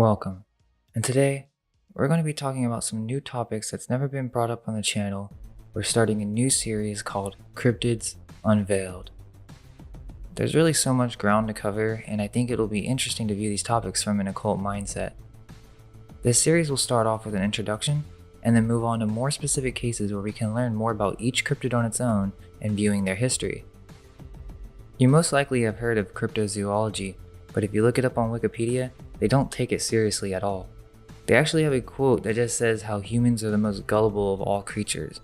Welcome, and today we're going to be talking about some new topics that's never been brought up on the channel. We're starting a new series called Cryptids Unveiled. There's really so much ground to cover, and I think it'll be interesting to view these topics from an occult mindset. This series will start off with an introduction, and then move on to more specific cases where we can learn more about each cryptid on its own and viewing their history. You most likely have heard of cryptozoology, but if you look it up on Wikipedia, they don't take it seriously at all. They actually have a quote that just says how humans are the most gullible of all creatures,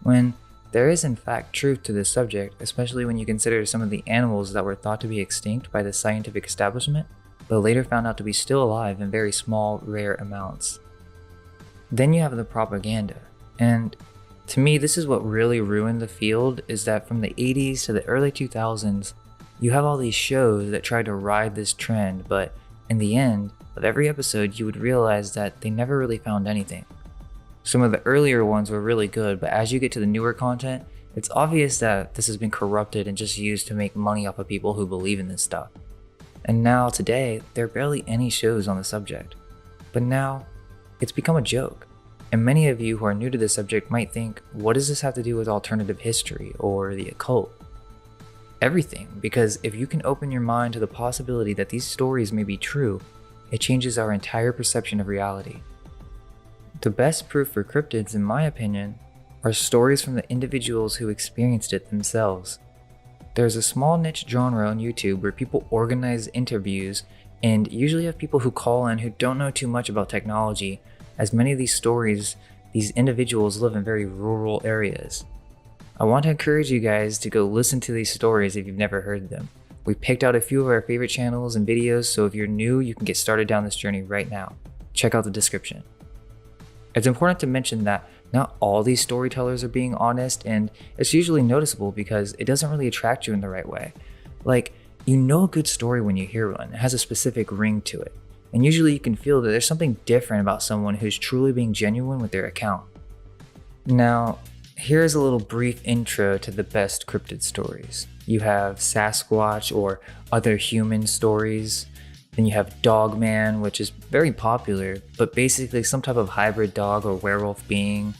when there is in fact truth to this subject, especially when you consider some of the animals that were thought to be extinct by the scientific establishment, but later found out to be still alive in very small, rare amounts. Then you have the propaganda, and to me this is what really ruined the field, is that from the 80s to the early 2000s, you have all these shows that try to ride this trend, but in the end of every episode you would realize that they never really found anything. Some of the earlier ones were really good, but as you get to the newer content, it's obvious that this has been corrupted and just used to make money off of people who believe in this stuff. And now today, there are barely any shows on the subject. But now, it's become a joke. And many of you who are new to this subject might think, what does this have to do with alternative history or the occult? Everything, because if you can open your mind to the possibility that these stories may be true, it changes our entire perception of reality. The best proof for cryptids, in my opinion, are stories from the individuals who experienced it themselves. There's a small niche genre on YouTube where people organize interviews and usually have people who call in who don't know too much about technology, as many of these stories, these individuals live in very rural areas. I want to encourage you guys to go listen to these stories if you've never heard them. We picked out a few of our favorite channels and videos, so if you're new, you can get started down this journey right now. Check out the description. It's important to mention that not all these storytellers are being honest, and it's usually noticeable because it doesn't really attract you in the right way. Like, you know a good story when you hear one. It has a specific ring to it. And usually you can feel that there's something different about someone who's truly being genuine with their account. Now, here's a little brief intro to the best cryptid stories. You have Sasquatch or other human stories. Then you have Dogman, which is very popular, but basically some type of hybrid dog or werewolf being.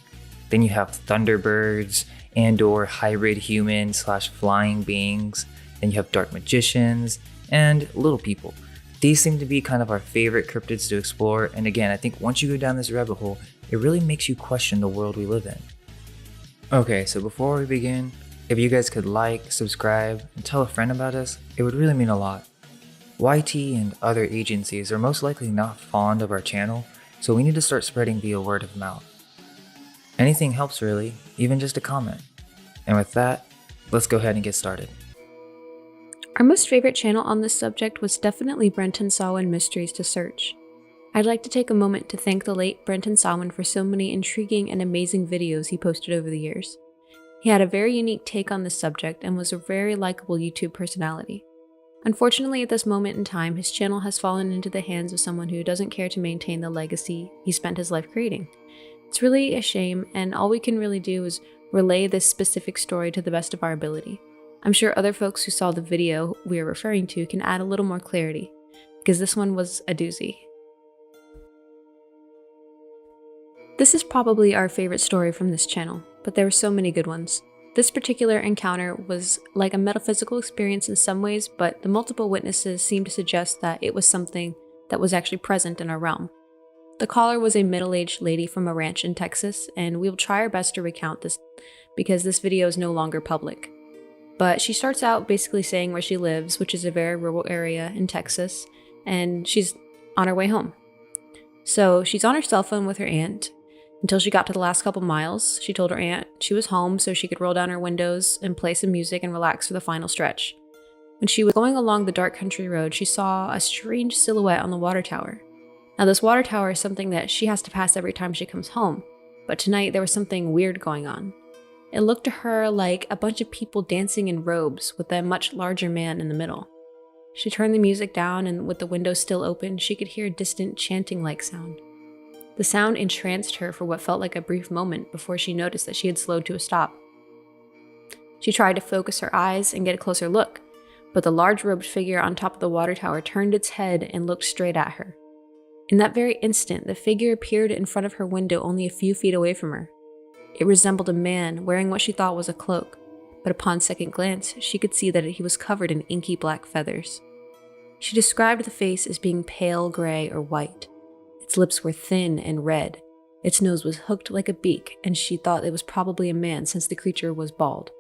Then you have Thunderbirds and or hybrid human / flying beings. Then you have dark magicians and little people. These seem to be kind of our favorite cryptids to explore, and again, I think once you go down this rabbit hole, it really makes you question the world we live in. Okay, so before we begin, if you guys could like, subscribe, and tell a friend about us, it would really mean a lot. YT and other agencies are most likely not fond of our channel, so we need to start spreading via word of mouth. Anything helps really, even just a comment. And with that, let's go ahead and get started. Our most favorite channel on this subject was definitely Brenton Sawin Mysteries to Search. I'd like to take a moment to thank the late Brenton Sawin for so many intriguing and amazing videos he posted over the years. He had a very unique take on this subject and was a very likable YouTube personality. Unfortunately, at this moment in time, his channel has fallen into the hands of someone who doesn't care to maintain the legacy he spent his life creating. It's really a shame, and all we can really do is relay this specific story to the best of our ability. I'm sure other folks who saw the video we are referring to can add a little more clarity, because this one was a doozy. This is probably our favorite story from this channel, but there were so many good ones. This particular encounter was like a metaphysical experience in some ways, but the multiple witnesses seemed to suggest that it was something that was actually present in our realm. The caller was a middle-aged lady from a ranch in Texas, and we will try our best to recount this because this video is no longer public. But she starts out basically saying where she lives, which is a very rural area in Texas, and she's on her way home. So she's on her cell phone with her aunt. Until she got to the last couple miles, she told her aunt she was home so she could roll down her windows and play some music and relax for the final stretch. When she was going along the dark country road, she saw a strange silhouette on the water tower. Now this water tower is something that she has to pass every time she comes home, but tonight there was something weird going on. It looked to her like a bunch of people dancing in robes with a much larger man in the middle. She turned the music down, and with the window still open, she could hear a distant chanting-like sound. The sound entranced her for what felt like a brief moment before she noticed that she had slowed to a stop. She tried to focus her eyes and get a closer look, but the large robed figure on top of the water tower turned its head and looked straight at her. In that very instant, the figure appeared in front of her window only a few feet away from her. It resembled a man wearing what she thought was a cloak, but upon second glance, she could see that he was covered in inky black feathers. She described the face as being pale gray or white. Its lips were thin and red. Its nose was hooked like a beak, and she thought it was probably a man since the creature was bald.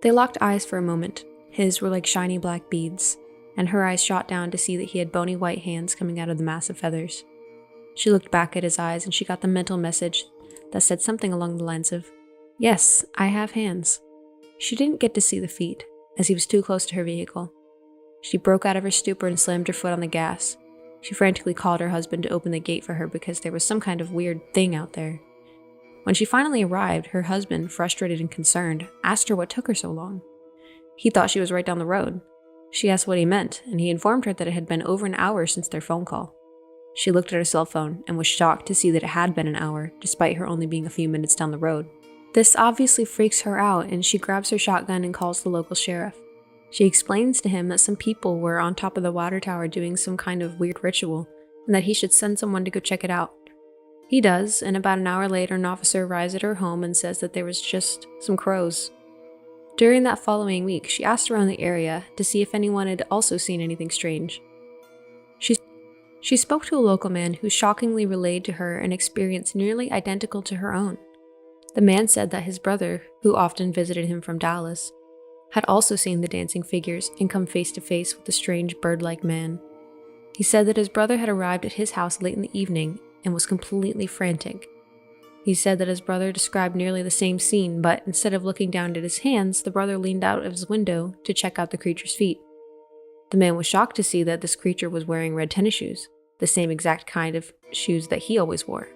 They locked eyes for a moment. His were like shiny black beads, and her eyes shot down to see that he had bony white hands coming out of the massive feathers. She looked back at his eyes and she got the mental message that said something along the lines of, "Yes, I have hands." She didn't get to see the feet, as he was too close to her vehicle. She broke out of her stupor and slammed her foot on the gas. She frantically called her husband to open the gate for her because there was some kind of weird thing out there. When she finally arrived, her husband, frustrated and concerned, asked her what took her so long. He thought she was right down the road. She asked what he meant, and he informed her that it had been over an hour since their phone call. She looked at her cell phone and was shocked to see that it had been an hour, despite her only being a few minutes down the road. This obviously freaks her out, and she grabs her shotgun and calls the local sheriff. She explains to him that some people were on top of the water tower doing some kind of weird ritual, and that he should send someone to go check it out. He does, and about an hour later an officer arrives at her home and says that there was just some crows. During that following week, she asked around the area to see if anyone had also seen anything strange. She spoke to a local man who shockingly relayed to her an experience nearly identical to her own. The man said that his brother, who often visited him from Dallas, had also seen the dancing figures and come face to face with the strange bird-like man. He said that his brother had arrived at his house late in the evening and was completely frantic. He said that his brother described nearly the same scene, but instead of looking down at his hands, the brother leaned out of his window to check out the creature's feet. The man was shocked to see that this creature was wearing red tennis shoes, the same exact kind of shoes that he always wore.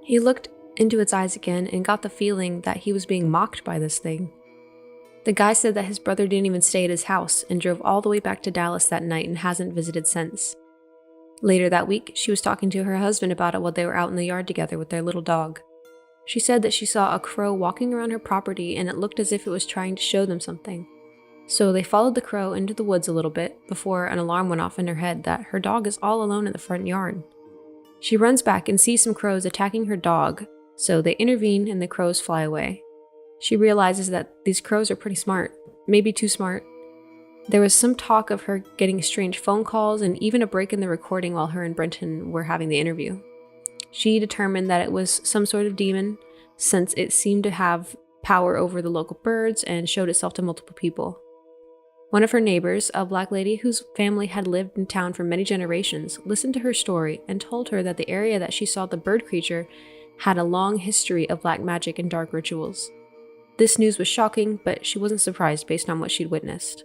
He looked into its eyes again and got the feeling that he was being mocked by this thing. The guy said that his brother didn't even stay at his house and drove all the way back to Dallas that night and hasn't visited since. Later that week, she was talking to her husband about it while they were out in the yard together with their little dog. She said that she saw a crow walking around her property and it looked as if it was trying to show them something. So they followed the crow into the woods a little bit before an alarm went off in her head that her dog is all alone in the front yard. She runs back and sees some crows attacking her dog, so they intervene and the crows fly away. She realizes that these crows are pretty smart, maybe too smart. There was some talk of her getting strange phone calls and even a break in the recording while her and Brenton were having the interview. She determined that it was some sort of demon, since it seemed to have power over the local birds and showed itself to multiple people. One of her neighbors, a black lady whose family had lived in town for many generations, listened to her story and told her that the area that she saw the bird creature had a long history of black magic and dark rituals. This news was shocking, but she wasn't surprised based on what she'd witnessed.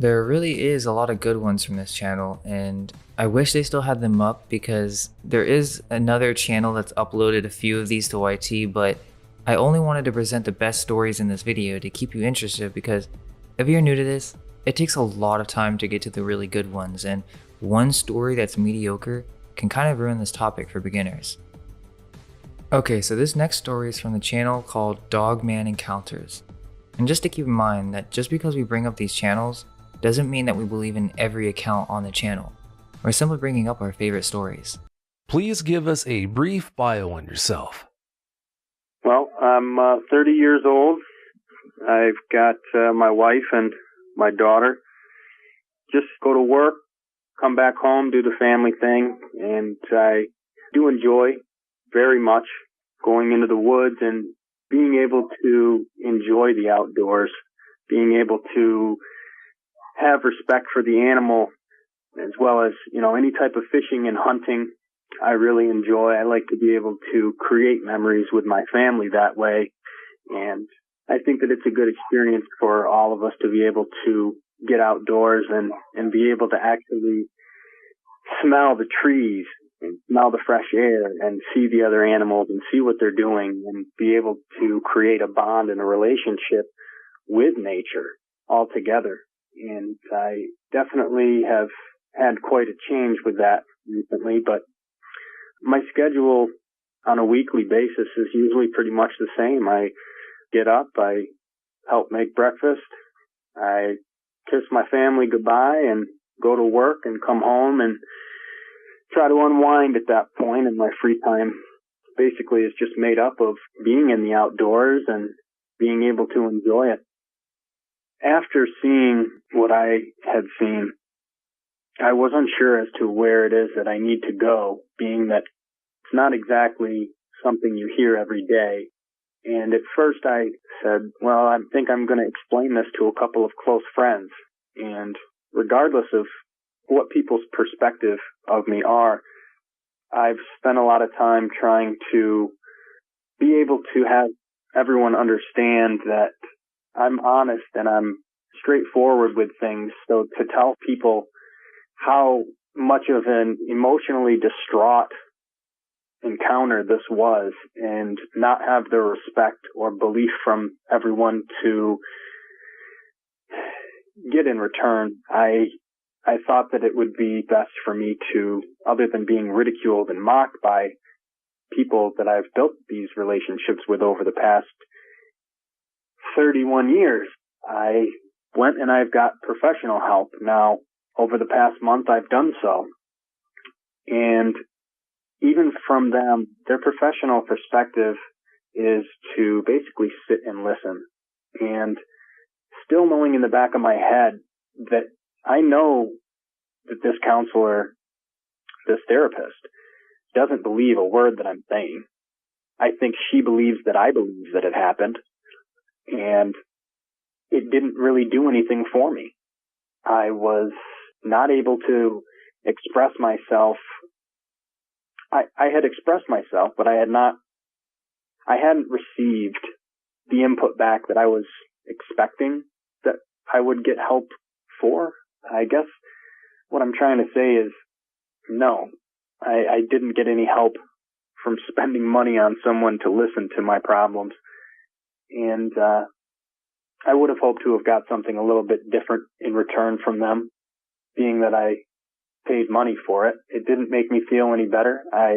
There really is a lot of good ones from this channel, and I wish they still had them up because there is another channel that's uploaded a few of these to YT, but I only wanted to present the best stories in this video to keep you interested because if you're new to this, it takes a lot of time to get to the really good ones, and one story that's mediocre can kind of ruin this topic for beginners. Okay, so this next story is from the channel called Dogman Encounters. And just to keep in mind that just because we bring up these channels doesn't mean that we believe in every account on the channel. We're simply bringing up our favorite stories. Please give us a brief bio on yourself. Well, I'm 30 years old. I've got my wife and my daughter. Just go to work, come back home, do the family thing, and I do enjoy very much going into the woods and being able to enjoy the outdoors, being able to have respect for the animal as well as, any type of fishing and hunting. I really enjoy. I like to be able to create memories with my family that way. And I think that it's a good experience for all of us to be able to get outdoors and be able to actually smell the trees and smell the fresh air and see the other animals and see what they're doing and be able to create a bond and a relationship with nature all together. And I definitely have had quite a change with that recently, but my schedule on a weekly basis is usually pretty much the same. I get up, I help make breakfast, I kiss my family goodbye, and go to work and come home and try to unwind at that point, and my free time basically is just made up of being in the outdoors and being able to enjoy it. After seeing what I had seen, I was unsure as to where it is that I need to go, being that it's not exactly something you hear every day. And at first I said, well, I think I'm going to explain this to a couple of close friends. And regardless of what people's perspective of me are, I've spent a lot of time trying to be able to have everyone understand that I'm honest and I'm straightforward with things. So to tell people how much of an emotionally distraught encounter this was and not have the respect or belief from everyone to get in return, I thought that it would be best for me to, other than being ridiculed and mocked by people that I've built these relationships with over the past 31 years, I went and I've got professional help. Now, over the past month, I've done so. And even from them, their professional perspective is to basically sit and listen. And still knowing in the back of my head that I know that this counselor, this therapist, doesn't believe a word that I'm saying. I think she believes that I believe that it happened. And it didn't really do anything for me. I was not able to express myself. I had expressed myself, but I hadn't received the input back that I was expecting that I would get help for. I guess what I'm trying to say is no, I didn't get any help from spending money on someone to listen to my problems. And I would have hoped to have got something a little bit different in return from them, being that I paid money for it. It didn't make me feel any better. I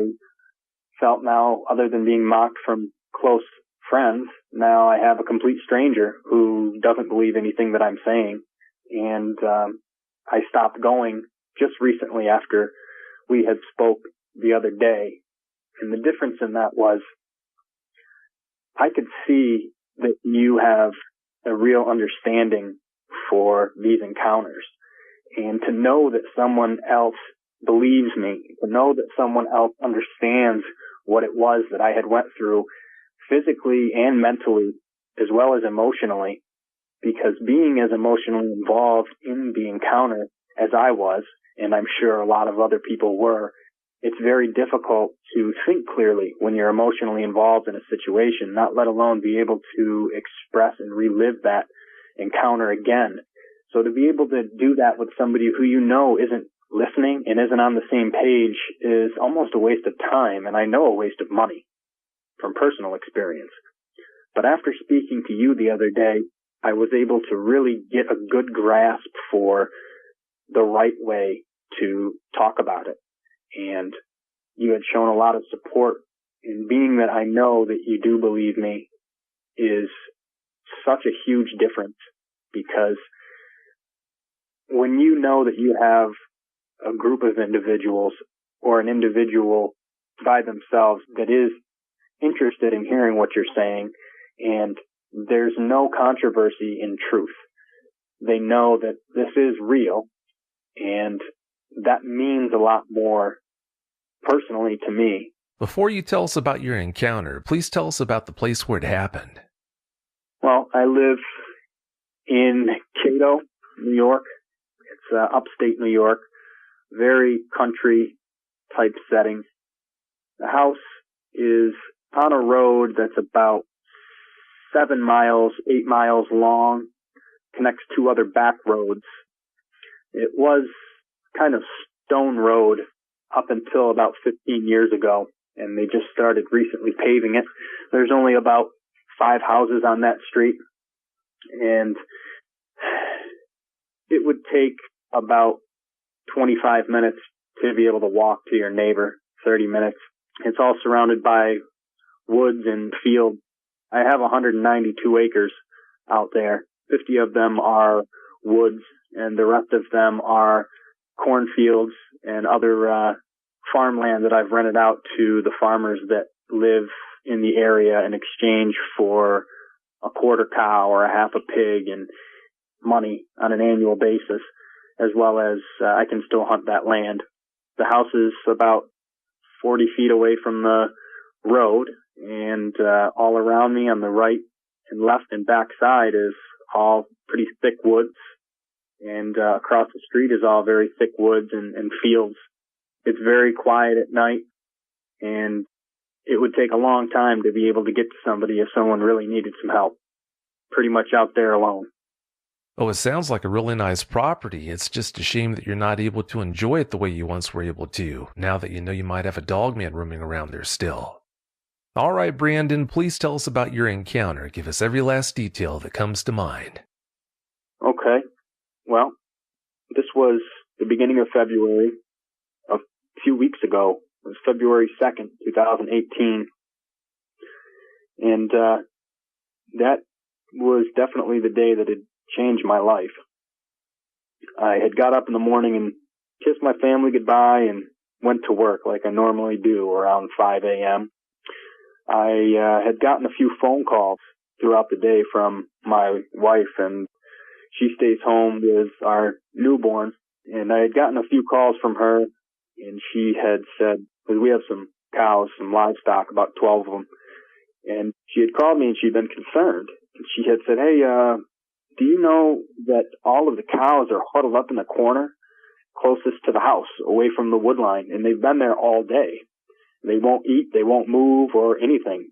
felt now, other than being mocked from close friends, now I have a complete stranger who doesn't believe anything that I'm saying. And I stopped going just recently after we had spoke the other day. And the difference in that was I could see that you have a real understanding for these encounters. And to know that someone else believes me, to know that someone else understands what it was that I had went through physically and mentally, as well as emotionally, because being as emotionally involved in the encounter as I was, and I'm sure a lot of other people were, it's very difficult to think clearly when you're emotionally involved in a situation, not let alone be able to express and relive that encounter again. So to be able to do that with somebody who you know isn't listening and isn't on the same page is almost a waste of time, and I know a waste of money from personal experience. But after speaking to you the other day, I was able to really get a good grasp for the right way to talk about it. And you had shown a lot of support, and being that I know that you do believe me is such a huge difference, because when you know that you have a group of individuals or an individual by themselves that is interested in hearing what you're saying, and there's no controversy in truth, they know that this is real, and that means a lot more personally to me. Before you tell us about your encounter, please tell us about the place where it happened. Well, I live in Cato, New York. It's upstate New York, very country type setting. The house is on a road that's about 8 miles long, connects two other back roads. It was kind of stone road up until about 15 years ago, and they just started recently paving it. There's only about 5 houses on that street, and it would take about 25 minutes to be able to walk to your neighbor, 30 minutes. It's all surrounded by woods and fields. I have 192 acres out there. 50 of them are woods, and the rest of them are cornfields and other farmland that I've rented out to the farmers that live in the area in exchange for a quarter cow or a half a pig and money on an annual basis, as well as I can still hunt that land. The house is about 40 feet away from the road, and all around me on the right and left and back side is all pretty thick woods, and across the street is all very thick woods and fields. It's very quiet at night, and it would take a long time to be able to get to somebody if someone really needed some help. Pretty much out there alone. Oh, it sounds like a really nice property. It's just a shame that you're not able to enjoy it the way you once were able to, now that you know you might have a dogman roaming around there still. All right, Brandon, please tell us about your encounter. Give us every last detail that comes to mind. Okay. Well, this was the beginning of February, a few weeks ago. It was February 2nd, 2018. And that was definitely the day that had changed my life. I had got up in the morning and kissed my family goodbye and went to work like I normally do around 5 a.m. I had gotten a few phone calls throughout the day from my wife, and she stays home with our newborn. And I had gotten a few calls from her, and she had said, because we have some cows, some livestock, about 12 of them, and she had called me and she'd been concerned. And she had said, hey, do you know that all of the cows are huddled up in the corner closest to the house, away from the wood line, and they've been there all day. They won't eat, they won't move or anything.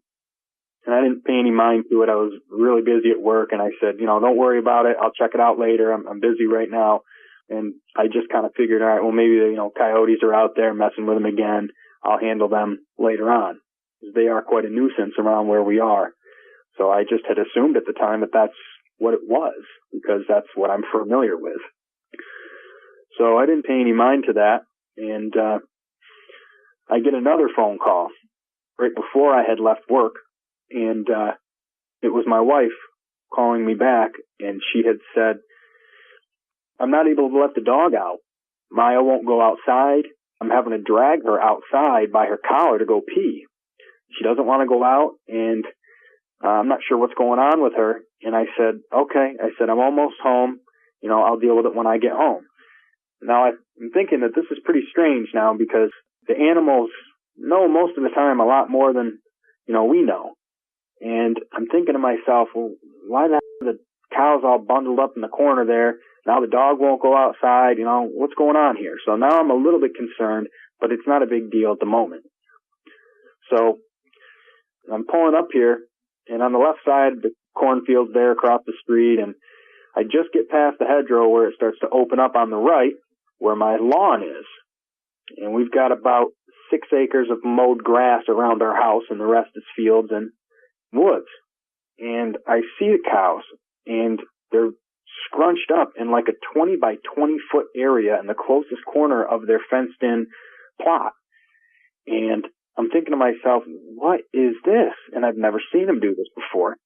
And I didn't pay any mind to it. I was really busy at work, and I said, don't worry about it. I'll check it out later. I'm busy right now. And I just kind of figured, all right, well, maybe, coyotes are out there messing with them again. I'll handle them later on. They are quite a nuisance around where we are. So I just had assumed at the time that that's what it was, because that's what I'm familiar with. So I didn't pay any mind to that. And I get another phone call right before I had left work. And it was my wife calling me back, and she had said, I'm not able to let the dog out. Maya won't go outside. I'm having to drag her outside by her collar to go pee. She doesn't want to go out, and I'm not sure what's going on with her. And I said, okay. I said, I'm almost home. I'll deal with it when I get home. Now, I'm thinking that this is pretty strange now, because the animals know most of the time a lot more than, we know. And I'm thinking to myself, well, why the hell are the cows all bundled up in the corner there? Now the dog won't go outside. What's going on here? So now I'm a little bit concerned, but it's not a big deal at the moment. So I'm pulling up here, and on the left side, the cornfield's there across the street, and I just get past the hedgerow where it starts to open up on the right, where my lawn is. And we've got about 6 acres of mowed grass around our house, and the rest is fields and woods. And I see the cows, and they're scrunched up in like a 20 by 20 foot area in the closest corner of their fenced in plot. And I'm thinking to myself, what is this? And I've never seen them do this before.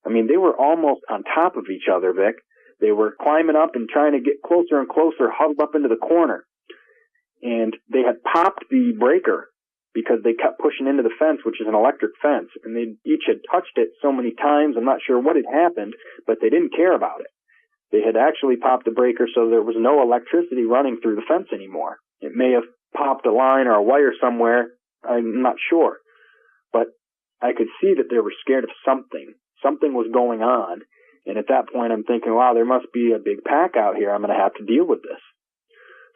I mean, they were almost on top of each other, Vic. They were climbing up and trying to get closer and closer, huddled up into the corner. And they had popped the breaker because they kept pushing into the fence, which is an electric fence. And they each had touched it so many times, I'm not sure what had happened, but they didn't care about it. They had actually popped the breaker so there was no electricity running through the fence anymore. It may have popped a line or a wire somewhere, I'm not sure. But I could see that they were scared of something. Something was going on. And at that point, I'm thinking, wow, there must be a big pack out here. I'm going to have to deal with this.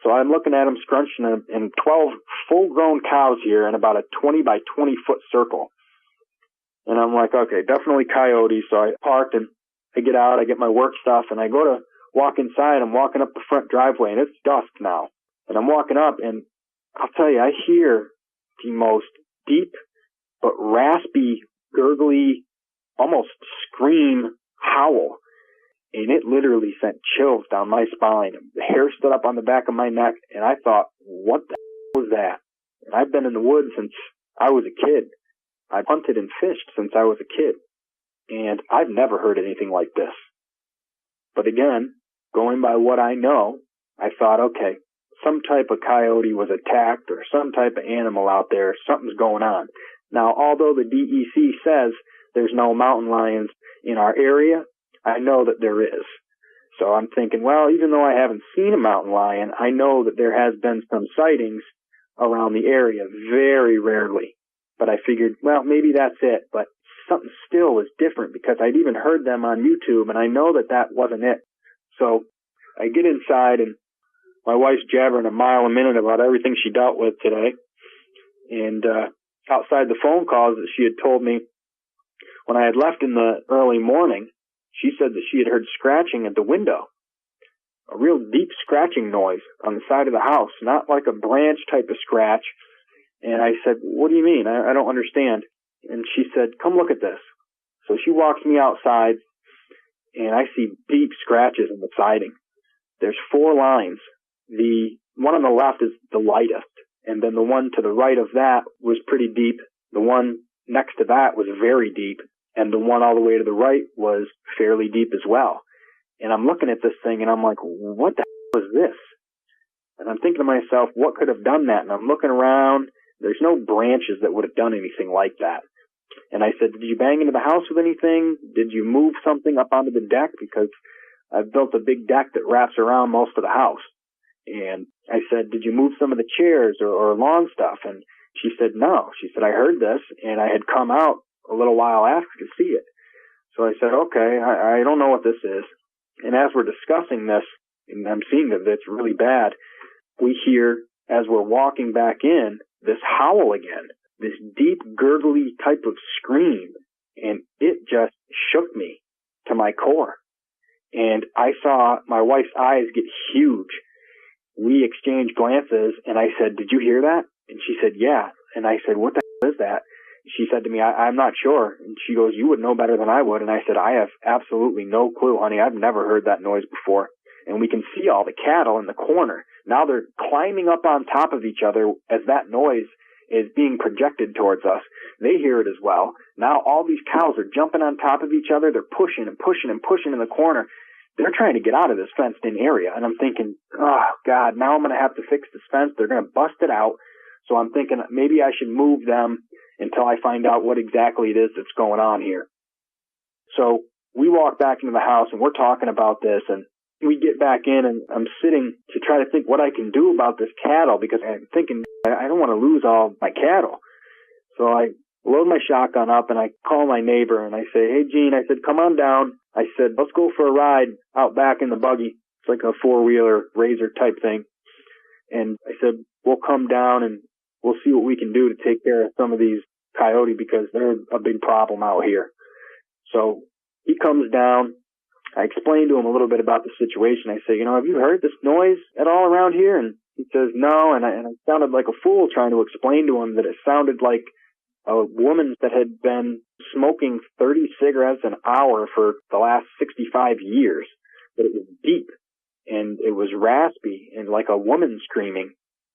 So I'm looking at them scrunched in 12 full-grown cows here in about a 20 by 20 foot circle. And I'm like, okay, definitely coyotes. So I parked and I get out, I get my work stuff, and I go to walk inside. I'm walking up the front driveway, and it's dusk now. And I'm walking up, and I'll tell you, I hear the most deep but raspy, gurgly, almost scream howl. And it literally sent chills down my spine. The hair stood up on the back of my neck, and I thought, what the hell was that? And I've been in the woods since I was a kid. I've hunted and fished since I was a kid. And I've never heard anything like this. But again, going by what I know, I thought, okay, some type of coyote was attacked or some type of animal out there. Something's going on. Now, although the DEC says there's no mountain lions in our area, I know that there is. So I'm thinking, well, even though I haven't seen a mountain lion, I know that there has been some sightings around the area, very rarely. But I figured, well, maybe that's it. But something still was different because I'd even heard them on YouTube, and I know that that wasn't it. So I get inside, and my wife's jabbering a mile a minute about everything she dealt with today. And outside the phone calls that she had told me when I had left in the early morning, she said that she had heard scratching at the window, a real deep scratching noise on the side of the house, not like a branch type of scratch. And I said, what do you mean? I don't understand. And she said, come look at this. So she walks me outside, and I see deep scratches in the siding. There's 4 lines. The one on the left is the lightest, and then the one to the right of that was pretty deep. The one next to that was very deep, and the one all the way to the right was fairly deep as well. And I'm looking at this thing, and I'm like, what the hell is this? And I'm thinking to myself, what could have done that? And I'm looking around. There's no branches that would have done anything like that. And I said, did you bang into the house with anything? Did you move something up onto the deck? Because I've built a big deck that wraps around most of the house. And I said, did you move some of the chairs or lawn stuff? And she said, no. She said, I heard this, and I had come out a little while after to see it. So I said, okay, I don't know what this is. And as we're discussing this, and I'm seeing that it's really bad, we hear, as we're walking back in, this howl again, this deep, gurgly type of scream. And it just shook me to my core. And I saw my wife's eyes get huge. We exchanged glances, and I said, did you hear that? And she said, yeah. And I said, what the hell is that? She said to me, I'm not sure. And she goes, you would know better than I would. And I said, I have absolutely no clue, honey. I've never heard that noise before. And we can see all the cattle in the corner. Now they're climbing up on top of each other as that noise is being projected towards us. They hear it as well. Now all these cows are jumping on top of each other. They're pushing and pushing and pushing in the corner. They're trying to get out of this fenced-in area. And I'm thinking, oh, God, now I'm going to have to fix this fence. They're going to bust it out. So I'm thinking maybe I should move them until I find out what exactly it is that's going on here. So we walk back into the house, and we're talking about this, and we get back in, and I'm sitting to try to think what I can do about this cattle, because I'm thinking I don't want to lose all my cattle. So I load my shotgun up, and I call my neighbor, and I say, hey, Gene, I said, come on down. I said, let's go for a ride out back in the buggy. It's like a 4-wheeler RZR type thing. And I said, we'll come down, and we'll see what we can do to take care of some of these coyote, because they're a big problem out here. So he comes down. I explained to him a little bit about the situation. I say, have you heard this noise at all around here? And he says, no. And I sounded like a fool trying to explain to him that it sounded like a woman that had been smoking 30 cigarettes an hour for the last 65 years. But it was deep, and it was raspy, and like a woman screaming.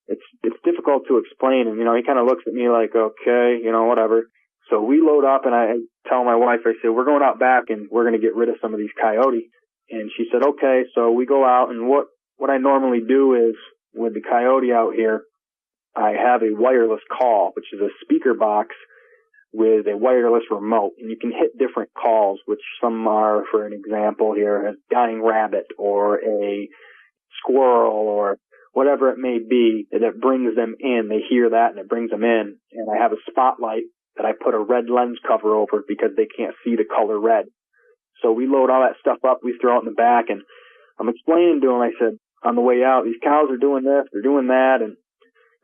It's difficult to explain. And, he kind of looks at me like, okay, whatever. So we load up, and I tell my wife, I say, we're going out back, and we're going to get rid of some of these coyote. And she said, okay. So we go out, and what I normally do is, with the coyote out here, I have a wireless call, which is a speaker box with a wireless remote. And you can hit different calls, which some are, for an example here, a dying rabbit or a squirrel or whatever it may be, that brings them in. They hear that, and it brings them in. And I have a spotlight that I put a red lens cover over because they can't see the color red. So we load all that stuff up, we throw it in the back, and I'm explaining to them, I said, on the way out, these cows are doing this, they're doing that, and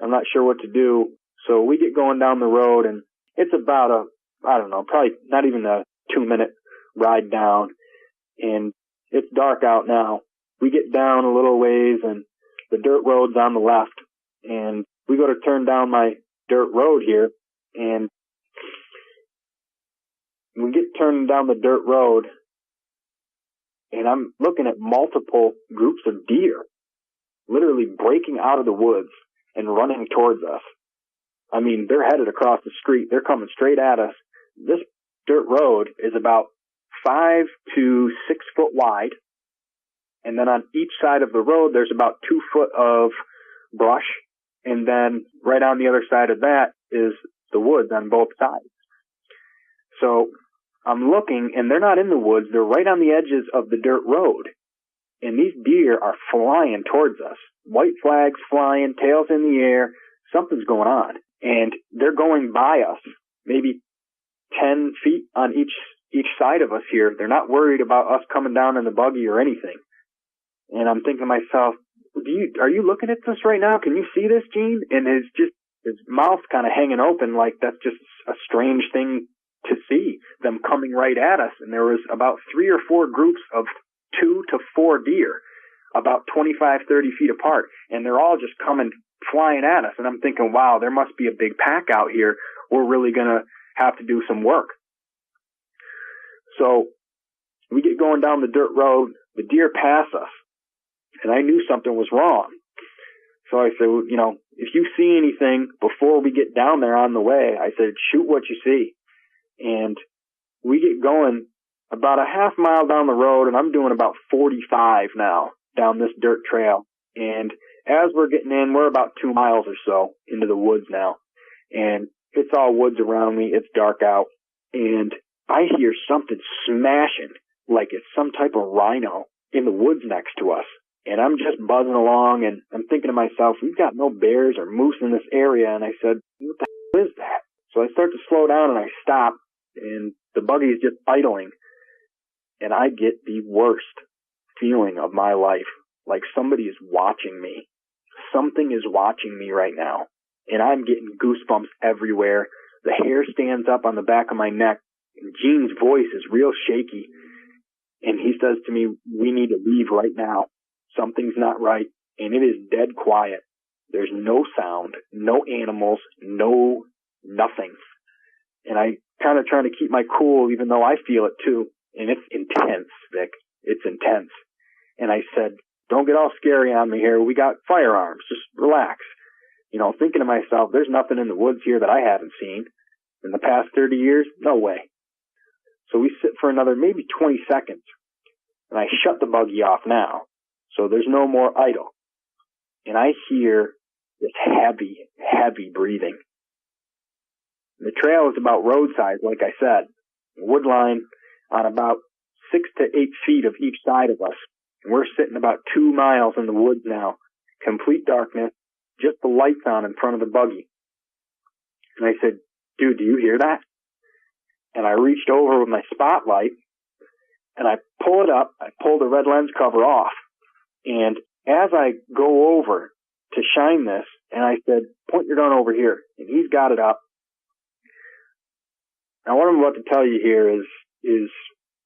I'm not sure what to do. So we get going down the road, and it's about probably not even a 2-minute ride down, and it's dark out now. We get down a little ways, and the dirt road's on the left, and we go to turn down my dirt road here, and we get turning down the dirt road, and I'm looking at multiple groups of deer literally breaking out of the woods and running towards us. I mean, they're headed across the street. They're coming straight at us. This dirt road is about 5 to 6 foot wide, and then on each side of the road, there's about 2 foot of brush, and then right on the other side of that is the woods on both sides. So I'm looking, and they're not in the woods. They're right on the edges of the dirt road. And these deer are flying towards us. White flags flying, tails in the air. Something's going on. And they're going by us, maybe 10 feet on each side of us here. They're not worried about us coming down in the buggy or anything. And I'm thinking to myself, are you looking at this right now? Can you see this, Gene? And his mouth's kind of hanging open like that's just a strange thing to see, them coming right at us. And there was about 3 or 4 groups of 2 to 4 deer, about 25, 30 feet apart. And they're all just coming flying at us. And I'm thinking, wow, there must be a big pack out here. We're really going to have to do some work. So we get going down the dirt road. The deer pass us. And I knew something was wrong. So I said, if you see anything before we get down there on the way, I said, shoot what you see. And we get going about a half mile down the road, and I'm doing about 45 now down this dirt trail. And as we're getting in, we're about 2 miles or so into the woods now. And it's all woods around me. It's dark out. And I hear something smashing like it's some type of rhino in the woods next to us. And I'm just buzzing along, and I'm thinking to myself, we've got no bears or moose in this area. And I said, what the hell is that? So I start to slow down, and I stop, and the buggy is just idling. And I get the worst feeling of my life, like somebody is watching me. Something is watching me right now. And I'm getting goosebumps everywhere. The hair stands up on the back of my neck. And Gene's voice is real shaky. And he says to me, we need to leave right now. Something's not right. And it is dead quiet. There's no sound, no animals, no nothing. And I kind of trying to keep my cool, even though I feel it too. And it's intense, Vic. It's intense. And I said, don't get all scary on me here. We got firearms. Just relax. Thinking to myself, there's nothing in the woods here that I haven't seen. In the past 30 years, no way. So we sit for another maybe 20 seconds. And I shut the buggy off now. So there's no more idle. And I hear this heavy, heavy breathing. The trail is about road size, like I said. Wood line on about 6 to 8 feet of each side of us. And we're sitting about 2 miles in the woods now. Complete darkness. Just the lights on in front of the buggy. And I said, dude, do you hear that? And I reached over with my spotlight, and I pull it up. I pull the red lens cover off. And as I go over to shine this, and I said, point your gun over here. And he's got it up. Now, what I'm about to tell you here is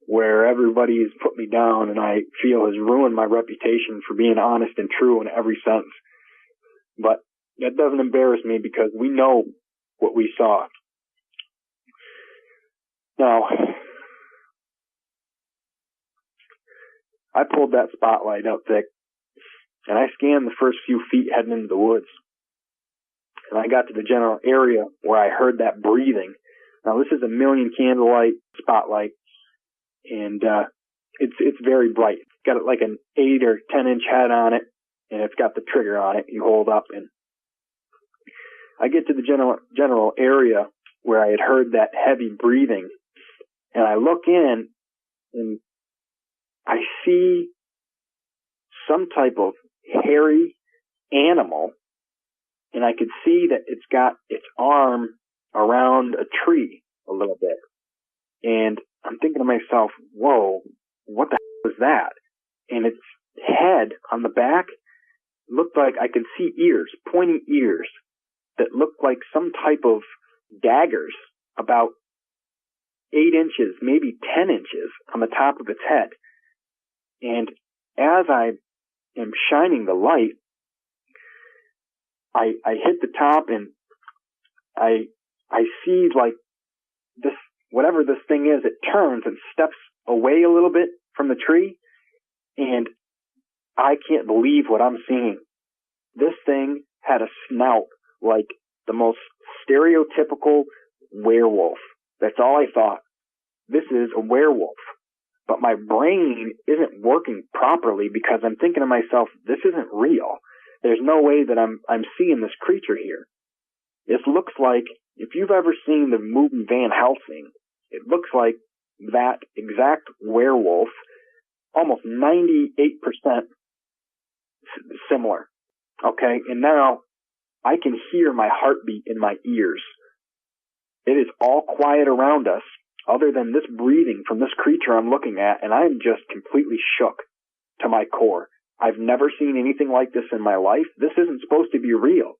where everybody's put me down and I feel has ruined my reputation for being honest and true in every sense. But that doesn't embarrass me because we know what we saw. Now, I pulled that spotlight up thick, and I scanned the first few feet heading into the woods. And I got to the general area where I heard that breathing. Now, this is a 1,000,000 candlelight spotlight, and it's very bright. It's got like an 8 or 10 inch head on it, and it's got the trigger on it. You hold up, and I get to the general area where I had heard that heavy breathing, and I look in, and I see some type of hairy animal, and I could see that it's got its arm around a tree a little bit. And I'm thinking to myself, whoa, what the hell is that? And its head on the back looked like I could see ears, pointy ears that looked like some type of daggers about 8 inches, maybe 10 inches on the top of its head. And as I am shining the light, I hit the top and I see like this, whatever this thing is, it turns and steps away a little bit from the tree. And I can't believe what I'm seeing. This thing had a snout like the most stereotypical werewolf. That's all I thought. This is a werewolf. But my brain isn't working properly because I'm thinking to myself, this isn't real. there's no way that I'm seeing this creature here. This looks like, if you've ever seen the movie Van Helsing, it looks like that exact werewolf, almost 98% similar. Okay, and now I can hear my heartbeat in my ears. It is all quiet around us, other than this breathing from this creature I'm looking at, and I'm just completely shook to my core. I've never seen anything like this in my life. This isn't supposed to be real.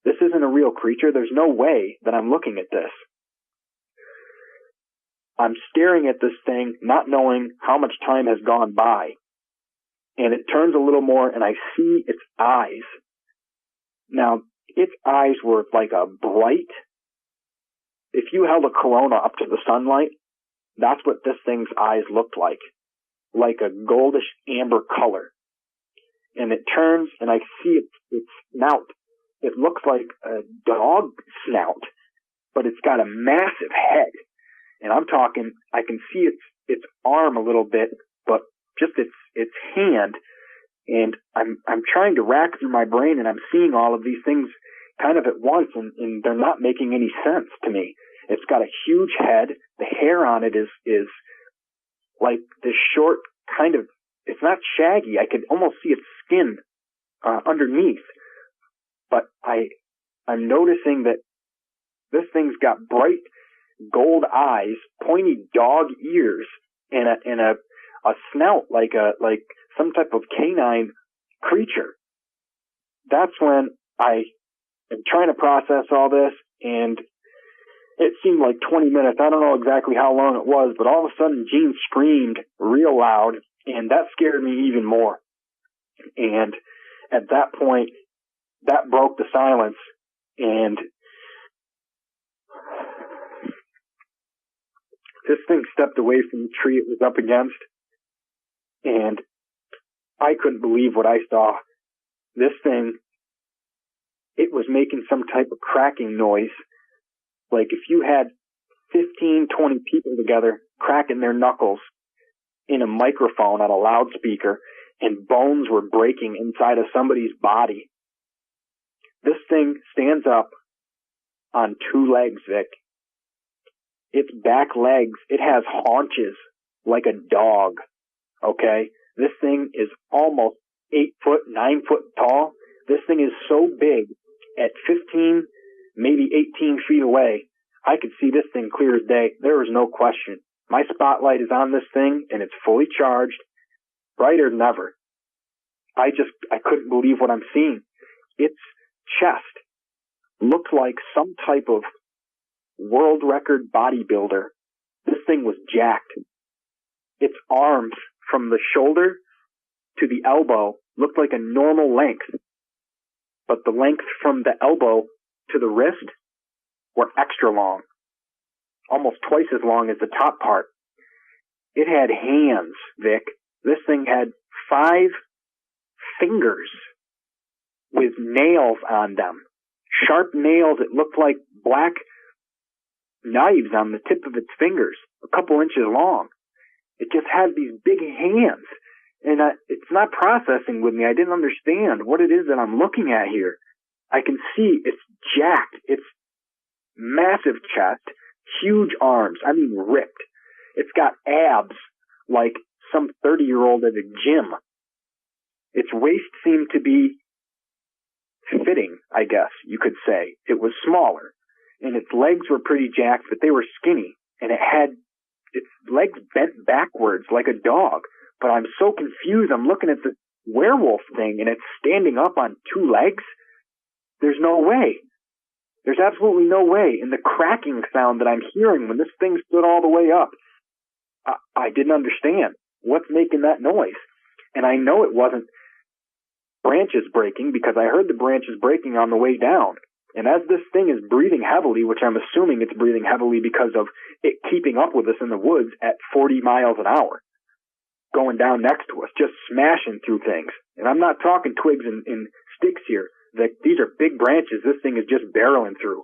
This isn't a real creature. There's no way that I'm looking at this. I'm staring at this thing, not knowing how much time has gone by. And it turns a little more, and I see its eyes. Now, its eyes were like a bright, if you held a Corona up to the sunlight, that's what this thing's eyes looked like a goldish amber color. And it turns, and I see its snout. It looks like a dog snout, but it's got a massive head. And I'm talking, I can see its arm a little bit, but just its hand. And I'm trying to rack through my brain, and I'm seeing all of these things kind of at once, and they're not making any sense to me. It's got a huge head. The hair on it is like this short kind of, it's not shaggy. I could almost see its skin underneath. But I'm noticing that this thing's got bright gold eyes, pointy dog ears, and a snout like some type of canine creature. That's when I am trying to process all this, and it seemed like 20 minutes. I don't know exactly how long it was, but all of a sudden Jean screamed real loud, and that scared me even more. And at that point, that broke the silence, and this thing stepped away from the tree it was up against, and I couldn't believe what I saw. This thing, it was making some type of cracking noise, like if you had 15, 20 people together cracking their knuckles in a microphone on a loudspeaker, and bones were breaking inside of somebody's body. This thing stands up on two legs, Vic. Its back legs, it has haunches like a dog, okay? This thing is almost 8 foot, 9 foot tall. This thing is so big, at 15, maybe 18 feet away, I could see this thing clear as day. There is no question. My spotlight is on this thing, and it's fully charged, brighter than ever. I couldn't believe what I'm seeing. Its chest looked like some type of world record bodybuilder. This thing was jacked. Its arms from the shoulder to the elbow looked like a normal length, but the length from the elbow to the wrist were extra long, almost twice as long as the top part. It had hands, Vic. This thing had 5 fingers with nails on them. Sharp nails. It looked like black knives on the tip of its fingers, a couple inches long. It just had these big hands. And it's not processing with me. I didn't understand what it is that I'm looking at here. I can see it's jacked. It's massive chest, huge arms. I mean, ripped. It's got abs like some 30-year-old at a gym. Its waist seemed to be fitting, I guess you could say. It was smaller, and its legs were pretty jacked, but they were skinny, and it had its legs bent backwards like a dog. But I'm so confused. I'm looking at the werewolf thing, and it's standing up on 2 legs. There's no way. There's absolutely no way. And the cracking sound that I'm hearing when this thing stood all the way up, I didn't understand what's making that noise. And I know it wasn't branches breaking, because I heard the branches breaking on the way down. And as this thing is breathing heavily, which I'm assuming it's breathing heavily because of it keeping up with us in the woods at 40 miles an hour, going down next to us, just smashing through things. And I'm not talking twigs and sticks here. These are big branches this thing is just barreling through.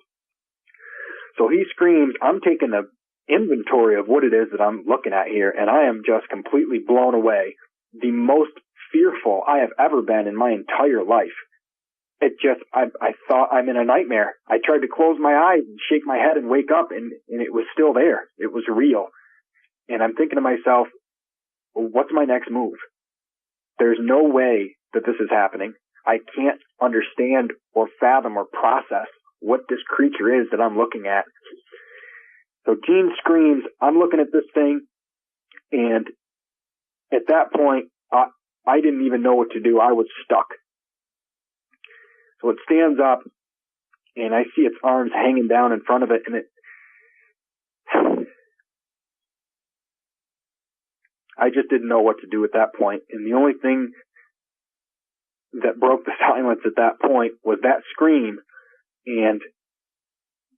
So he screams. I'm taking an inventory of what it is that I'm looking at here, and I am just completely blown away. The most fearful I have ever been in my entire life. I thought I'm in a nightmare. I tried to close my eyes and shake my head and wake up, and it was still there. It was real. And I'm thinking to myself, well, what's my next move? There's no way that this is happening. I can't understand or fathom or process what this creature is that I'm looking at. So Gene screams, I'm looking at this thing, and at that point, I didn't even know what to do. I was stuck. So it stands up, and I see its arms hanging down in front of it, and I just didn't know what to do at that point. And the only thing that broke the silence at that point was that scream, and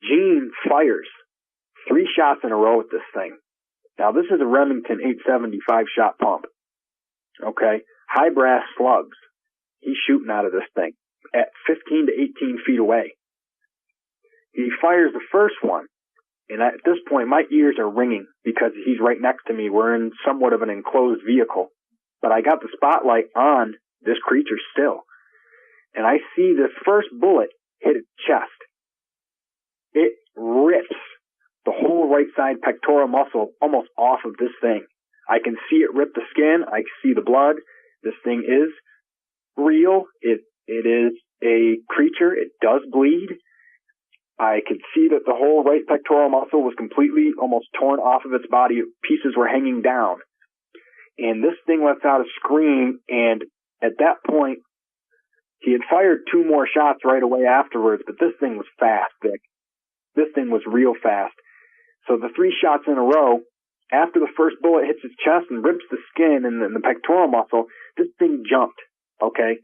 Gene fires 3 shots in a row at this thing. Now, this is a Remington 875 shot pump. Okay? High brass slugs. He's shooting out of this thing at 15 to 18 feet away. He fires the first one, and at this point, my ears are ringing because he's right next to me. We're in somewhat of an enclosed vehicle, but I got the spotlight on this creature still, and I see this first bullet hit its chest. It rips the whole right side pectoral muscle almost off of this thing. I can see it rip the skin. I can see the blood. This thing is real. It is a creature. It does bleed. I could see that the whole right pectoral muscle was completely almost torn off of its body. Pieces were hanging down. And this thing lets out a scream, and at that point, he had fired 2 more shots right away afterwards, but this thing was fast, Vic. This thing was real fast. So the 3 shots in a row, after the first bullet hits his chest and rips the skin and the pectoral muscle, this thing jumped, okay?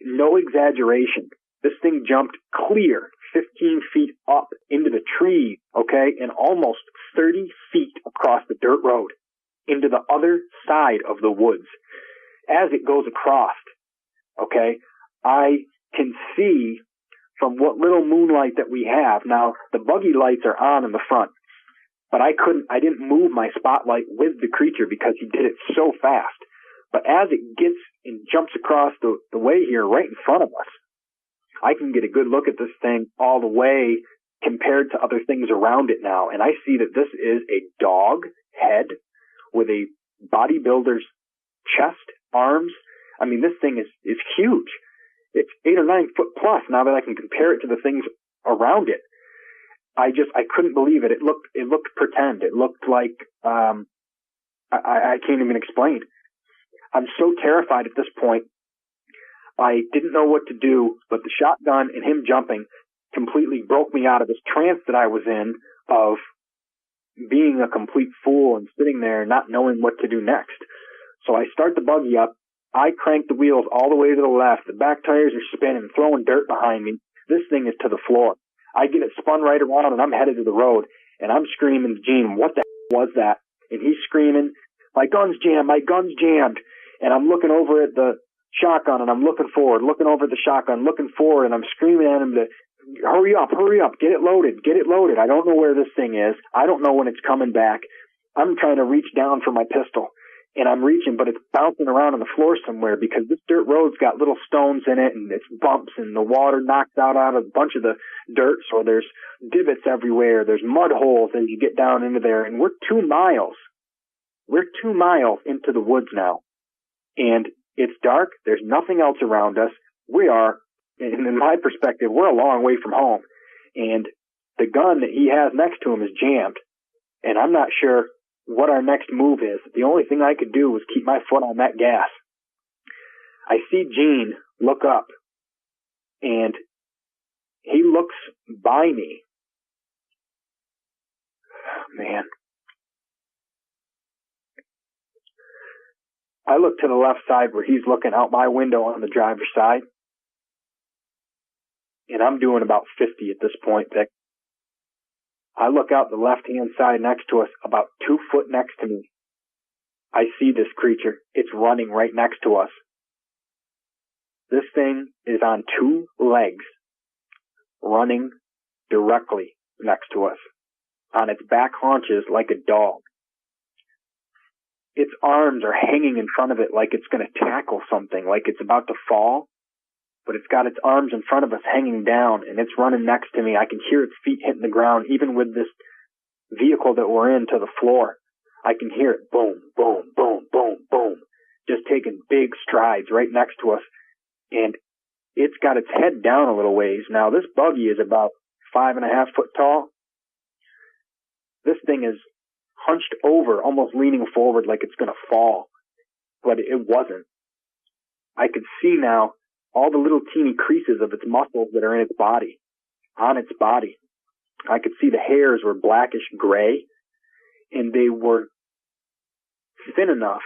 No exaggeration. This thing jumped clear 15 feet up into the tree, okay, and almost 30 feet across the dirt road into the other side of the woods. As it goes across, okay, I can see from what little moonlight that we have. Now, the buggy lights are on in the front, but I didn't move my spotlight with the creature because he did it so fast. But as it gets and jumps across the way here right in front of us, I can get a good look at this thing all the way compared to other things around it now. And I see that this is a dog head with a bodybuilder's chest, arms. I mean, this thing is huge. It's 8 or 9 foot plus now that I can compare it to the things around it. I couldn't believe it. It looked pretend. It looked like, I can't even explain. I'm so terrified at this point. I didn't know what to do, but the shotgun and him jumping completely broke me out of this trance that I was in of being a complete fool and sitting there not knowing what to do next. So I start the buggy up. I crank the wheels all the way to the left. The back tires are spinning, throwing dirt behind me. This thing is to the floor. I get it spun right around, and I'm headed to the road. And I'm screaming to Gene, what the was that? And he's screaming, my gun's jammed, my gun's jammed. And I'm looking over at the shotgun, and I'm looking forward, looking over at the shotgun, looking forward, and I'm screaming at him to hurry up, get it loaded, get it loaded. I don't know where this thing is. I don't know when it's coming back. I'm trying to reach down for my pistol, and I'm reaching, but it's bouncing around on the floor somewhere because this dirt road's got little stones in it, and it's bumps, and the water knocks out of a bunch of the dirt, so there's divots everywhere. There's mud holes as you get down into there, and we're 2 miles. We're 2 miles into the woods now, and it's dark. There's nothing else around us. We are, in my perspective, we're a long way from home. And the gun that he has next to him is jammed. And I'm not sure what our next move is. The only thing I could do was keep my foot on that gas. I see Gene look up. And he looks by me. Man. I look to the left side where he's looking out my window on the driver's side. And I'm doing about 50 at this point, Vic. I look out the left-hand side next to us, about 2 foot next to me. I see this creature. It's running right next to us. This thing is on 2 legs, running directly next to us, on its back haunches like a dog. its arms are hanging in front of it like it's going to tackle something, like it's about to fall. But it's got its arms in front of us hanging down, and it's running next to me. I can hear its feet hitting the ground, even with this vehicle that we're in to the floor. I can hear it boom, boom, boom, boom, boom, just taking big strides right next to us. And it's got its head down a little ways. Now, this buggy is about 5.5 foot tall. This thing is hunched over, almost leaning forward like it's going to fall. But it wasn't. I could see now all the little teeny creases of its muscles that are in its body, on its body. I could see the hairs were blackish gray, and they were thin enough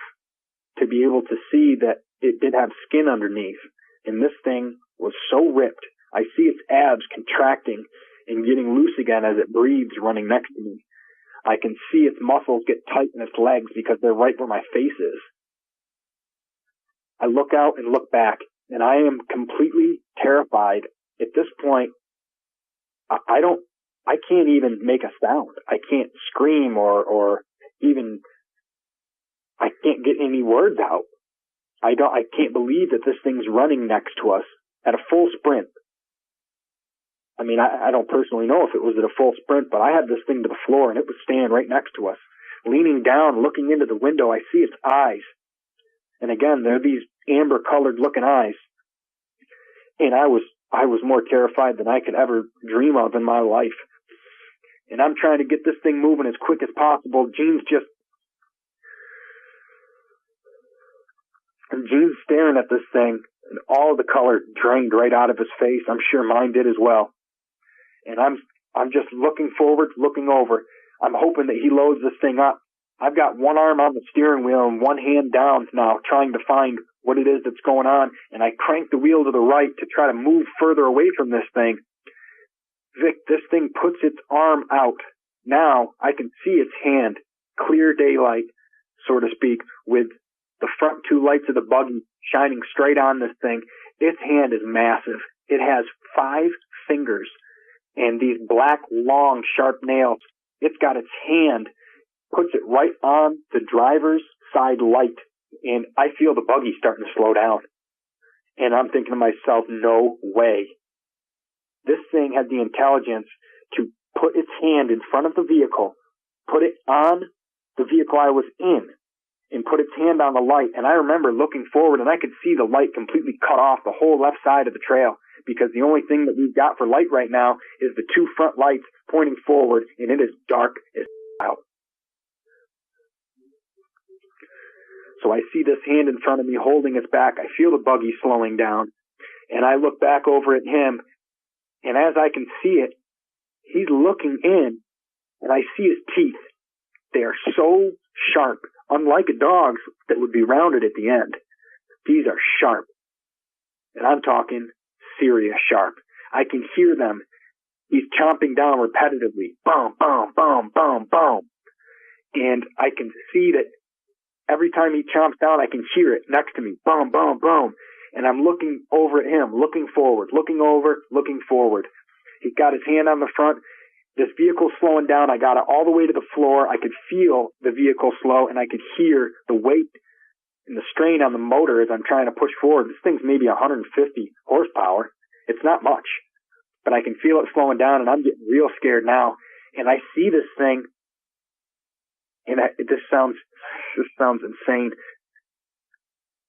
to be able to see that it did have skin underneath. And this thing was so ripped. I see its abs contracting and getting loose again as it breathes running next to me. I can see its muscles get tight in its legs because they're right where my face is. I look out and look back, and I am completely terrified. At this point, I can't even make a sound. I can't scream or even, I can't get any words out. I can't believe that this thing's running next to us at a full sprint. I mean, I don't personally know if it was at a full sprint, but I had this thing to the floor and it was standing right next to us. Leaning down, looking into the window, I see its eyes. And again, they're these amber colored looking eyes. And I was more terrified than I could ever dream of in my life. And I'm trying to get this thing moving as quick as possible. Gene's staring at this thing, and all the color drained right out of his face. I'm sure mine did as well. And I'm just looking forward, looking over. I'm hoping that he loads this thing up. I've got one arm on the steering wheel and one hand down now, trying to find what it is that's going on. And I crank the wheel to the right to try to move further away from this thing. Vic, this thing puts its arm out. Now I can see its hand, clear daylight, so to speak, with the front two lights of the buggy shining straight on this thing. Its hand is massive. It has 5 fingers and these black, long, sharp nails. It's got its hand, puts it right on the driver's side light, and I feel the buggy starting to slow down. And I'm thinking to myself, no way. This thing had the intelligence to put its hand in front of the vehicle, put it on the vehicle I was in, and put its hand on the light. And I remember looking forward, and I could see the light completely cut off the whole left side of the trail, because the only thing that we've got for light right now is the 2 front lights pointing forward, and it is dark as out. So I see this hand in front of me holding its back. I feel the buggy slowing down, and I look back over at him, and as I can see it, he's looking in, and I see his teeth. They are so sharp, unlike a dog's that would be rounded at the end. These are sharp, and I'm talking serious sharp. I can hear them. He's chomping down repetitively. Boom, boom, boom, boom, boom. And I can see that every time he chomps down, I can hear it next to me. Boom, boom, boom. And I'm looking over at him, looking forward, looking over, looking forward. He's got his hand on the front. This vehicle's slowing down. I got it all the way to the floor. I could feel the vehicle slow, and I could hear the weight and the strain on the motor as I'm trying to push forward. This thing's maybe 150 horsepower. It's not much, but I can feel it slowing down, and I'm getting real scared now. And I see this thing, and this sounds insane.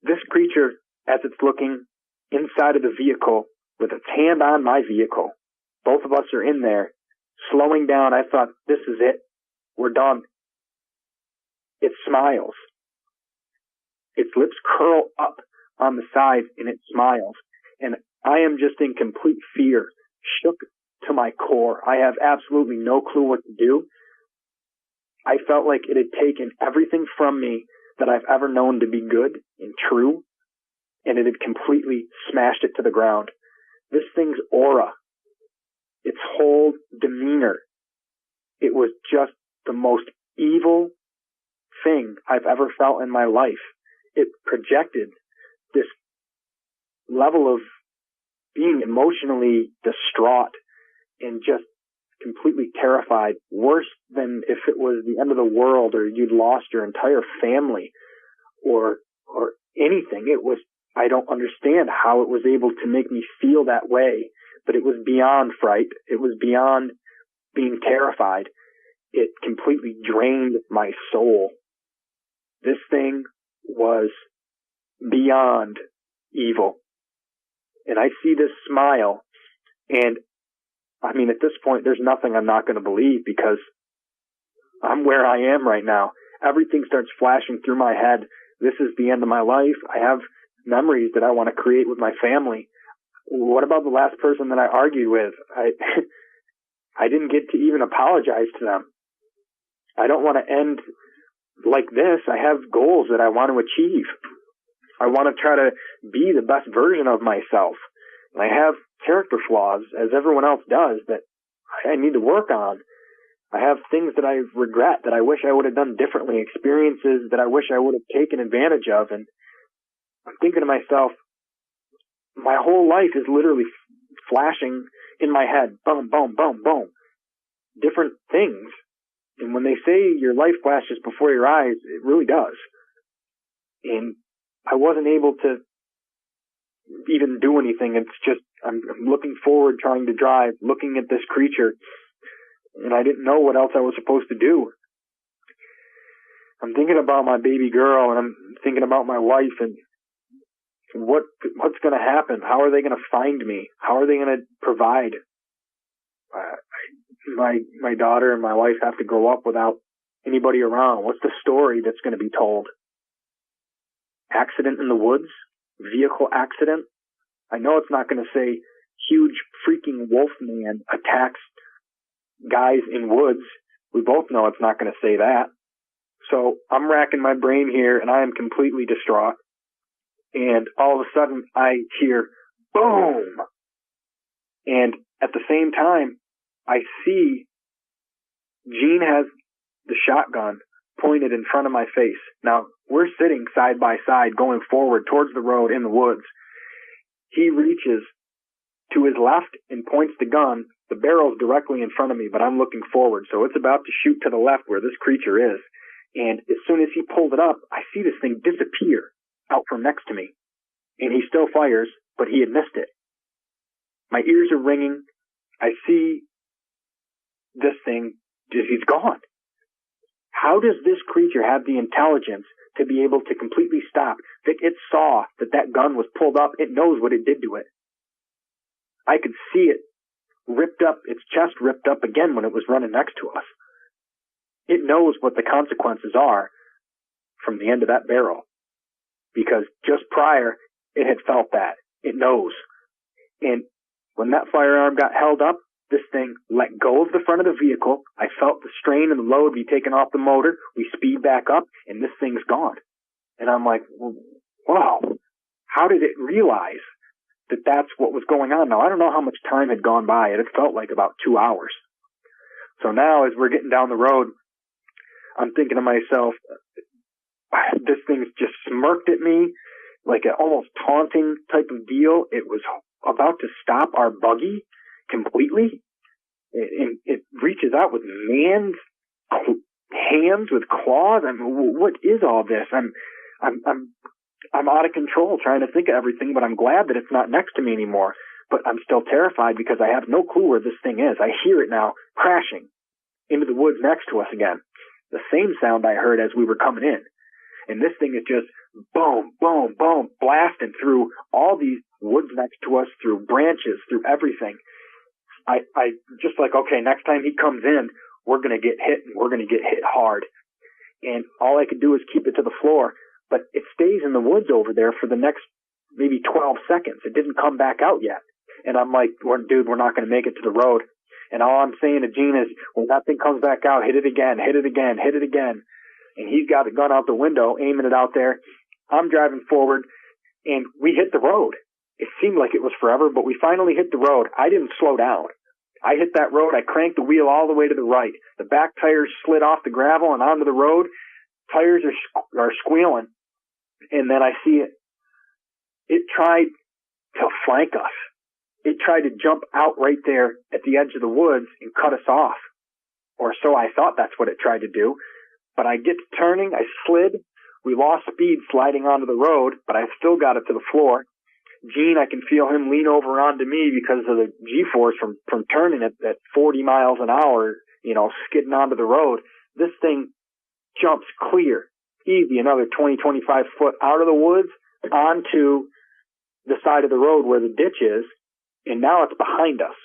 This creature, as it's looking inside of the vehicle with its hand on my vehicle, both of us are in there, slowing down. I thought, this is it. We're done. It smiles. Its lips curl up on the sides, and it smiles. And I am just in complete fear, shook to my core. I have absolutely no clue what to do. I felt like it had taken everything from me that I've ever known to be good and true, and it had completely smashed it to the ground. This thing's aura, its whole demeanor, it was just the most evil thing I've ever felt in my life. It projected this level of being emotionally distraught and just completely terrified, worse than if it was the end of the world or you'd lost your entire family or anything. It was, I don't understand how it was able to make me feel that way, but it was beyond fright. It was beyond being terrified. It completely drained my soul. This thing was beyond evil. And I see this smile, and I mean, at this point, there's nothing I'm not going to believe, because I'm where I am right now. Everything starts flashing through my head. This is the end of my life. I have memories that I want to create with my family. What about the last person that I argued with? I didn't get to even apologize to them. I don't want to end like this. I have goals that I want to achieve. I want to try to be the best version of myself. And I have character flaws, as everyone else does, that I need to work on. I have things that I regret, that I wish I would have done differently, experiences that I wish I would have taken advantage of. And I'm thinking to myself, my whole life is literally flashing in my head. Boom, boom, boom, boom. Different things. And when they say your life flashes before your eyes, it really does. And I wasn't able to even do anything. It's just, I'm looking forward, trying to drive, looking at this creature, and I didn't know what else I was supposed to do. I'm thinking about my baby girl, and I'm thinking about my wife, and what's going to happen? How are they going to find me? How are they going to provide? My daughter and my wife have to grow up without anybody around. What's the story that's going to be told? Accident in the woods? Vehicle accident? I know it's not going to say huge freaking wolf man attacks guys in woods. We both know it's not going to say that. So I'm racking my brain here, and I am completely distraught. And all of a sudden I hear boom. And at the same time, I see Gene has the shotgun pointed in front of my face. Now, we're sitting side by side going forward towards the road in the woods. He reaches to his left and points the gun. The barrel's directly in front of me, but I'm looking forward, so it's about to shoot to the left where this creature is. And as soon as he pulled it up, I see this thing disappear out from next to me. And he still fires, but he had missed it. My ears are ringing. I see this thing, he's gone. How does this creature have the intelligence to be able to completely stop? That it saw that gun was pulled up. It knows what it did to it. I could see it ripped up, its chest ripped up again when it was running next to us. It knows what the consequences are from the end of that barrel. Because just prior, it had felt that. It knows. And when that firearm got held up, this thing let go of the front of the vehicle. I felt the strain and the load be taken off the motor. We speed back up, and this thing's gone. And I'm like, wow, how did it realize that that's what was going on? Now, I don't know how much time had gone by. It had felt like about 2 hours. So now, as we're getting down the road, I'm thinking to myself, this thing's just smirked at me like an almost taunting type of deal. It was about to stop our buggy completely. It reaches out with man's hands with claws. I mean, what is all this? I'm out of control trying to think of everything, but I'm glad that it's not next to me anymore. But I'm still terrified because I have no clue where this thing is. I hear it now crashing into the woods next to us again. The same sound I heard as we were coming in. And this thing is just boom, boom, boom, blasting through all these woods next to us, through branches, through everything. I just like, okay, next time he comes in, we're going to get hit, and we're going to get hit hard. And all I could do is keep it to the floor. But it stays in the woods over there for the next maybe 12 seconds. It didn't come back out yet. And I'm like, dude, we're not going to make it to the road. And all I'm saying to Gene is, when that thing comes back out, hit it again, hit it again, hit it again. And he's got the gun out the window, aiming it out there. I'm driving forward, and we hit the road. It seemed like it was forever, but we finally hit the road. I didn't slow down. I hit that road. I cranked the wheel all the way to the right. The back tires slid off the gravel and onto the road. Tires are squealing. And then I see it. It tried to flank us. it tried to jump out right there at the edge of the woods and cut us off. Or so I thought that's what it tried to do. But I get to turning, I slid, we lost speed sliding onto the road, but I still got it to the floor. Gene, I can feel him lean over onto me because of the G-force from turning it at 40 miles an hour, skidding onto the road. This thing jumps clear, easy, another 20, 25 foot out of the woods onto the side of the road where the ditch is, and now it's behind us.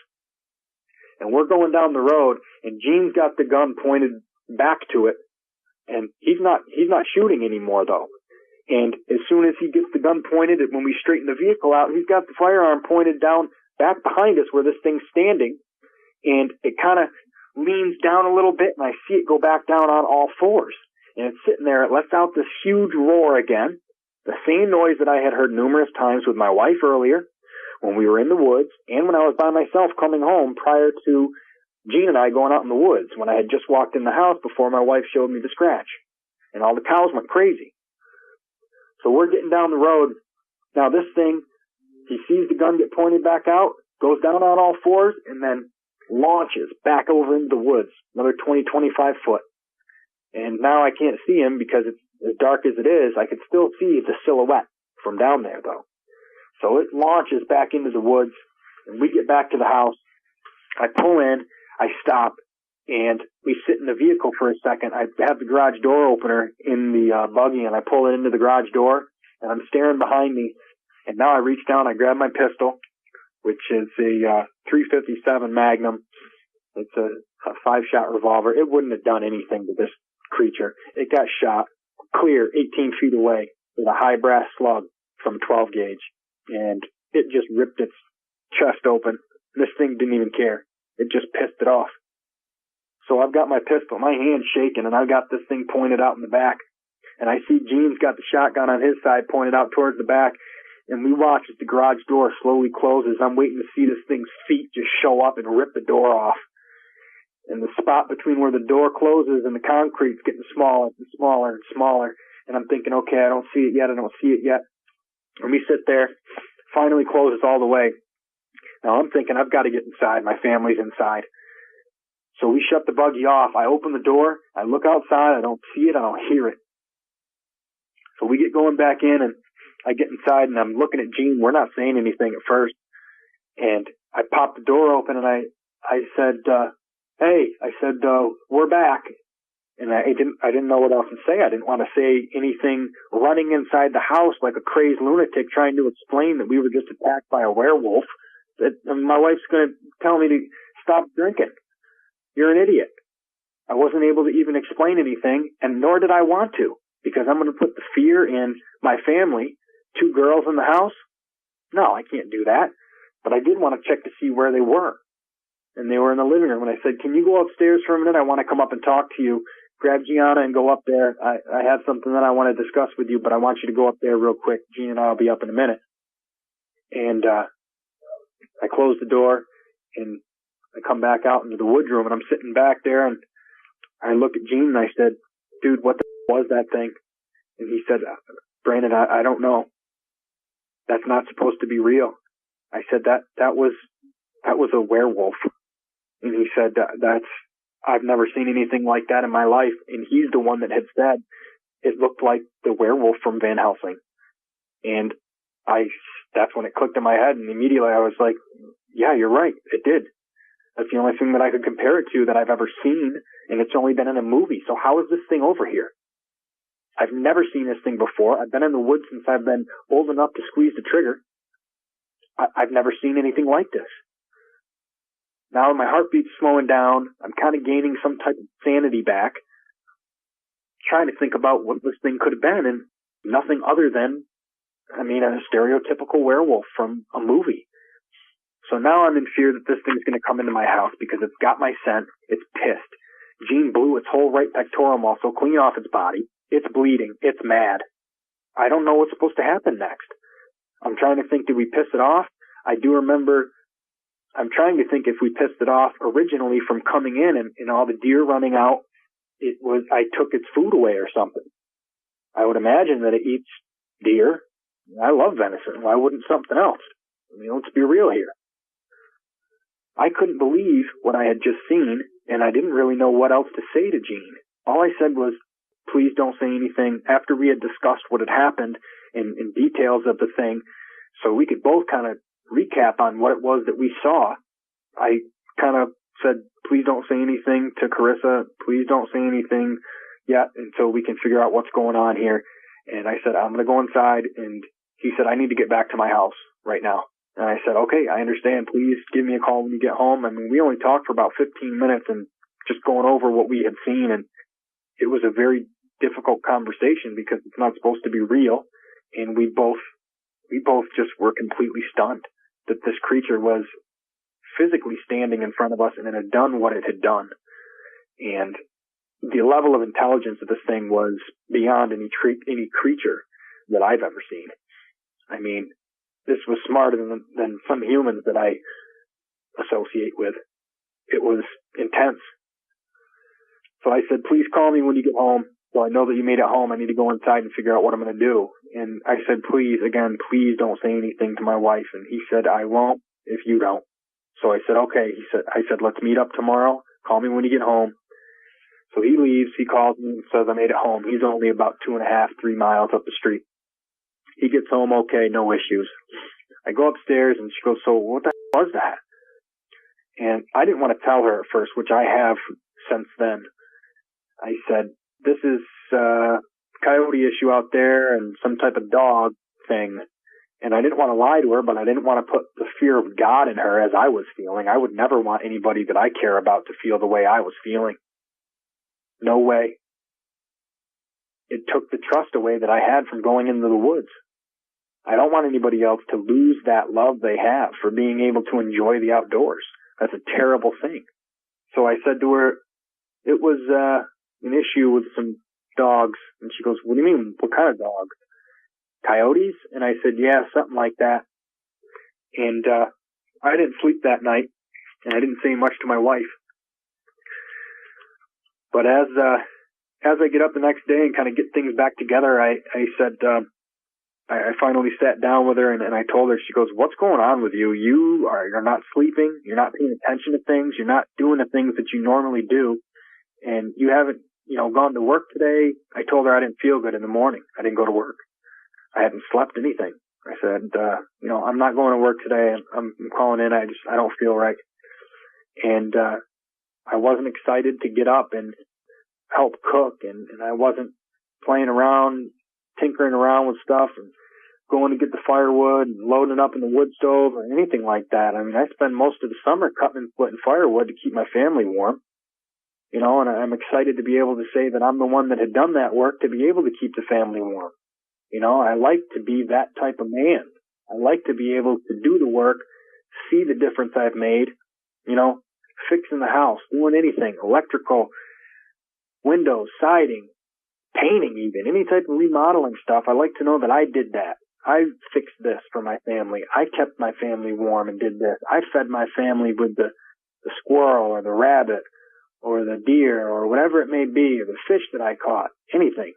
And we're going down the road, and Gene's got the gun pointed back to it, and he's not shooting anymore though. And as soon as he gets the gun pointed, when we straighten the vehicle out, he's got the firearm pointed down back behind us where this thing's standing, and it kind of leans down a little bit, and I see it go back down on all fours. And it's sitting there. It lets out this huge roar again, the same noise that I had heard numerous times with my wife earlier when we were in the woods, and when I was by myself coming home prior to Gene and I going out in the woods, when I had just walked in the house before my wife showed me the scratch. And all the cows went crazy. So we're getting down the road. Now this thing, he sees the gun get pointed back out, goes down on all fours, and then launches back over into the woods, another 20, 25 foot. And now I can't see him because it's as dark as it is. I can still see the silhouette from down there, though. So it launches back into the woods, and we get back to the house. I pull in, I stop, and we sit in the vehicle for a second. I have the garage door opener in the buggy, and I pull it into the garage door, and I'm staring behind me. And now I reach down, I grab my pistol, which is a .357 Magnum. It's a 5-shot revolver. It wouldn't have done anything to this creature. It got shot clear 18 feet away with a high brass slug from 12 gauge, and it just ripped its chest open. This thing didn't even care. It just pissed it off. So I've got my pistol, my hand's shaking, and I've got this thing pointed out in the back. And I see Gene's got the shotgun on his side pointed out towards the back. And we watch as the garage door slowly closes. I'm waiting to see this thing's feet just show up and rip the door off. And the spot between where the door closes and the concrete's getting smaller and smaller and smaller. And I'm thinking, okay, I don't see it yet. And we sit there. Finally closes all the way. Now I'm thinking I've got to get inside. My family's inside. So we shut the buggy off. I open the door. I look outside. I don't see it. I don't hear it. So we get going back in, and I get inside, and I'm looking at Gene. We're not saying anything at first. And I popped the door open, and I said, hey, we're back. And I didn't know what else to say. I didn't want to say anything running inside the house like a crazed lunatic trying to explain that we were just attacked by a werewolf. That my wife's going to tell me to stop drinking. You're an idiot. I wasn't able to even explain anything, and nor did I want to, because I'm going to put the fear in my family. 2 girls in the house? No, I can't do that. But I did want to check to see where they were. And they were in the living room. And I said, can you go upstairs for a minute? I want to come up and talk to you. Grab Gianna and go up there. I have something that I want to discuss with you, but I want you to go up there real quick. Gene and I will be up in a minute. And I closed the door, and I come back out into the wood room, and I'm sitting back there, and I look at Gene, and I said, dude, what the was that thing? And he said, Brandon, I don't know. That's not supposed to be real. I said, that was a werewolf. And he said, I've never seen anything like that in my life. And he's the one that had said it looked like the werewolf from Van Helsing. And that's when it clicked in my head, and immediately I was like, yeah, you're right. It did. That's the only thing that I could compare it to that I've ever seen, and it's only been in a movie. So how is this thing over here? I've never seen this thing before. I've been in the woods since I've been old enough to squeeze the trigger. I've never seen anything like this. Now my heartbeat's slowing down. I'm kind of gaining some type of sanity back, trying to think about what this thing could have been, and nothing other than, a stereotypical werewolf from a movie. So now I'm in fear that this thing's going to come into my house because it's got my scent. It's pissed. Gene blew its whole right pectoral muscle clean off its body. It's bleeding. It's mad. I don't know what's supposed to happen next. I'm trying to think, did we piss it off? I do remember, I'm trying to think if we pissed it off originally from coming in and all the deer running out, I took its food away or something. I would imagine that it eats deer. I love venison. Why wouldn't something else? Let's be real here. I couldn't believe what I had just seen, and I didn't really know what else to say to Jean. All I said was, please don't say anything, after we had discussed what had happened in details of the thing, so we could both kind of recap on what it was that we saw. I kind of said, please don't say anything to Carissa. Please don't say anything yet until we can figure out what's going on here. And I said, I'm going to go inside. And he said, I need to get back to my house right now. And I said, okay, I understand. Please give me a call when you get home. I mean, we only talked for about 15 minutes and just going over what we had seen. And it was a very difficult conversation because it's not supposed to be real. And we both just were completely stunned that this creature was physically standing in front of us and it had done what it had done. And the level of intelligence of this thing was beyond any creature that I've ever seen. I mean, this was smarter than some humans that I associate with. It was intense. So I said, please call me when you get home. So I know that you made it home. I need to go inside and figure out what I'm going to do. And I said, please don't say anything to my wife. And he said, I won't if you don't. So I said, okay. I said, let's meet up tomorrow. Call me when you get home. So he leaves. He calls me and says, I made it home. He's only about 2.5, 3 miles up the street. He gets home okay, no issues. I go upstairs and she goes, so what the hell was that? And I didn't want to tell her at first, which I have since then. I said, this is a coyote issue out there and some type of dog thing. And I didn't want to lie to her, but I didn't want to put the fear of God in her as I was feeling. I would never want anybody that I care about to feel the way I was feeling. No way. It took the trust away that I had from going into the woods. I don't want anybody else to lose that love they have for being able to enjoy the outdoors. That's a terrible thing. So I said to her, it was an issue with some dogs. And she goes, what do you mean? What kind of dogs? Coyotes? And I said, yeah, something like that. And I didn't sleep that night, and I didn't say much to my wife. But as I get up the next day and kind of get things back together, I said, I finally sat down with her and I told her, she goes, what's going on with you? You're not sleeping. You're not paying attention to things. You're not doing the things that you normally do. And you haven't, gone to work today. I told her I didn't feel good in the morning. I didn't go to work. I hadn't slept anything. I said, I'm not going to work today. I'm calling in. I don't feel right. And, I wasn't excited to get up and help cook, and I wasn't playing around, tinkering around with stuff and going to get the firewood and loading it up in the wood stove or anything like that. I mean, I spend most of the summer cutting and splitting firewood to keep my family warm, and I'm excited to be able to say that I'm the one that had done that work to be able to keep the family warm. I like to be that type of man. I like to be able to do the work, see the difference I've made, fixing the house, doing anything, electrical, windows, siding, painting even, any type of remodeling stuff. I like to know that I did that. I fixed this for my family. I kept my family warm and did this. I fed my family with the squirrel or the rabbit or the deer or whatever it may be, or the fish that I caught, anything.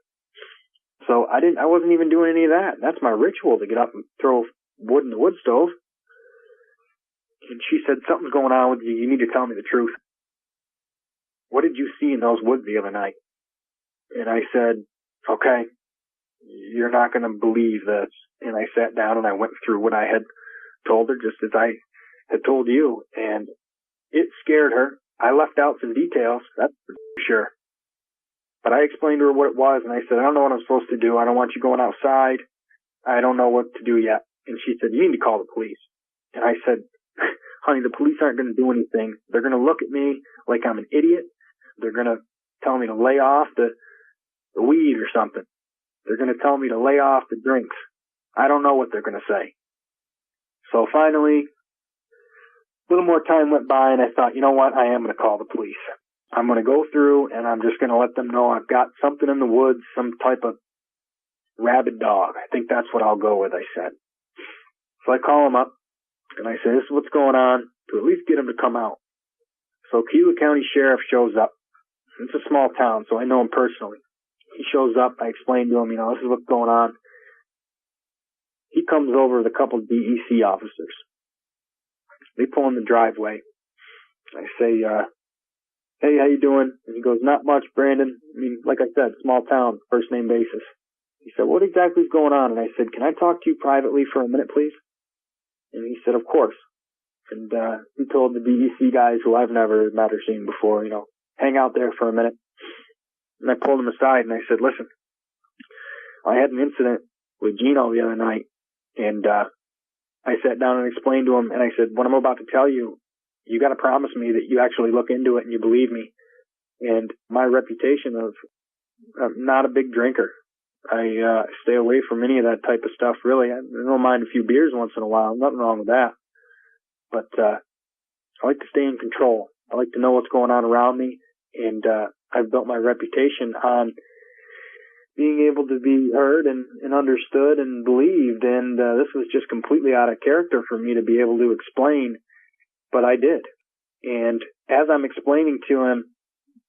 So I wasn't even doing any of that. That's my ritual, to get up and throw wood in the wood stove. And she said, something's going on with you. You need to tell me the truth. What did you see in those woods the other night? And I said, okay, you're not going to believe this. And I sat down and I went through what I had told her, just as I had told you. And it scared her. I left out some details, that's for sure. But I explained to her what it was, and I said, I don't know what I'm supposed to do. I don't want you going outside. I don't know what to do yet. And she said, you need to call the police. And I said, honey, the police aren't going to do anything. They're going to look at me like I'm an idiot. They're going to tell me to lay off the weed or something. They're going to tell me to lay off the drinks. I don't know what they're going to say. So finally, a little more time went by, and I thought, you know what? I am going to call the police. I'm going to go through, and I'm just going to let them know I've got something in the woods, some type of rabid dog. I think that's what I'll go with, I said. So I call them up, and I say, this is what's going on, to at least get them to come out. So Kiowa County Sheriff shows up. It's a small town, so I know him personally. He shows up. I explain to him, this is what's going on. He comes over with a couple of DEC officers. They pull in the driveway, I say, hey, how you doing? And he goes, not much, Brandon. I mean, like I said, small town, first name basis. He said, what exactly is going on? And I said, can I talk to you privately for a minute, please? And he said, of course. And he told the DEC guys, who I've never met or seen before, hang out there for a minute. And I pulled him aside and I said, listen, I had an incident with Gino the other night. And I sat down and explained to him, and I said, what I'm about to tell you, you got to promise me that you actually look into it and you believe me. And my reputation of I'm not a big drinker. I stay away from any of that type of stuff, really. I don't mind a few beers once in a while. Nothing wrong with that. But I like to stay in control. I like to know what's going on around me. And I've built my reputation on being able to be heard and understood and believed. And this was just completely out of character for me to be able to explain. But I did. And as I'm explaining to him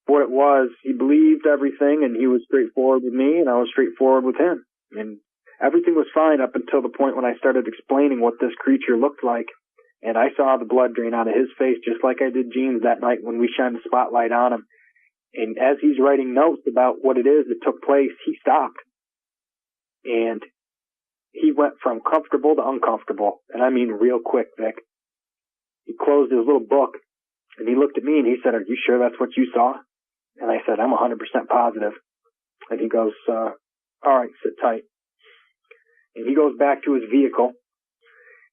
what it was, he believed everything, and he was straightforward with me, and I was straightforward with him. And everything was fine up until the point when I started explaining what this creature looked like. And I saw the blood drain out of his face, just like I did Gene's that night when we shined the spotlight on him. And as he's writing notes about what it is that took place, he stopped. And he went from comfortable to uncomfortable. And I mean real quick, Vic. He closed his little book, and he looked at me, and he said, are you sure that's what you saw? And I said, I'm 100% positive. And he goes, all right, sit tight. And he goes back to his vehicle,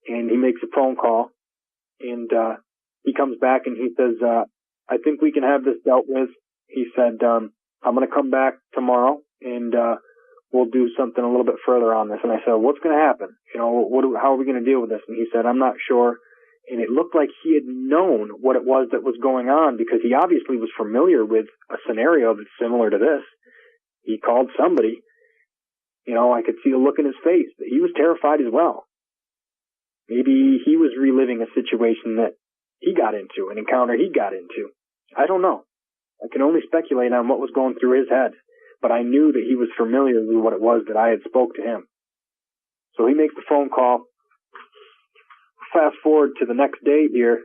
and he makes a phone call. And he comes back, and he says, I think we can have this dealt with. He said, I'm going to come back tomorrow, and we'll do something a little bit further on this. And I said, what's going to happen? How are we going to deal with this? And he said, I'm not sure. And it looked like he had known what it was that was going on, because he obviously was familiar with a scenario that's similar to this. He called somebody. I could see the look in his face. He was terrified as well. Maybe he was reliving a situation that he got into, an encounter he got into. I don't know. I can only speculate on what was going through his head. But I knew that he was familiar with what it was that I had spoke to him. So he makes the phone call. Fast forward to the next day here,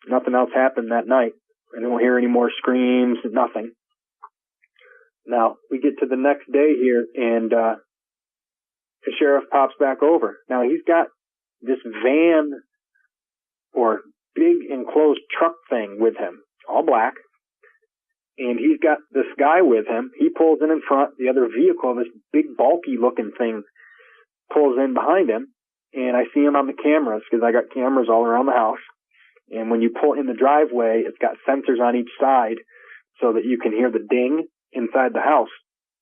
nothing else happened that night. I don't hear any more screams, nothing. Now, we get to the next day here, and the sheriff pops back over. Now, he's got this van or big enclosed truck thing with him, all black. And he's got this guy with him. He pulls in front. The other vehicle, this big bulky looking thing, pulls in behind him. And I see him on the cameras, because I got cameras all around the house. And when you pull in the driveway, it's got sensors on each side so that you can hear the ding inside the house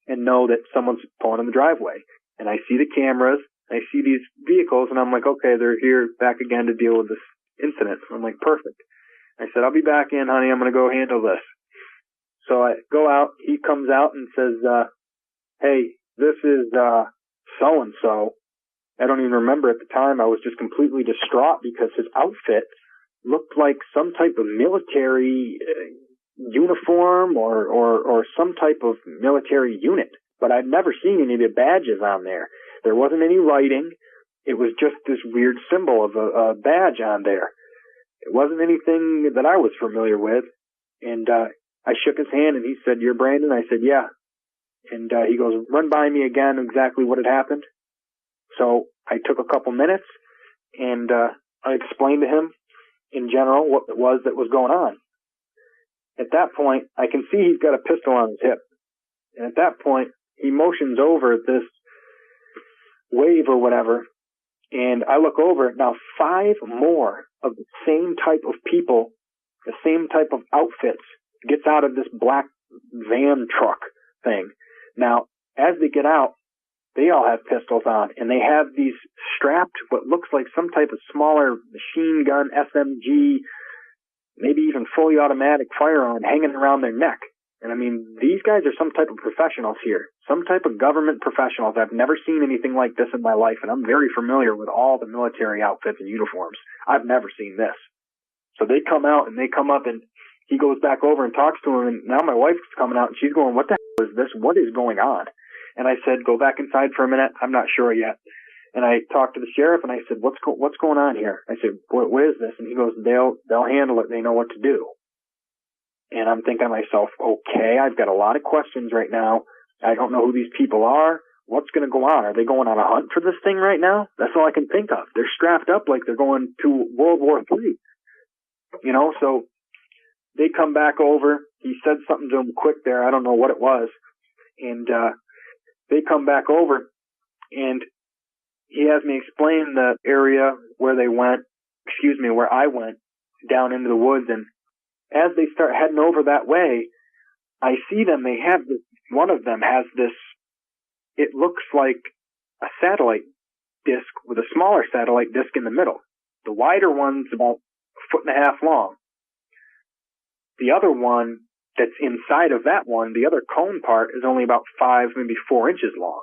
and know that someone's pulling in the driveway. And I see the cameras, I see these vehicles, and I'm like, okay, they're here back again to deal with this incident. I'm like, perfect. I said, I'll be back in, honey. I'm going to go handle this. So I go out. He comes out and says, hey, this is so-and-so. I don't even remember at the time. I was just completely distraught because his outfit looked like some type of military uniform or some type of military unit. But I'd never seen any of the badges on there. There wasn't any writing. It was just this weird symbol of a badge on there. It wasn't anything that I was familiar with. And I shook his hand, and he said, you're Brandon? I said, yeah. And he goes, run by me again exactly what had happened. So I took a couple minutes, and I explained to him in general what it was that was going on. At that point, I can see he's got a pistol on his hip. And at that point, he motions over this wave or whatever, and I look over. Now, 5 more of the same type of people, the same type of outfits, gets out of this black van truck thing. Now, as they get out, they all have pistols on, and they have these strapped, what looks like some type of smaller machine gun, SMG, maybe even fully automatic firearm hanging around their neck. And I mean, these guys are some type of professionals here, some type of government professionals. I've never seen anything like this in my life, and I'm very familiar with all the military outfits and uniforms. I've never seen this. So they come out, and they come up, and he goes back over and talks to him, and now my wife's coming out, and she's going, what the hell is this? What is going on? And I said, go back inside for a minute. I'm not sure yet. And I talked to the sheriff, and I said, what's going on here? I said, what is this? And he goes, they'll handle it. They know what to do. And I'm thinking to myself, okay, I've got a lot of questions right now. I don't know who these people are. What's going to go on? Are they going on a hunt for this thing right now? That's all I can think of. They're strapped up like they're going to World War III. You know, so they come back over. He said something to them quick there. I don't know what it was. And they come back over, and he has me explain the area where where I went down into the woods. And as they start heading over that way, I see them. They have this, one of them has this, it looks like a satellite disc with a smaller satellite disc in the middle. The wider one's about 1.5 feet long. The other one that's inside of that one, the other cone part, is only about 5, maybe 4 inches long.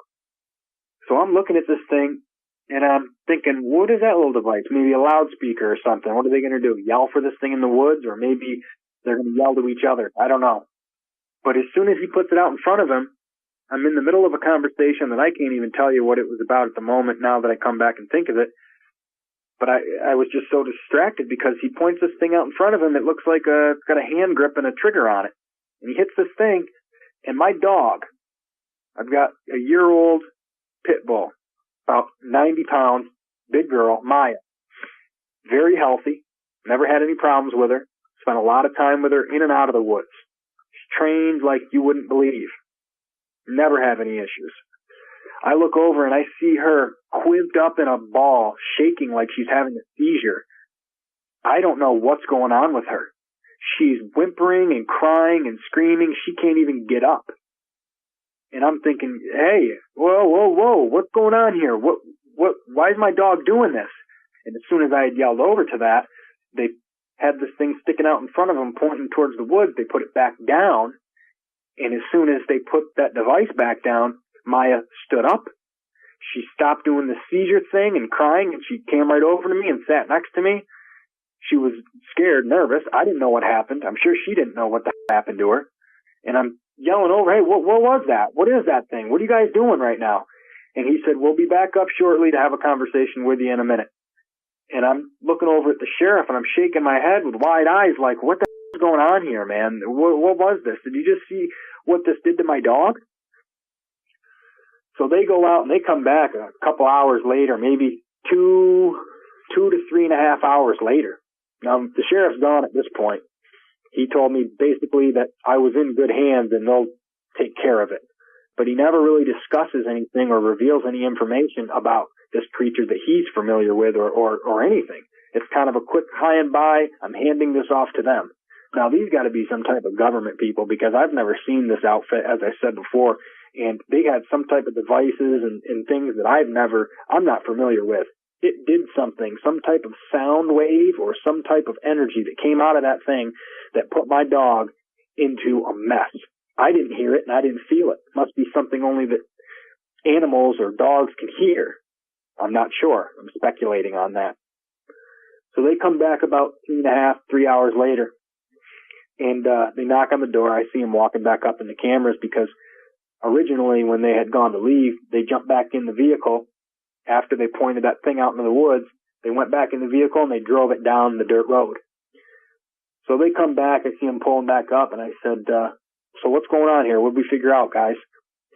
So I'm looking at this thing, and I'm thinking, what is that little device? Maybe a loudspeaker or something. What are they going to do? Yell for this thing in the woods? Or maybe they're going to yell to each other. I don't know. But as soon as he puts it out in front of him, I'm in the middle of a conversation that I can't even tell you what it was about at the moment now that I come back and think of it. But I was just so distracted because he points this thing out in front of him. It looks like it's got a hand grip and a trigger on it. And he hits this thing, and my dog, I've got a year-old pit bull, about 90 pounds, big girl, Maya, very healthy, never had any problems with her, spent a lot of time with her in and out of the woods. She's trained like you wouldn't believe, never have any issues. I look over and I see her quizzed up in a ball, shaking like she's having a seizure. I don't know what's going on with her. She's whimpering and crying and screaming. She can't even get up. And I'm thinking, hey, whoa, what's going on here? Why is my dog doing this? And as soon as I had yelled over to that, they had this thing sticking out in front of them, pointing towards the woods. They put it back down. And as soon as they put that device back down, Maya stood up. She stopped doing the seizure thing and crying, and she came right over to me and sat next to me. She was scared, nervous. I didn't know what happened. I'm sure she didn't know what happened to her. And I'm yelling over, hey, what was that? What is that thing? What are you guys doing right now? And he said, we'll be back up shortly to have a conversation with you in a minute. And I'm looking over at the sheriff, and I'm shaking my head with wide eyes like, what the is going on here, man? What was this? Did you just see what this did to my dog? So they go out and they come back a couple hours later, maybe two to 3.5 hours later. Now, the sheriff's gone at this point. He told me basically that I was in good hands and they'll take care of it. But he never really discusses anything or reveals any information about this creature that he's familiar with or anything. It's kind of a quick high and by, I'm handing this off to them. Now, these got to be some type of government people because I've never seen this outfit, as I said before, and they had some type of devices and things that I'm not familiar with. It did something, some type of sound wave or some type of energy that came out of that thing that put my dog into a mess. I didn't hear it and I didn't feel it. It must be something only that animals or dogs can hear. I'm not sure. I'm speculating on that. So they come back about 2.5, 3 hours later, and they knock on the door. I see them walking back up in the cameras because originally when they had gone to leave, they jumped back in the vehicle. After they pointed that thing out into the woods, they went back in the vehicle and they drove it down the dirt road. So they come back, I see them pulling back up, and I said, so what's going on here? What did we figure out, guys?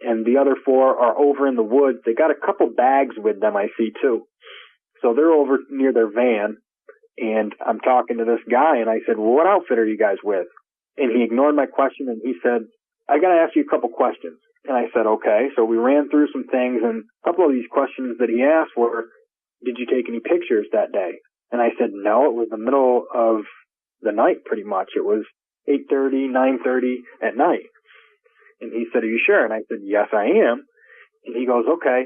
And the other 4 are over in the woods. They got a couple bags with them, I see, too. So they're over near their van, and I'm talking to this guy, and I said, well, what outfit are you guys with? And he ignored my question, and he said, I got to ask you a couple questions. And I said, okay. So we ran through some things, and a couple of these questions that he asked were, did you take any pictures that day? And I said, no, it was the middle of the night pretty much. It was 8:30, 9:30 at night. And he said, are you sure? And I said, yes, I am. And he goes, okay.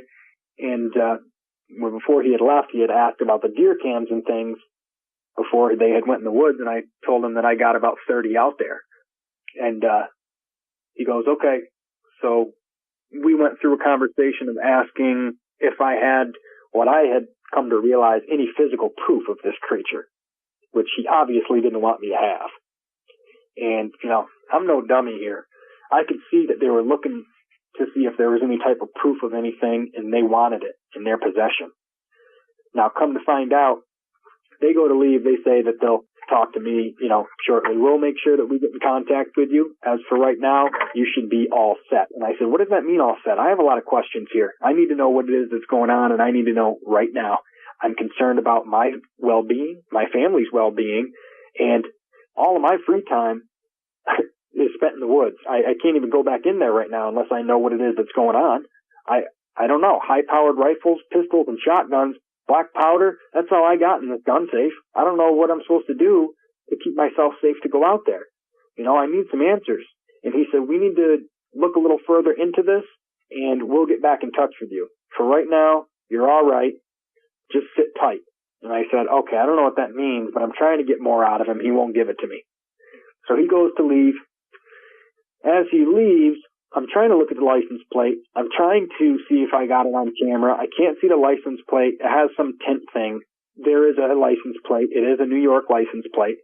And before he had left, he had asked about the deer cams and things before they had went in the woods, and I told him that I got about 30 out there. And he goes, okay. So we went through a conversation of asking if I had what I had come to realize any physical proof of this creature, which he obviously didn't want me to have. And, I'm no dummy here. I could see that they were looking to see if there was any type of proof of anything, and they wanted it in their possession. Now, come to find out, they go to leave. They say that they'll talk to me, shortly. We'll make sure that we get in contact with you. As for right now, you should be all set. And I said, what does that mean, all set? I have a lot of questions here. I need to know what it is that's going on, and I need to know right now. I'm concerned about my well-being, my family's well-being, and all of my free time is spent in the woods. I can't even go back in there right now unless I know what it is that's going on. I don't know. High-powered rifles, pistols, and shotguns, black powder, that's all I got in this gun safe. I don't know what I'm supposed to do to keep myself safe to go out there. I need some answers. And he said, we need to look a little further into this, and we'll get back in touch with you. For right now, you're all right. Just sit tight. And I said, okay, I don't know what that means, but I'm trying to get more out of him. He won't give it to me. So he goes to leave. As he leaves, I'm trying to look at the license plate. I'm trying to see if I got it on camera. I can't see the license plate. It has some tint thing. There is a license plate. It is a New York license plate,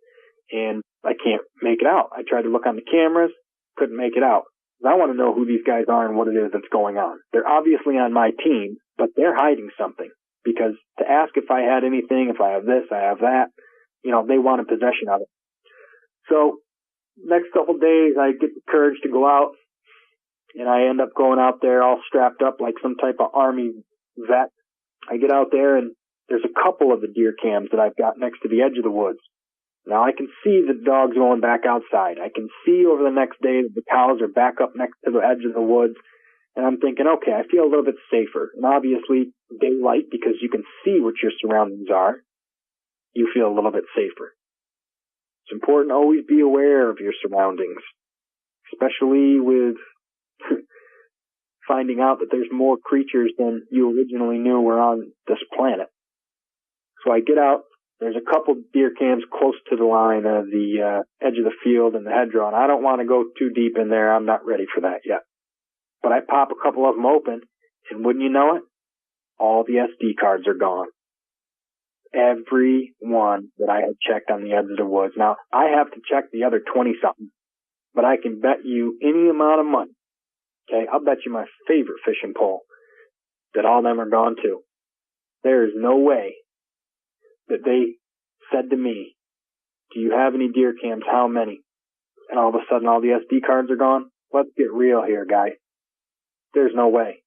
and I can't make it out. I tried to look on the cameras, couldn't make it out. I want to know who these guys are and what it is that's going on. They're obviously on my team, but they're hiding something, because to ask if I had anything, if I have this, I have that, they wanted possession of it. So next couple days, I get the courage to go out. And I end up going out there all strapped up like some type of army vet. I get out there, and there's a couple of the deer cams that I've got next to the edge of the woods. Now I can see the dogs going back outside. I can see over the next day that the cows are back up next to the edge of the woods. And I'm thinking, okay, I feel a little bit safer. And obviously daylight, because you can see what your surroundings are, you feel a little bit safer. It's important to always be aware of your surroundings, especially with finding out that there's more creatures than you originally knew were on this planet. So I get out. There's a couple deer cams close to the line of the edge of the field and the hedgerow, and I don't want to go too deep in there. I'm not ready for that yet. But I pop a couple of them open, and wouldn't you know it, all the SD cards are gone. Every one that I had checked on the edge of the woods. Now, I have to check the other 20-something, but I can bet you any amount of money. Okay, I'll bet you my favorite fishing pole that all of them are gone too. There is no way that they said to me, do you have any deer cams? How many? And all of a sudden all the SD cards are gone. Let's get real here, guy. There's no way.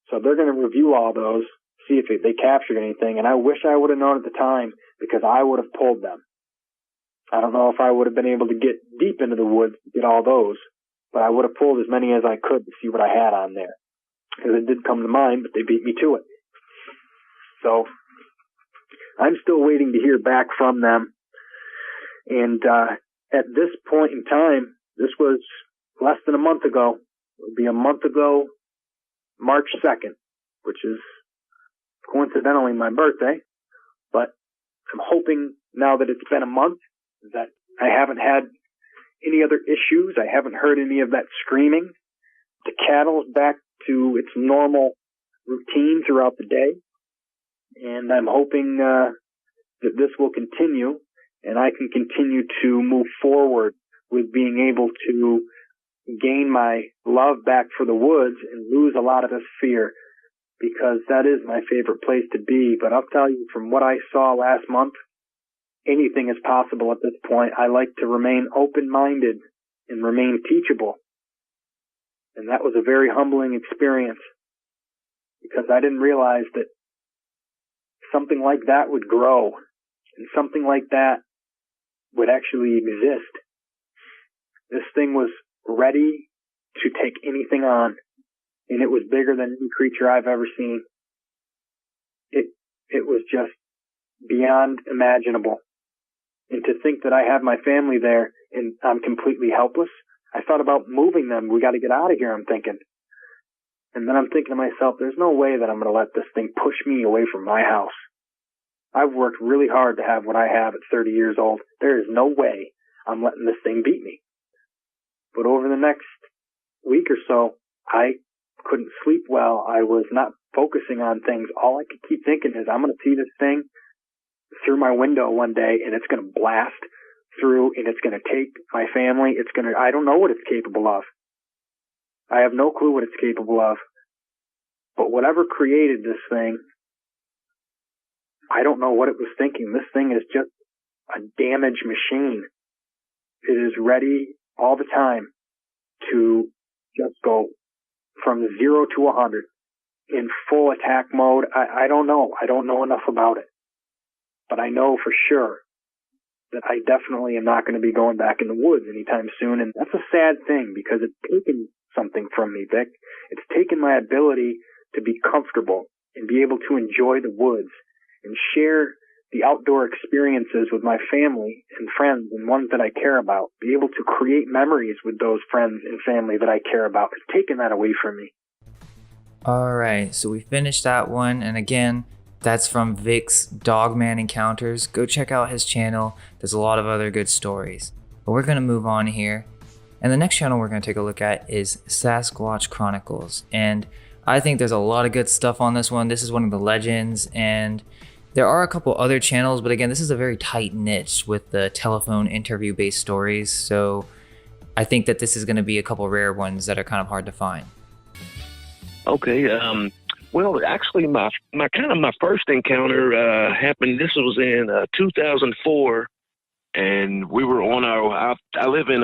So they're going to review all those, see if they captured anything. And I wish I would have known at the time, because I would have pulled them. I don't know if I would have been able to get deep into the woods to get all those, but I would have pulled as many as I could to see what I had on there. Because it did come to mind, but they beat me to it. So I'm still waiting to hear back from them. And at this point in time, this was less than a month ago. It would be a month ago, March 2nd, which is coincidentally my birthday. But I'm hoping now that it's been a month that I haven't had any other issues. I haven't heard any of that screaming. The cattle is back to its normal routine throughout the day. And I'm hoping that this will continue, and I can continue to move forward with being able to gain my love back for the woods and lose a lot of this fear, because that is my favorite place to be. But I'll tell you, from what I saw last month, anything is possible at this point. I like to remain open-minded and remain teachable. And that was a very humbling experience, because I didn't realize that something like that would grow and something like that would actually exist. This thing was ready to take anything on, and it was bigger than any creature I've ever seen. It was just beyond imaginable. And to think that I have my family there and I'm completely helpless. I thought about moving them. We got to get out of here, I'm thinking. And then I'm thinking to myself, there's no way that I'm going to let this thing push me away from my house. I've worked really hard to have what I have at 30 years old. There is no way I'm letting this thing beat me. But over the next week or so, I couldn't sleep well. I was not focusing on things. All I could keep thinking is, I'm going to see this thing through my window one day, and it's going to blast through, and it's going to take my family. I don't know what it's capable of. I have no clue what it's capable of. But whatever created this thing, I don't know what it was thinking. This thing is just a damage machine. It is ready all the time to just go from 0 to 100 in full attack mode. I don't know. I don't know enough about it. But I know for sure that I definitely am not going to be going back in the woods anytime soon. And that's a sad thing because it's taken something from me, Vic. It's taken my ability to be comfortable and be able to enjoy the woods and share the outdoor experiences with my family and friends and ones that I care about. Be able to create memories with those friends and family that I care about. It's taken that away from me. All right, so we finished that one. And again, that's from Vic's Dogman Encounters. Go check out his channel. There's a lot of other good stories. But we're going to move on here. And the next channel we're going to take a look at is Sasquatch Chronicles. And I think there's a lot of good stuff on this one. This is one of the legends. And there are a couple other channels, but again, this is a very tight niche with the telephone interview based stories. So I think that this is going to be a couple rare ones that are kind of hard to find. Okay. Well, actually, my first encounter happened. This was in 2004, and we were on I live in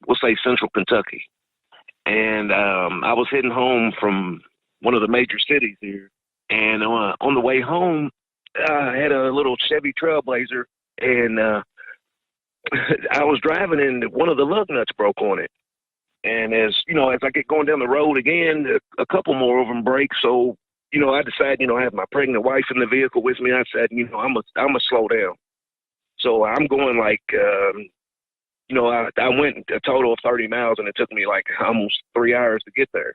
we'll say Central Kentucky, and I was heading home from one of the major cities here, and on the way home, I had a little Chevy Trailblazer, and I was driving, and one of the lug nuts broke on it. And as I get going down the road again, a couple more of them break. So, I decided, I have my pregnant wife in the vehicle with me. I said, I'm gonna slow down. So I'm going like, I went a total of 30 miles, and it took me like almost 3 hours to get there.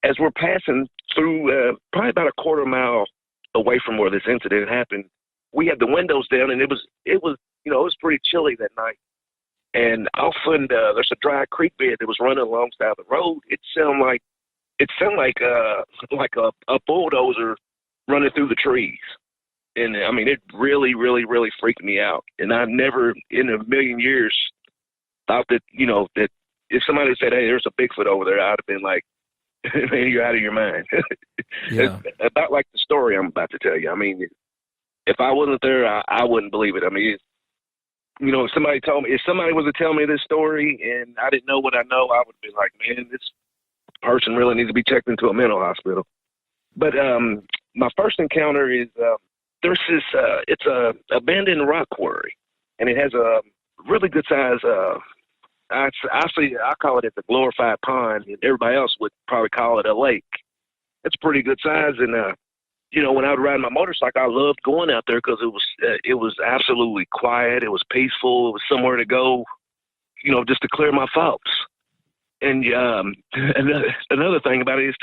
As we're passing through, probably about a quarter mile away from where this incident happened, we had the windows down, and it was pretty chilly that night. And often there's a dry creek bed that was running alongside the road. It sounded like a bulldozer running through the trees. And I mean, it really, really, really freaked me out. And I never in a million years thought that if somebody said, "Hey, there's a Bigfoot over there," I'd have been like, "Man, you're out of your mind." Yeah. It's about like the story I'm about to tell you. I mean, if I wasn't there, I wouldn't believe it. I mean, if somebody was to tell me this story and I didn't know what I know, I would be like, man, this person really needs to be checked into a mental hospital. But my first encounter is there's this, it's a abandoned rock quarry, and it has a really good size, I call it a glorified pond, and everybody else would probably call it a lake. It's pretty good size, and when I would ride my motorcycle, I loved going out there because it was absolutely quiet. It was peaceful. It was somewhere to go, just to clear my thoughts. And another thing about it is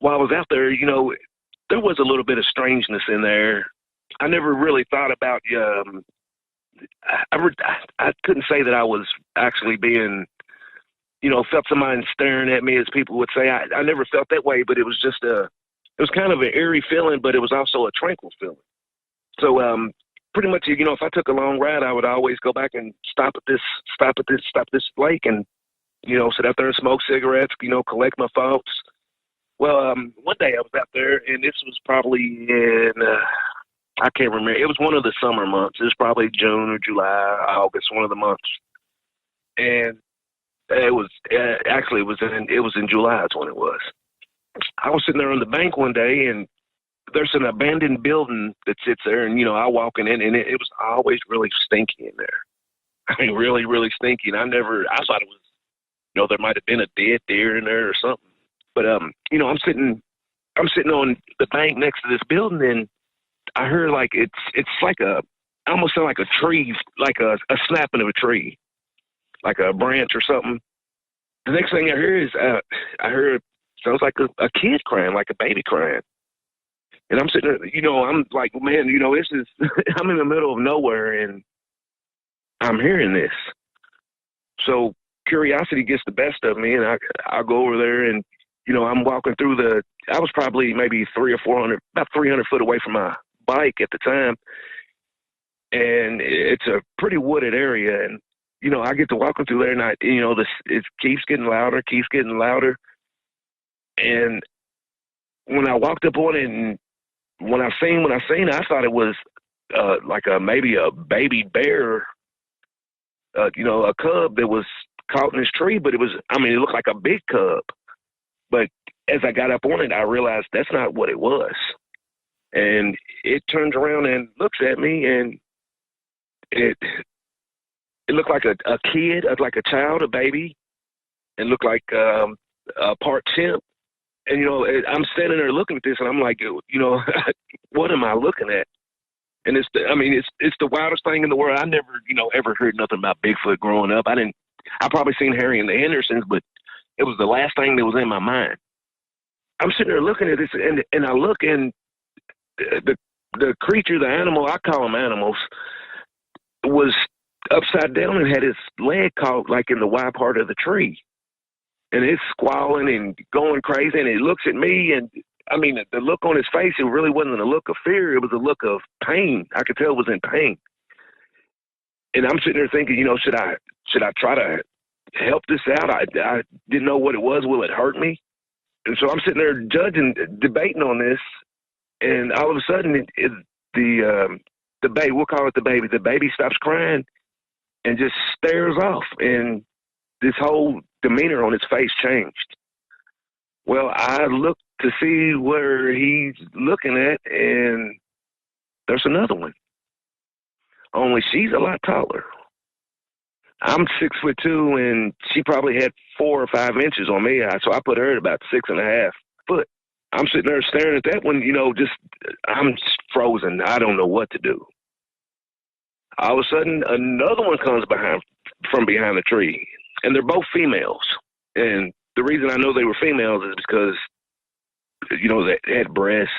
while I was out there, there was a little bit of strangeness in there. I never really thought about. I couldn't say that I was actually being, felt somebody staring at me, as people would say. I never felt that way, but it was just it was kind of an eerie feeling, but it was also a tranquil feeling. So pretty much, if I took a long ride, I would always go back and stop at this lake and, sit out there and smoke cigarettes, collect my thoughts. Well, one day I was out there, and this was probably in, I can't remember. It was one of the summer months. It was probably June or July, August, one of the months. And it was in July is when it was. I was sitting there on the bank one day, and there's an abandoned building that sits there, and, I walk in, and it was always really stinky in there. I mean, really, really stinky. And I thought it was, there might have been a dead deer in there or something. But, I'm sitting on the bank next to this building, and I heard like, it's like almost sound like a tree, like a snapping of a tree, like a branch or something. The next thing I hear is, I heard, sounds like a kid crying, like a baby crying. And I'm sitting there, I'm like, man, this is, I'm in the middle of nowhere, and I'm hearing this. So curiosity gets the best of me, and I go over there, and, I'm walking through I was probably maybe about 300 foot away from my bike at the time. And it's a pretty wooded area, and I get to walking through there, and it keeps getting louder, and when I walked up on it, and when I seen it, I thought it was like maybe a baby bear, a cub that was caught in this tree, but it looked like a big cub. But as I got up on it, I realized that's not what it was. And it turns around and looks at me, and it looked like a kid, like a child, a baby. It looked like a part chimp. And, I'm standing there looking at this, and I'm like, what am I looking at? And it's the wildest thing in the world. I never, ever heard nothing about Bigfoot growing up. I probably seen Harry and the Hendersons, but it was the last thing that was in my mind. I'm sitting there looking at this, and I look, and the creature, the animal, I call them animals, was upside down and had his leg caught like in the Y part of the tree. And it's squalling and going crazy, and it looks at me, and the look on his face, it really wasn't a look of fear. It was a look of pain. I could tell it was in pain. And I'm sitting there thinking, should I try to help this out? I didn't know what it was. Will it hurt me? And so I'm sitting there debating on this, and all of a sudden, the baby, we'll call it the baby stops crying and just stares off, and this whole demeanor on his face changed. Well, I looked to see where he's looking at, and there's another one. Only she's a lot taller. I'm 6'2", and she probably had 4 or 5 inches on me, so I put her at about 6.5 foot. I'm sitting there staring at that one, I'm frozen. I don't know what to do. All of a sudden, another one comes from behind the tree, and they're both females. And the reason I know they were females is because, they had breasts.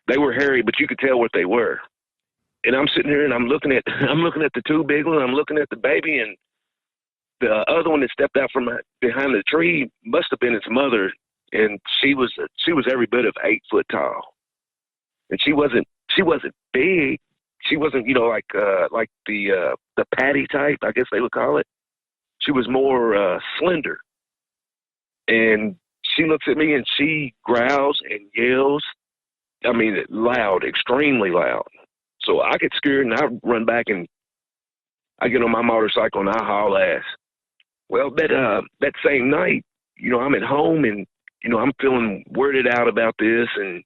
They were hairy, but you could tell what they were. And I'm sitting here, and I'm looking at the two big ones. I'm looking at the baby, and the other one that stepped out from behind the tree must have been its mother, and she was every bit of 8 foot tall, and she wasn't big. She wasn't like the patty type, I guess they would call it. She was more slender, and she looks at me and she growls and yells. Loud, extremely loud. So I get scared, and I run back, and I get on my motorcycle, and I haul ass. Well, that same night, I'm at home, and, I'm feeling weirded out about this. And,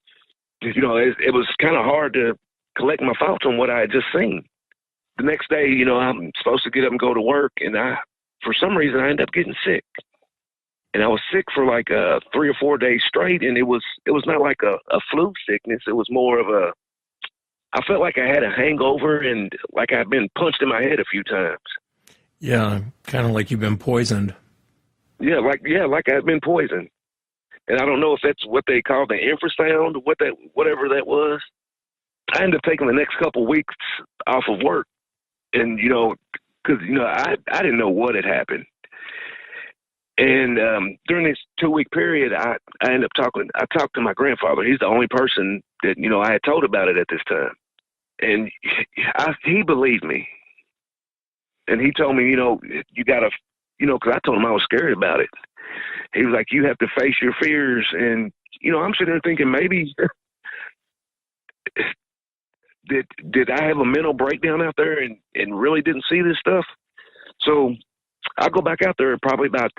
it was kind of hard to collect my thoughts on what I had just seen. The next day, I'm supposed to get up and go to work, and for some reason, I ended up getting sick. And I was sick for like 3 or 4 days straight, and it was not like a flu sickness. It was more of I felt like I had a hangover and like I'd been punched in my head a few times. Yeah, kind of like you've been poisoned. Yeah, like I'd been poisoned. And I don't know if that's what they call the infrasound, whatever that was. I ended up taking the next couple of weeks off of work, and because I didn't know what had happened. And during this 2-week period, I ended up talking. I talked to my grandfather. He's the only person that I had told about it at this time, and he believed me. And he told me, you gotta, because I told him I was scared about it. He was like, you have to face your fears. And I'm sitting there thinking, maybe did I have a mental breakdown out there and really didn't see this stuff? So I'll go back out there probably about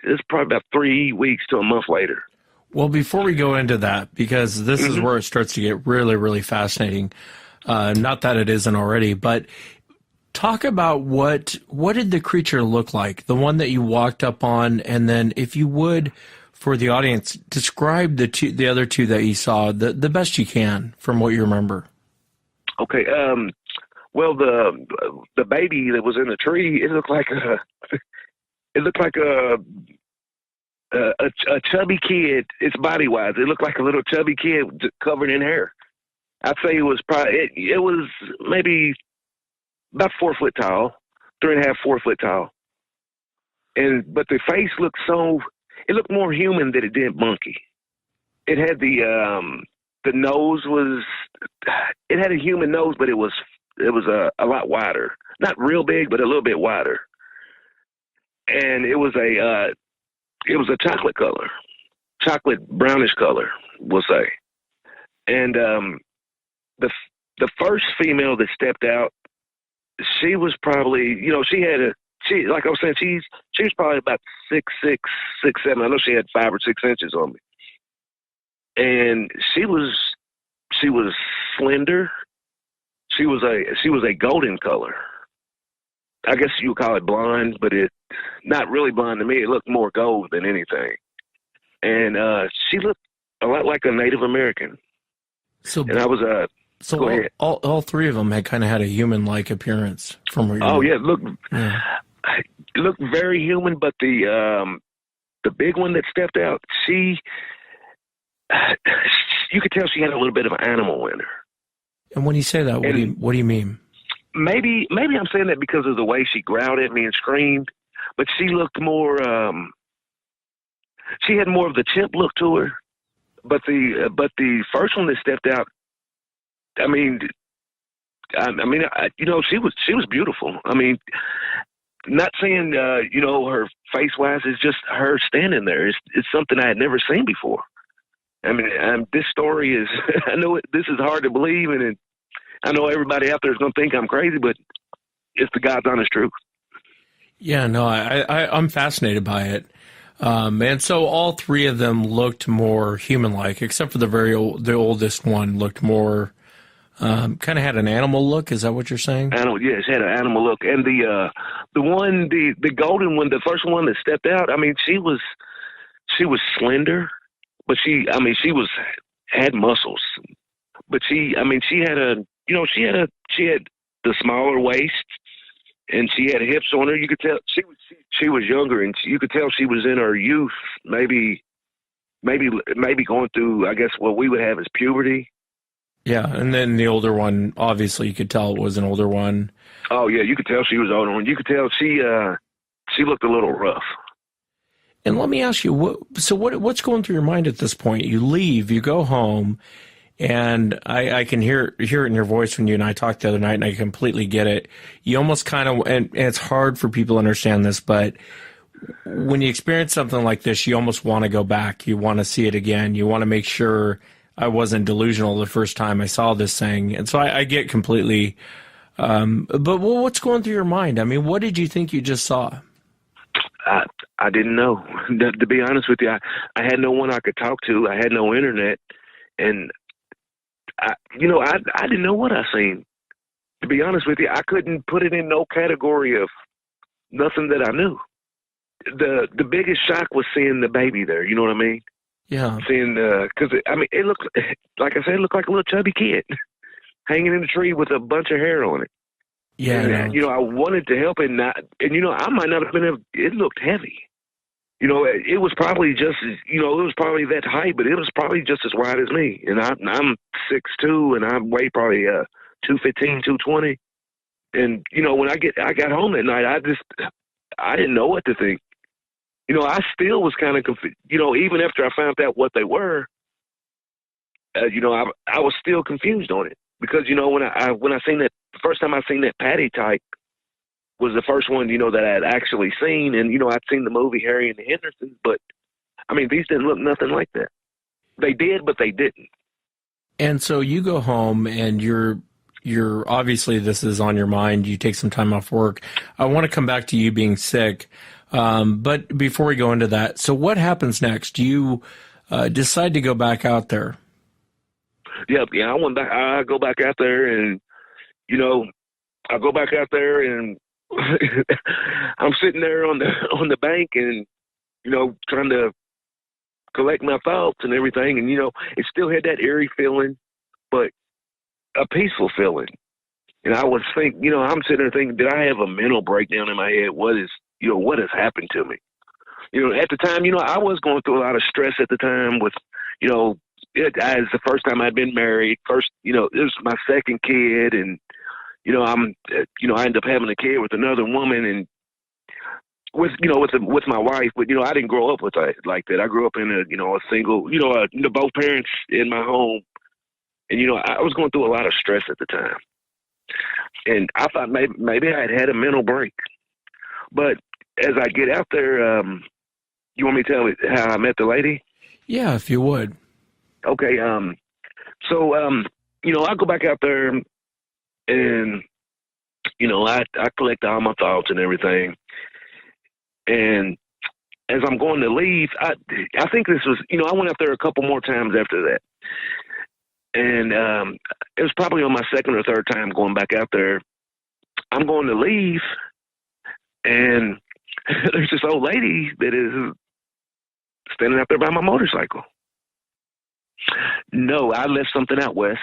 3 weeks to a month later. Well, before we go into that, because this is where it starts to get really, really fascinating. Not that it isn't already, but talk about what did the creature look like? The one that you walked up on, and then if you would, for the audience, describe the other two that you saw the best you can from what you remember. Okay. Well, the baby that was in the tree, it looked like a chubby kid. It's body wise. It looked like a little chubby kid covered in hair. I'd say it was probably it was maybe about 4 foot tall, 3.5, 4 foot tall. But the face looked it looked more human than it did monkey. It had the nose it had a human nose, but it was a lot wider. Not real big, but a little bit wider. and it was a chocolate color, chocolate brownish color, we'll say. And the the first female that stepped out, she was probably, she like I was saying, she was probably about 6'6", 6'7". I know she had 5 or 6 inches on me, and she was slender. She was a golden color. I guess you would call it blonde, but it not really blonde to me. It looked more gold than anything. And she looked a lot like a Native American. So, and I was go ahead. All three of them had kind of had a human-like appearance from where you Oh were. yeah, it looked very human. But the big one that stepped out, you could tell she had a little bit of an animal in her. And when you say that, what do you mean? Maybe I'm saying that because of the way she growled at me and screamed, but she looked more. She had more of the chimp look to her. But the first one that stepped out, I mean, she was beautiful. I mean, not saying her face wise, it's just her standing there. It's something I had never seen before. I mean, this story is. I know this is hard to believe, and I know everybody out there is going to think I'm crazy, but it's the God's honest truth. Yeah, no, I'm fascinated by it. And so all three of them looked more human-like, except for the oldest one looked more, kind of had an animal look. Is that what you're saying? Yes, had an animal look. And the golden one, the first one that stepped out, I mean, she was slender, but she had muscles. But she had the smaller waist, and she had hips on her. You could tell she was younger, and you could tell she was in her youth, maybe going through, I guess, what we would have as puberty. Yeah, and then the older one, obviously, you could tell it was an older one. Oh yeah, you could tell she was older one. You could tell she looked a little rough. And let me ask you, what's going through your mind at this point? You leave, you go home, and I can hear it in your voice when you and I talked the other night, and I completely get it. You almost kind of, and it's hard for people to understand this, but when you experience something like this, you almost want to go back. You want to see it again. You want to make sure I wasn't delusional the first time I saw this thing. And so I get completely, but what's going through your mind? I mean, what did you think you just saw? I didn't know. To be honest with you, I had no one I could talk to. I had no internet, and I didn't know what I seen. To be honest with you, I couldn't put it in no category of nothing that I knew. The biggest shock was seeing the baby there. You know what I mean? Yeah. Seeing because it looked, like I said, it looked like a little chubby kid hanging in the tree with a bunch of hair on it. Yeah. And, I wanted to help it, I might not have been able. It looked heavy. It was probably just, it was probably that height, but it was probably just as wide as me. And I'm 6'2", and I weigh probably 215, 220. And when I got home that night, I didn't know what to think. I still was kind of confused. Even after I found out what they were, I was still confused on it because when I seen that, the first time I seen that patty type was the first one that I had actually seen, and I'd seen the movie Harry and the Hendersons, but these didn't look nothing like that. They did, but they didn't. And so you go home, and you're obviously this is on your mind. You take some time off work. I want to come back to you being sick, but before we go into that, so what happens next? You decide to go back out there. Yeah. I went back. I go back out there, and I go back out there, and I'm sitting there on the bank, and trying to collect my thoughts and everything, and it still had that eerie feeling, but a peaceful feeling. And I was thinking, I'm sitting there thinking, did I have a mental breakdown in my head? What has happened to me? At the time, I was going through a lot of stress at the time with, as the first time I'd been married, it was my second kid, and I ended up having a kid with another woman, and with my wife, but I didn't grow up with that like that. I grew up in a single, both parents in my home, and I was going through a lot of stress at the time, and I thought maybe I had a mental break, but as I get out there, you want me to tell you how I met the lady? Yeah, if you would. Okay. So, I go back out there and, I collect all my thoughts and everything. And as I'm going to leave, I think this was, I went out there a couple more times after that. And it was probably on my second or third time going back out there. I'm going to leave, and there's this old lady that is standing out there by my motorcycle. No, I left something out, Wes.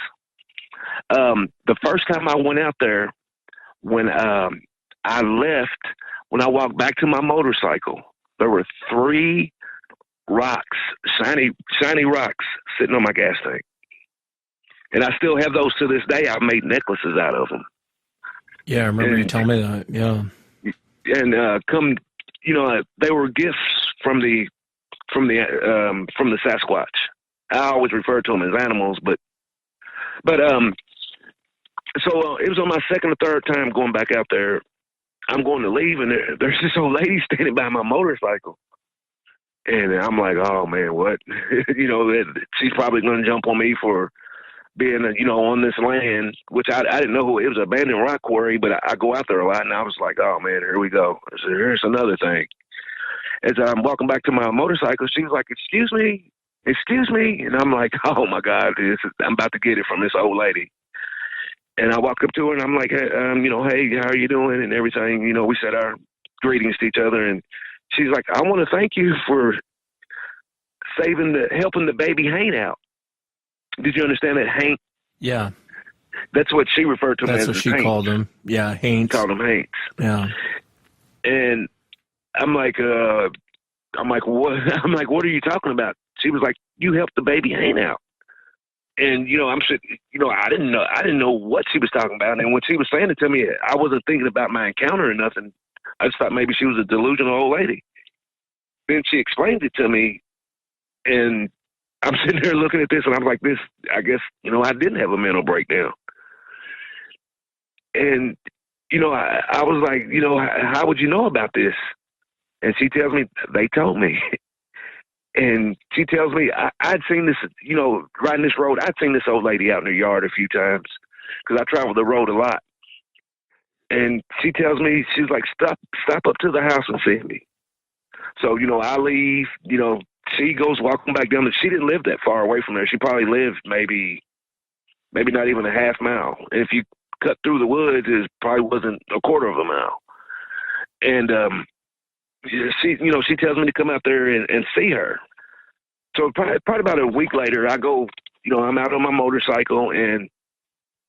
The first time I went out there, when I left, when I walked back to my motorcycle, there were 3 rocks, shiny rocks, sitting on my gas tank. And I still have those to this day. I've made necklaces out of them. Yeah, I remember you telling me that. Yeah. And they were gifts from the Sasquatch. I always refer to them as animals, but so it was on my second or third time going back out there. I'm going to leave, and there's this old lady standing by my motorcycle. And I'm like, oh, man, what? She's probably going to jump on me for being, on this land, which I didn't know who it was, an abandoned rock quarry, but I go out there a lot, and I was like, oh, man, here we go. I said, here's another thing. As I'm walking back to my motorcycle, she was like, excuse me? And I'm like, oh, my God, I'm about to get it from this old lady. And I walk up to her, and I'm like, hey, hey, how are you doing? And everything. We said our greetings to each other, and she's like, I want to thank you for helping the baby Hank out. Did you understand that, Hank? Yeah. That's what she referred to him as. That's what she Hank. called him. Yeah, Hank. Called him Hank. Yeah. And I'm like, what? I'm like, what are you talking about? She was like, you helped the baby Hank out. And I'm sitting, I didn't know what she was talking about. And when she was saying it to me, I wasn't thinking about my encounter or nothing. I just thought maybe she was a delusional old lady. Then she explained it to me, and I'm sitting there looking at this, and I'm like, this, I guess, I didn't have a mental breakdown. And, I was like, how would you know about this? And she tells me, they told me. And she tells me, I'd seen this, riding this road, I'd seen this old lady out in her yard a few times because I travel the road a lot. And she tells me, she's like, stop up to the house and see me. So, I leave, she goes walking back down. She didn't live that far away from there. She probably lived maybe not even a half mile. And if you cut through the woods, it probably wasn't a quarter of a mile. And she tells me to come out there and see her. So probably about a week later, I go, I'm out on my motorcycle, and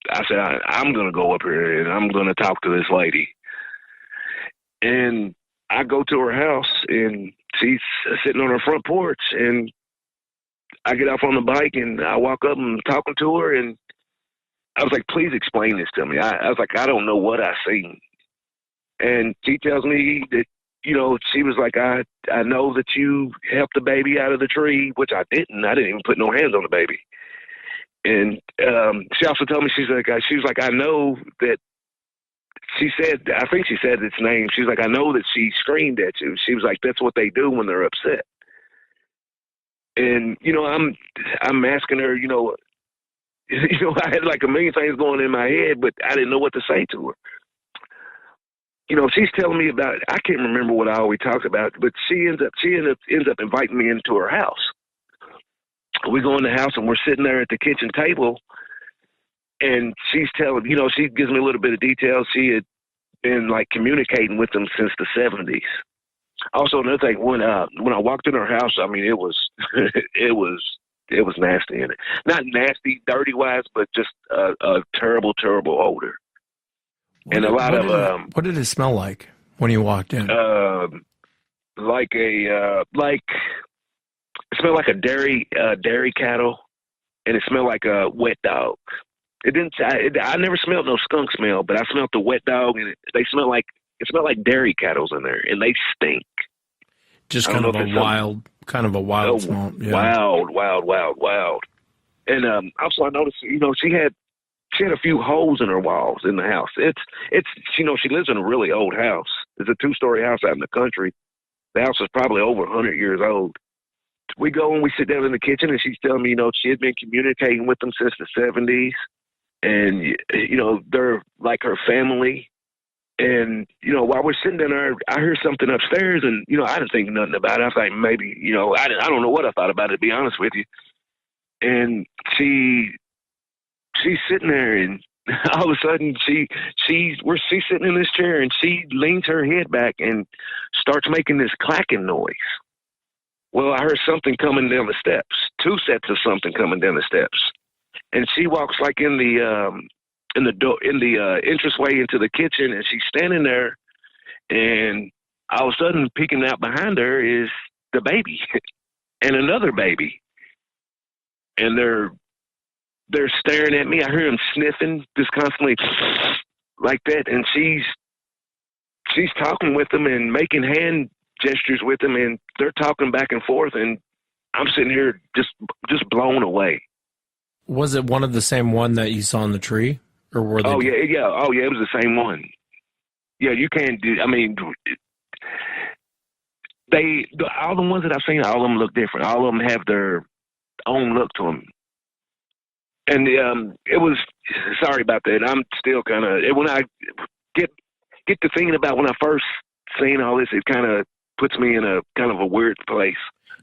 I said, I'm going to go up here and I'm going to talk to this lady. And I go to her house, and she's sitting on her front porch, and I get off on the bike, and I walk up and talking to her, and I was like, please explain this to me. I was like, I don't know what I seen. And she tells me that, she was like, I know that you helped the baby out of the tree, which I didn't. I didn't even put no hands on the baby. And she also told me, she was like, I know that, I think she said its name. She was like, I know that she screamed at you. She was like, that's what they do when they're upset. And, I'm asking her, I had like a million things going in my head, but I didn't know what to say to her. She's telling me about, I can't remember what I always talked about, but she ends up inviting me into her house. We go in the house, and we're sitting there at the kitchen table, and she's telling, she gives me a little bit of details. She had been like communicating with them since the 70s. Also, another thing, when I walked in her house, I mean, it was it was nasty in it. Not nasty, dirty wise, but just a terrible, terrible odor. And a lot of what did it smell like when you walked in? It smelled like a dairy cattle, and it smelled like a wet dog. It didn't. I never smelled no skunk smell, but I smelled the wet dog, and it smelled like dairy cattle's in there, and they stink. Just kind of a wild smell. Yeah. Wild. And also, I noticed, she had a few holes in her walls in the house. It's she lives in a really old house, It's a 2-story house out in the country. The house is probably over 100 years old. We go and we sit down in the kitchen, and she's telling me, she had been communicating with them since the 70s. And, they're like her family. And, while we're sitting there, I hear something upstairs, and, I didn't think nothing about it. I think maybe, I don't know what I thought about it, to be honest with you. And she's sitting there, and all of a sudden she's sitting in this chair, and she leans her head back and starts making this clacking noise. Well, I heard something coming down the steps, 2 sets of something coming down the steps. And she walks like in the entranceway into the kitchen, and she's standing there, and all of a sudden, peeking out behind her is the baby and another baby, and they're staring at me. I hear them sniffing just constantly like that, and she's talking with them and making hand gestures with them, and they're talking back and forth, and I'm sitting here just blown away. Was it one of the same one that you saw in the tree? Or were they? Oh yeah. It was the same one. Yeah, you can't do. I mean, all the ones that I've seen, all of them look different. All of them have their own look to them. And it was. Sorry about that. I'm still kind of when I get to thinking about when I first seen all this, it kind of puts me in a kind of a weird place.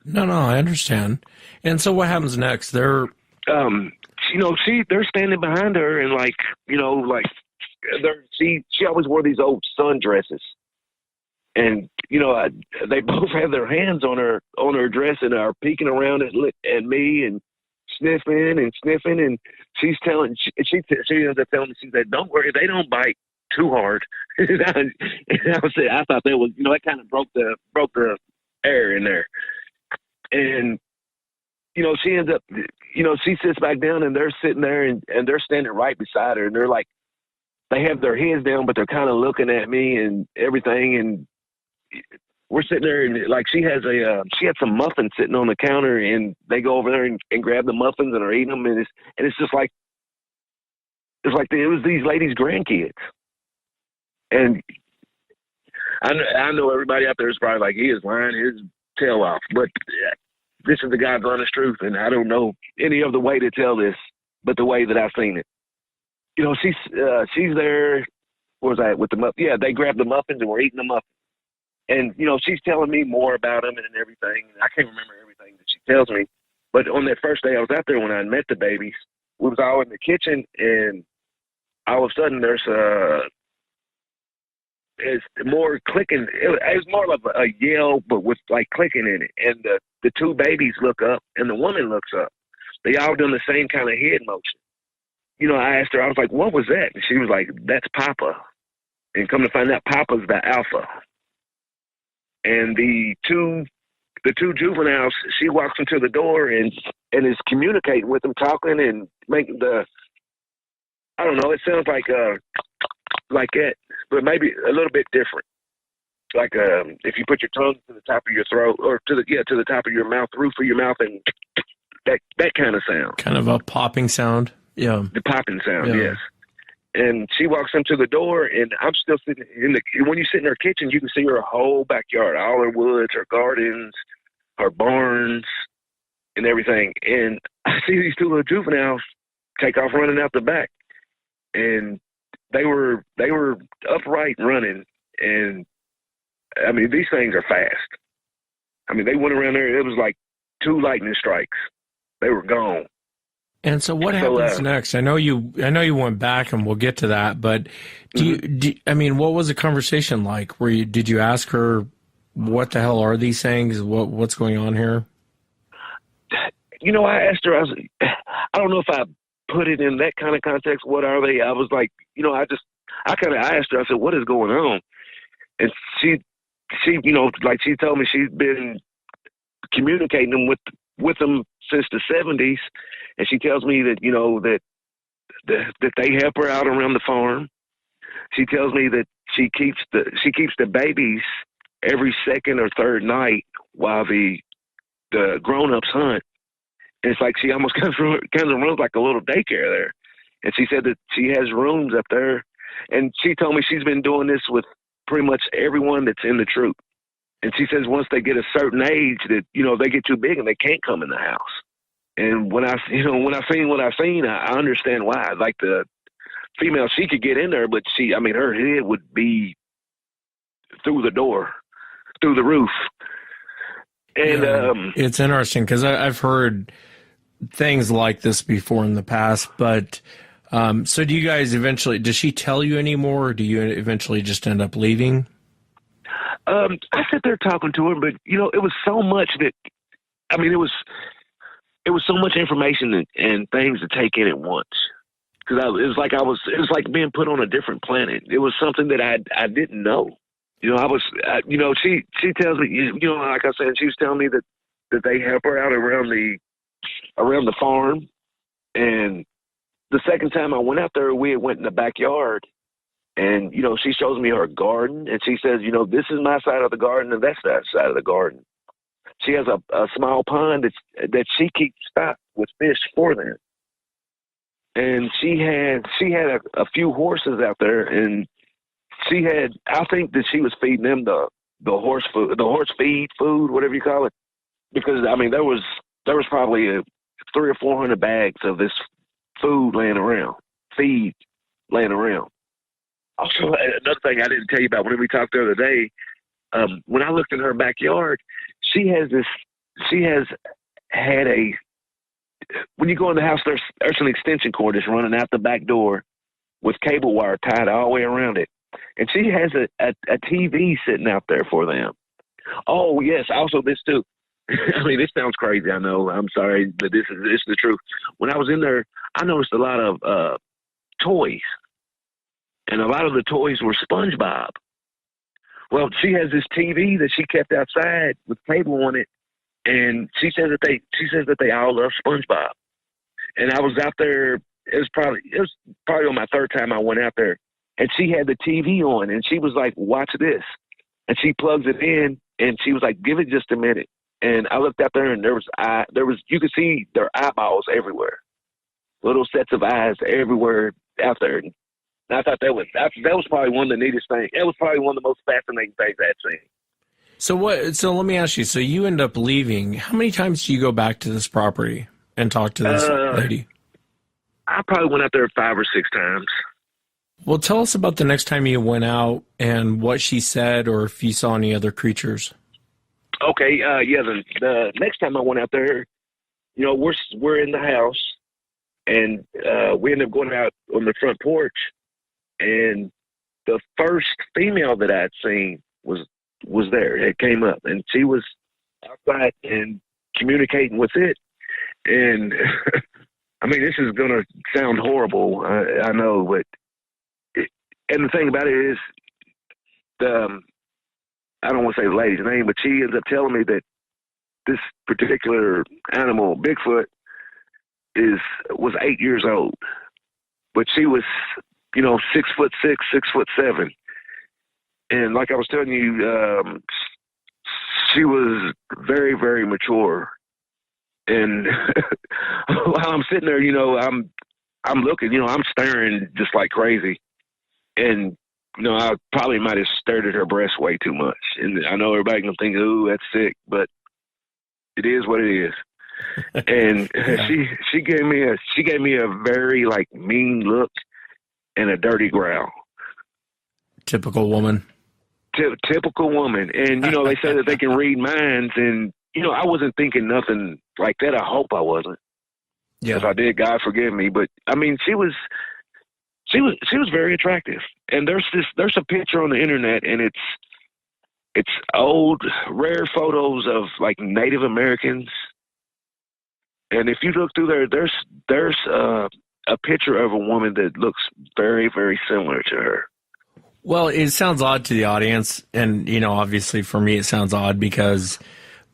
No, I understand. And so, what happens next? They're standing behind her, and she always wore these old sundresses, and they both have their hands on her dress and are peeking around at me and sniffing, and she ends up telling me, she said, "Don't worry, they don't bite too hard." And I thought that was that kind of broke the air in there, and she ends up, she sits back down, and they're sitting there, and they're standing right beside her, and they're like, they have their heads down, but they're kind of looking at me and everything, and we're sitting there, and like she had some muffins sitting on the counter, and they go over there and grab the muffins and are eating them, and it's just like it was these ladies' grandkids, and I know everybody out there is probably like, he is lying his tail off, but this is the God's honest truth, and I don't know any other way to tell this but the way that I've seen it. She's there. Where was I with the muffins? Yeah, they grabbed the muffins and were eating the muffins. And, she's telling me more about them and everything. I can't remember everything that she tells me. But on that first day I was out there when I met the babies, we was all in the kitchen, and all of a sudden there's it's more clicking. It was more like a yell, but with like clicking in it. And the 2 babies look up, and the woman looks up. They all doing the same kind of head motion. I asked her, I was like, "What was that?" And she was like, "That's Papa." And come to find out, Papa's the alpha. And the two juveniles, she walks into the door and is communicating with them, talking and making I don't know, it sounds like it, but maybe a little bit different. Like if you put your tongue to the top of your throat, or to the top of your mouth, roof of your mouth, and that kind of sound. Kind of a popping sound. Yeah. The popping sound, yes. And she walks into the door, and I'm still sitting when you sit in her kitchen, you can see her whole backyard, all her woods, her gardens, her barns, and everything. And I see these 2 little juveniles take off running out the back. And they were upright running, and I mean, these things are fast. I mean, they went around there, it was like 2 lightning strikes. They were gone. And so what happens next? I know you went back, and we'll get to that, but what was the conversation like? Did you ask her, what the hell are these things? What's going on here? I asked her, I don't know if I put it in that kind of context. What are they? I was like, I asked her, I said, "What is going on?" And she she told me she's been communicating with them since the 70s, and she tells me that that they help her out around the farm. She tells me that she keeps the babies every second or third night while the grown-ups hunt. And it's like she almost kind of runs like a little daycare there. And she said that she has rooms up there. And she told me she's been doing this with pretty much everyone that's in the troop. And she says once they get a certain age that, they get too big and they can't come in the house. And when I seen what I seen, I understand why. Like the female, she could get in there, but her head would be through the door, through the roof. And it's interesting because I've heard things like this before in the past, but so do you guys eventually, does she tell you anymore, or do you eventually just end up leaving? I sit there talking to her, but it was so much that, it was so much information and things to take in at once. Because it was like being put on a different planet. It was something that I didn't know. She tells me, like I said, she was telling me that they help her out around the farm. And the second time I went out there, we went in the backyard, and she shows me her garden, and she says, this is my side of the garden, and that's that side of the garden. She has a small pond that she keeps stocked with fish for them. And she had a few horses out there, and I think that she was feeding them the horse food, the horse feed food, whatever you call it, because there was probably 300 or 400 bags of this food laying around, feed laying around. Also, another thing I didn't tell you about when we talked the other day, when I looked in her backyard, she has had when you go in the house, there's an extension cord that's running out the back door with cable wire tied all the way around it. And she has a TV sitting out there for them. Oh, yes. Also, this too. This sounds crazy. I know. I'm sorry, but this is the truth. When I was in there, I noticed a lot of toys. And a lot of the toys were SpongeBob. Well, she has this TV that she kept outside with cable on it. And she says that they all love SpongeBob. And I was out there. It was probably on my third time I went out there, and she had the TV on, and she was like, "Watch this," and she plugs it in, and she was like, "Give it just a minute." And I looked out there, and there was you could see their eyeballs everywhere, little sets of eyes everywhere out there. And I thought that was probably one of the neatest things. That was probably one of the most fascinating things I'd seen. So let me ask you, so you end up leaving. How many times do you go back to this property and talk to this lady? I probably went out there 5 or 6 times. Well, tell us about the next time you went out and what she said, or if you saw any other creatures. Okay, the next time I went out there, we're in the house, and we ended up going out on the front porch, and the first female that I'd seen was there. It came up, and she was outside and communicating with it. And this is going to sound horrible, I know, but and the thing about it is, I don't want to say the lady's name, but she ends up telling me that this particular animal, Bigfoot, was 8 years old, but she was, 6'6", 6'7". And like I was telling you, she was very, very mature. And while I'm sitting there, I'm looking, I'm staring just like crazy. And, I probably might have stared at her breast way too much. And I know everybody can think, ooh, that's sick, but it is what it is. And yeah. she gave me a very like mean look and a dirty growl. Typical woman. Typical woman. And, they say that they can read minds. And, I wasn't thinking nothing like that. I hope I wasn't. Yeah. If I did, God forgive me. But, she was very attractive. And there's a picture on the internet, and it's old, rare photos of, like, Native Americans. And if you look through there's a picture of a woman that looks very, very similar to her. Well, it sounds odd to the audience, and, obviously for me it sounds odd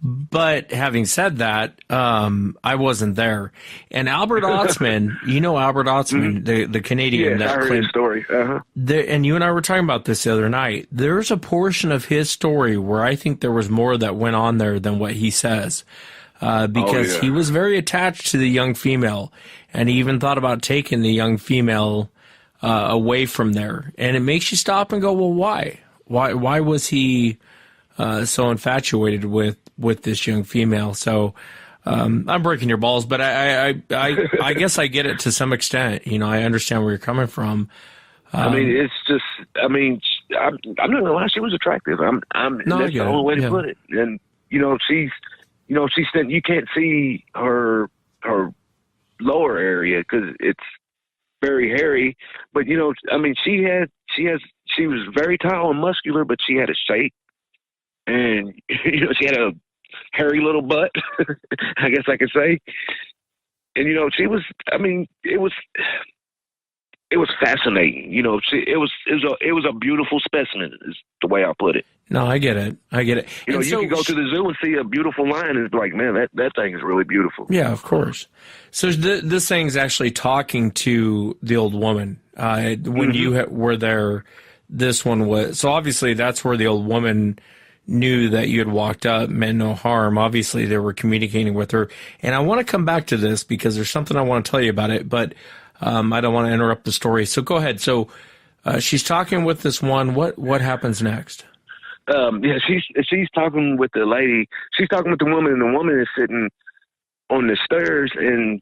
but having said that, I wasn't there. And Albert Otzman, Albert Otzman, mm-hmm. the Canadian. Yes, I heard his story. Uh-huh. And you and I were talking about this the other night. There's a portion of his story where I think there was more that went on there than what he says. Because he was very attached to the young female, and he even thought about taking the young female away from there. And it makes you stop and go, well, why? Why was he so infatuated with this young female? So I'm breaking your balls, but I guess I get it to some extent. You know, I understand where you're coming from. I mean, it's just. I mean, I'm not gonna lie. She was attractive. No, that's the only way to put it. And she's you can't see her lower area because it's very hairy. But I mean, she was very tall and muscular, but she had a shape, and she had a hairy little butt. I guess I could say. And she was. I mean, it was fascinating. It was a beautiful specimen, is the way I put it. No, I get it. You can go to the zoo and see a beautiful lion, and it's like, man, that thing is really beautiful. Yeah, of course. So this thing's actually talking to the old woman. When you were there, this one was. So obviously that's where the old woman knew that you had walked up, meant no harm. Obviously they were communicating with her. And I want to come back to this because there's something I want to tell you about it, but I don't want to interrupt the story. So go ahead. So she's talking with this one. What happens next? Yeah, she's talking with the lady. She's talking with the woman, and the woman is sitting on the stairs, and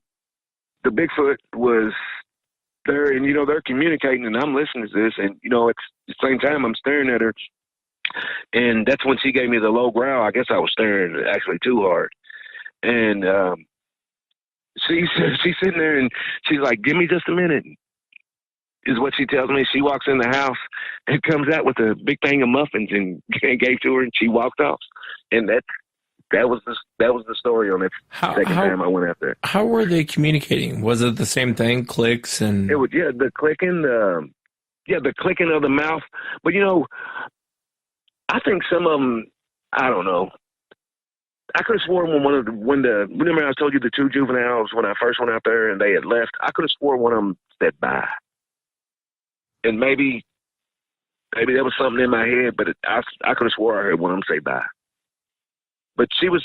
the Bigfoot was there, and they're communicating, and I'm listening to this, and at the same time I'm staring at her, and that's when she gave me the low growl. I guess I was staring actually too hard, and she's sitting there, and she's like, "Give me just a minute," is what she tells me. She walks in the house and comes out with a big thing of muffins and gave to her, and she walked off. And that was the story on it. Second time I went out there. How were they communicating? Was it the same thing, clicks and? It was the clicking, the clicking of the mouth. But I think some of them, I don't know. I could have sworn remember I told you the two juveniles when I first went out there and they had left. I could have sworn one of them said bye. And maybe there was something in my head, but I could have swore I heard one of them say bye. But she was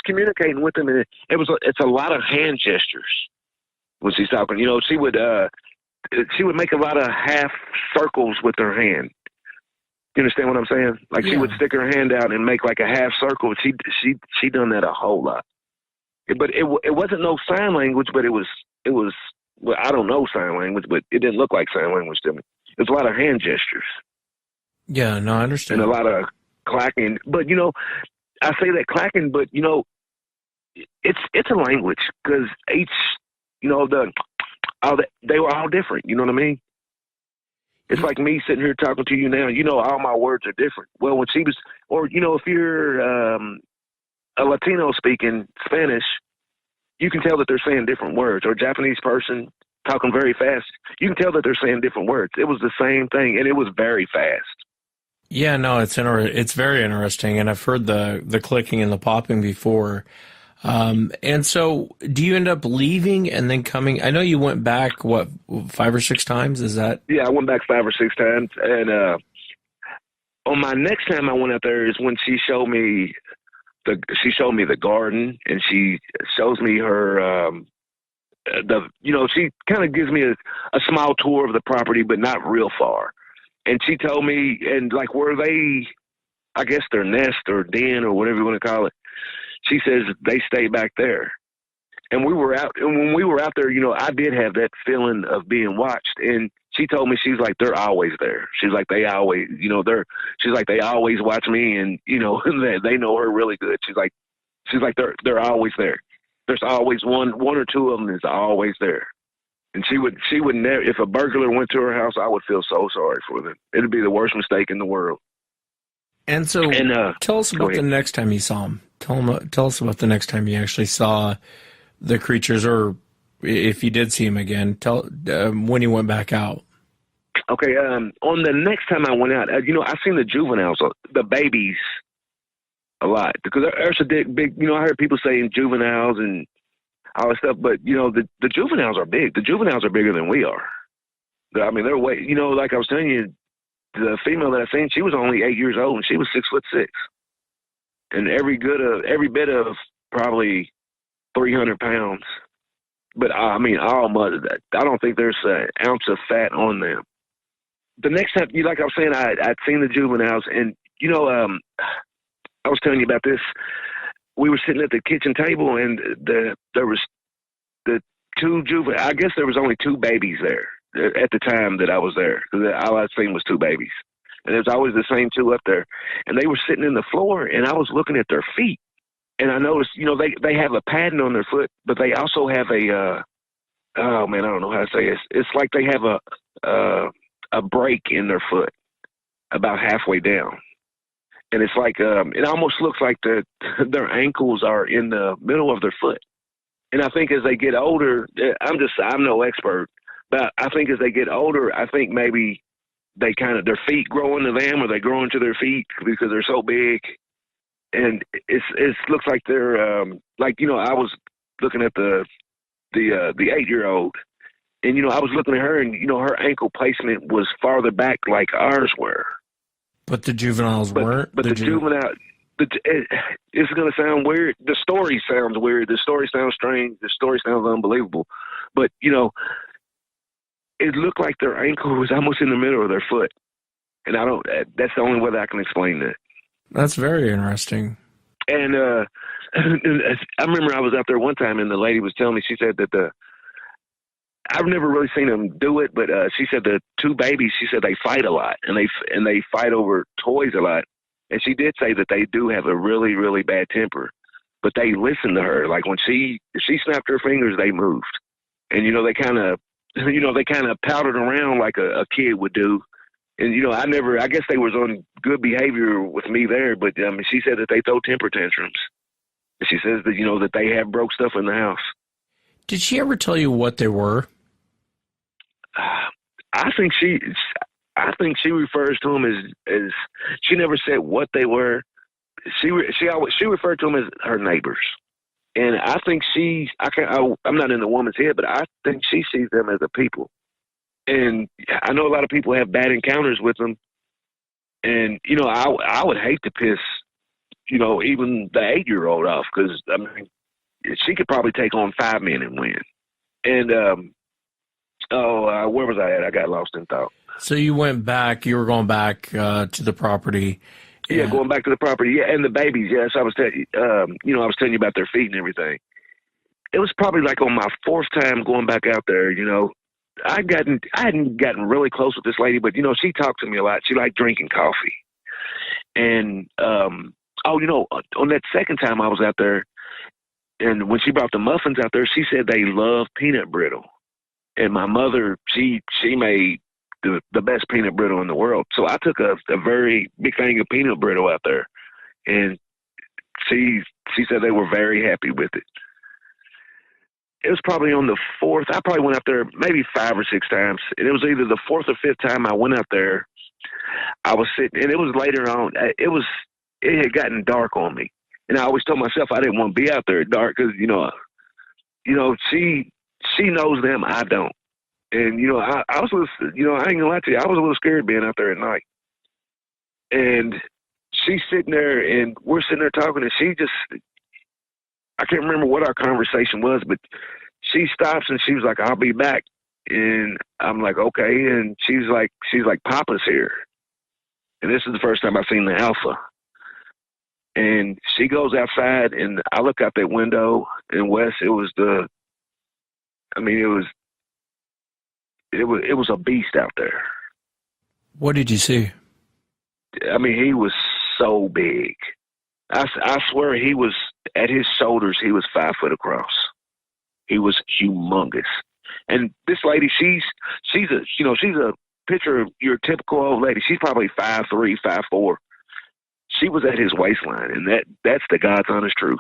communicating with them, and it's a lot of hand gestures when she's talking. She would make a lot of half circles with her hand. You understand what I'm saying? Like she would stick her hand out and make like a half circle. She done that a whole lot. But it wasn't no sign language, but it was. Well, I don't know sign language, but it didn't look like sign language to me. It's a lot of hand gestures. Yeah, no, I understand. And a lot of clacking. But, I say that clacking, but, it's a language because each, they were all different. You know what I mean? It's like me sitting here talking to you now. All my words are different. Well, when she was, or, if you're a Latino speaking Spanish, you can tell that they're saying different words. Or a Japanese person talking very fast, you can tell that they're saying different words. It was the same thing, and it was very fast. Yeah, no, it's very interesting, and I've heard the clicking and the popping before. And so, do you end up leaving and then coming? I know you went back 5 or 6 times. Is that? Yeah, I went back 5 or 6 times, and on my next time I went out there is when she showed me the garden, and she shows me her she kind of gives me a small tour of the property, but not real far. And she told me, and like where they, I guess their nest or den or whatever you want to call it, she says they stay back there. And when we were out there, I did have that feeling of being watched. And she told me, she's like, they're always there. She's like, they always, she's like, they always watch me, and they know her really good. She's like, they're always there. There's always one or two of them is always there. And she would never, if a burglar went to her house, I would feel so sorry for them. It'd be the worst mistake in the world. And so, tell us about the next time you saw them. Tell us about the next time you actually saw the creatures, or if you did see them again. Tell when you went back out. Okay, on the next time I went out, I seen the juveniles, the babies, a lot, because there's a big. I heard people saying juveniles and all that stuff, but the juveniles are big. The juveniles are bigger than we are. I mean, they're way. Like I was telling you, the female that I seen, she was only 8 years old, and she was 6'6", and every bit of probably 300 pounds. But I mean, all mother. I don't think there's an ounce of fat on them. the next time, like I was saying, I'd seen the juveniles, and I was telling you about this. We were sitting at the kitchen table, and there was the two juvenile. I guess there was only two babies there at the time that I was there, because all I'd seen was two babies, and there's always the same two up there, and they were sitting in the floor, and I was looking at their feet, and I noticed, they have a padding on their foot, but they also have a oh man, I don't know how to say it. It's like they have a break in their foot about halfway down. And it's like, it almost looks like their ankles are in the middle of their foot. And I think as they get older, I'm no expert, but I think as they get older, I think maybe their feet grow into them, or they grow into their feet because they're so big. And it looks like they're, I was looking at the 8-year-old, and, I was looking at her, and, her ankle placement was farther back like ours were. But the juveniles weren't? But the juvenile, it's going to sound weird. The story sounds weird. The story sounds strange. The story sounds unbelievable. But, it looked like their ankle was almost in the middle of their foot. And that's the only way that I can explain that. That's very interesting. And I remember I was out there one time, and the lady was telling me, she said that I've never really seen them do it, but she said the two babies, she said they fight a lot, and they fight over toys a lot. And she did say that they do have a really, really bad temper, but they listen to her. Like when she snapped her fingers, they moved, and they kind of pouted around like a kid would do. And I guess they was on good behavior with me there, but she said that they throw temper tantrums. And she says that that they have broke stuff in the house. Did she ever tell you what they were? I think she refers to them as she never said what they were. She referred to them as her neighbors, and I think I'm not in the woman's head, but I think she sees them as a people. And I know a lot of people have bad encounters with them, and I would hate to piss even the 8-year-old off, because she could probably take on 5 men and win. And where was I at? I got lost in thought. So you were going back to the property. Yeah, going back to the property. Yeah, and the babies. Yes, I was telling you about their feet and everything. It was probably like on my 4th time going back out there. I hadn't gotten really close with this lady, but she talked to me a lot. She liked drinking coffee. And on that second time I was out there, and when she brought the muffins out there, she said they love peanut brittle. And my mother, she made the best peanut brittle in the world. So I took a very big thing of peanut brittle out there, and she said they were very happy with it. It was probably on the 4th. I probably went out there maybe 5 or 6 times. And it was either the 4th or 5th time I went out there. I was sitting, and it was later on. It had gotten dark on me. And I always told myself I didn't want to be out there at dark because, she knows them. I don't. And, I was, I ain't gonna lie to you. I was a little scared being out there at night. And she's sitting there, and we're sitting there talking, and she just, I can't remember what our conversation was, but she stops and she was like, "I'll be back." And I'm like, "Okay." And she's like, "Papa's here." And this is the first time I've seen the alpha. And she goes outside, and I look out that window, and Wes, it was a beast out there. What did you see? He was so big. I swear he was, at his shoulders, he was 5 foot across. He was humongous. And this lady, she's a picture of your typical old lady. She's probably 5'3", 5'4". She was at his waistline, and that's the God's honest truth.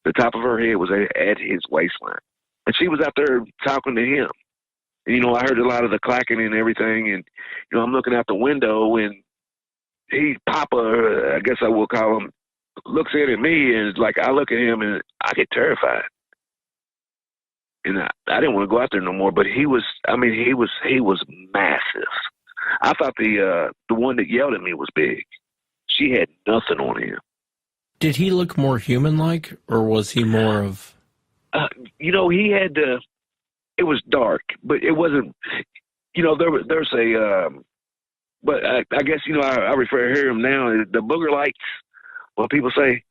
The top of her head was at his waistline. And she was out there talking to him. And, I heard a lot of the clacking and everything, and, I'm looking out the window, and Papa, I guess I will call him, looks in at me, and like I look at him and I get terrified. And I didn't want to go out there no more, but he was massive. I thought the one that yelled at me was big. She had nothing on him. Did he look more human-like, or was he more of... he had it was dark, but it wasn't, there's But I guess, I refer to him now as the booger lights. What people say,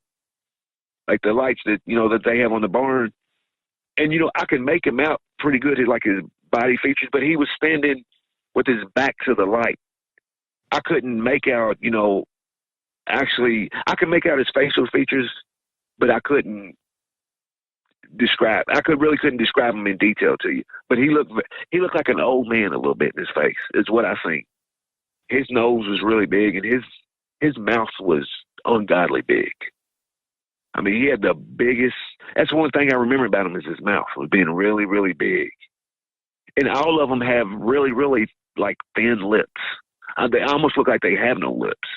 like the lights that, that they have on the barn. And, I can make him out pretty good, like his body features, but he was standing with his back to the light. I couldn't make out, actually, I could make out his facial features, but I couldn't really couldn't describe him in detail to you. But he looked like an old man a little bit in his face, is what I think. His nose was really big, and his mouth was ungodly big. I mean, he had the biggest. That's one thing I remember about him is his mouth was being really, really big, and all of them have really, really like thin lips. They almost look like they have no lips.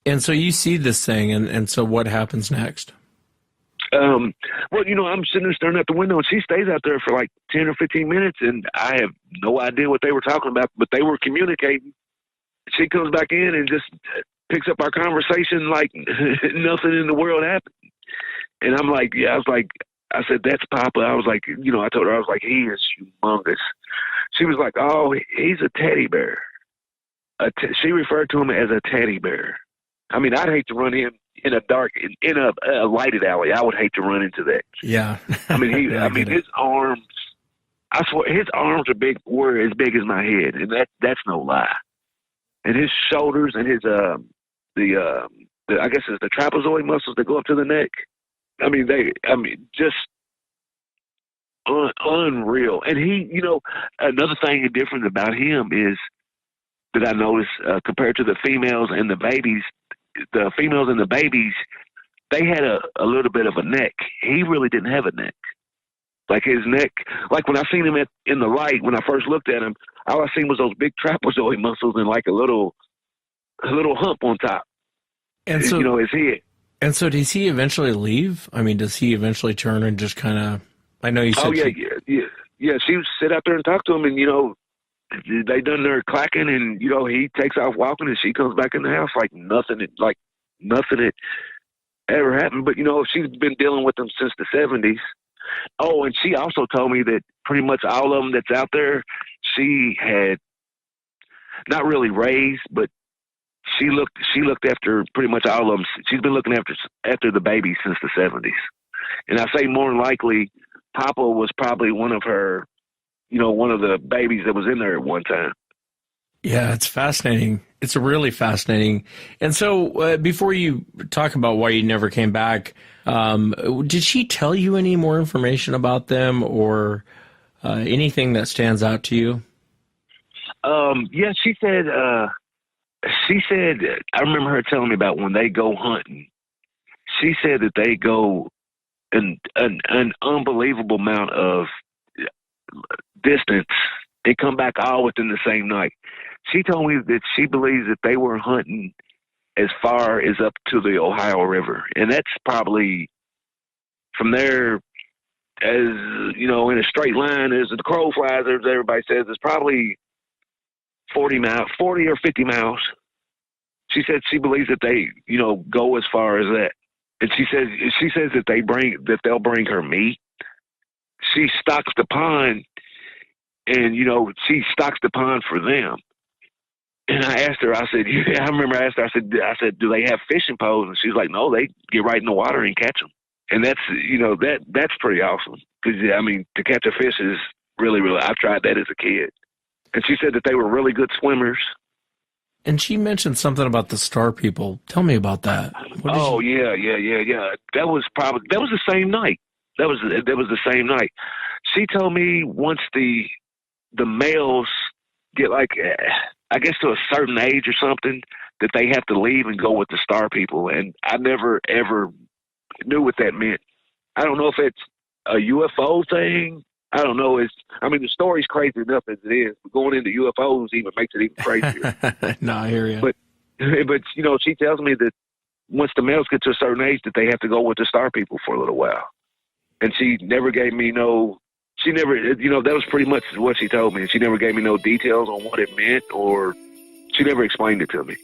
And so you see this thing, and so what happens next? Well, I'm sitting there staring out the window, and she stays out there for like 10 or 15 minutes, and I have no idea what they were talking about, but they were communicating. She comes back in and just picks up our conversation like nothing in the world happened. And I'm like, I said, that's Papa. I was like, I told her, I was like, he is humongous. She was like, oh, he's a teddy bear. She referred to him as a teddy bear. I mean, I'd hate to run him in a dark, in a lighted alley. I would hate to run into that. Yeah. I mean, his arms, I swear, his arms were as big as my head, and that's no lie. And his shoulders and his I guess it's the trapezoid muscles that go up to the neck. Just unreal. And he, another thing different about him is that I noticed compared to the females and the babies, they had a little bit of a neck. He really didn't have a neck. Like his neck, like when I seen him in the light, when I first looked at him, all I seen was those big trapezoid muscles and like a little hump on top. And so, his head. And so does he eventually leave? I mean, does he eventually turn and just kind of, I know you said. Oh, yeah. She would sit out there and talk to him, and, they done their clacking, and, he takes off walking, and she comes back in the house like nothing had ever happened. But, she's been dealing with them since the 70s. Oh, and she also told me that pretty much all of them that's out there, she had not really raised, but she looked after pretty much all of them. She's been looking after the babies since the 70s. And I say more than likely, Papa was probably one of her, one of the babies that was in there at one time. Yeah, it's fascinating. It's really fascinating. And so before you talk about why you never came back, did she tell you any more information about them or anything that stands out to you? Yeah, she said, I remember her telling me about when they go hunting. She said that they go an unbelievable amount of distance and come back all within the same night. She told me that she believes that they were hunting as far as up to the Ohio River. And that's probably from there, as in a straight line, as the crow flies, as everybody says, it's probably 40 or 50 miles. She said she believes that they, go as far as that. And she says that they'll bring her meat. She stocks the pond, and she stocks the pond for them. And I asked her, I said, I said, do they have fishing poles? And she's like, no, they get right in the water and catch them. And that's, that's pretty awesome. Because, to catch a fish is really, really, I tried that as a kid. And she said that they were really good swimmers. And she mentioned something about the star people. Tell me about that. Yeah. That was the same night. That was the same night. She told me once the males get like, I guess to a certain age or something, that they have to leave and go with the star people. And I never ever knew what that meant. I don't know if it's a UFO thing. I don't know. The story's crazy enough as it is, but going into UFOs even makes it even crazier. No, I hear you. But she tells me that once the males get to a certain age, that they have to go with the star people for a little while. And she never gave me that was pretty much what she told me. And she never gave me no details on what it meant, or she never explained it to me.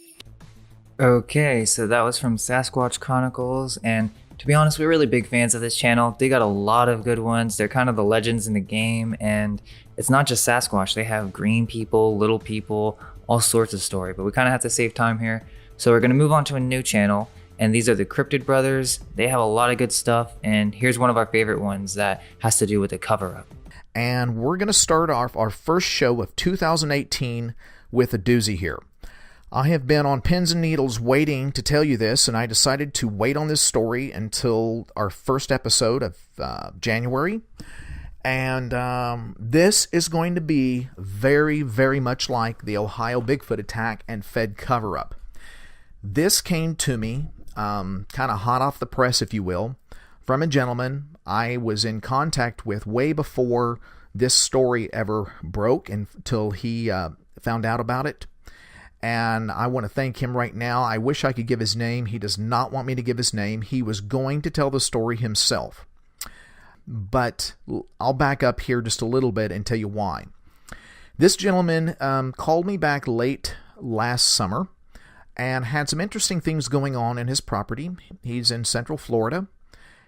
Okay, so that was from Sasquatch Chronicles, and to be honest, we're really big fans of this channel. They got a lot of good ones. They're kind of the legends in the game, and it's not just Sasquatch. They have green people, little people, all sorts of story, but we kind of have to save time here. So we're going to move on to a new channel, and these are the Cryptid brothers. They have a lot of good stuff, and here's one of our favorite ones that has to do with the cover-up. And we're going to start off our first show of 2018 with a doozy here. I have been on pins and needles waiting to tell you this, and I decided to wait on this story until our first episode of January. And this is going to be very, very much like the Ohio Bigfoot attack and Fed cover-up. This came to me kind of hot off the press, if you will, from a gentleman I was in contact with way before this story ever broke until he found out about it. And I want to thank him right now. I wish I could give his name. He does not want me to give his name. He was going to tell the story himself. But I'll back up here just a little bit and tell you why. This gentleman called me back late last summer and had some interesting things going on in his property. He's in Central Florida.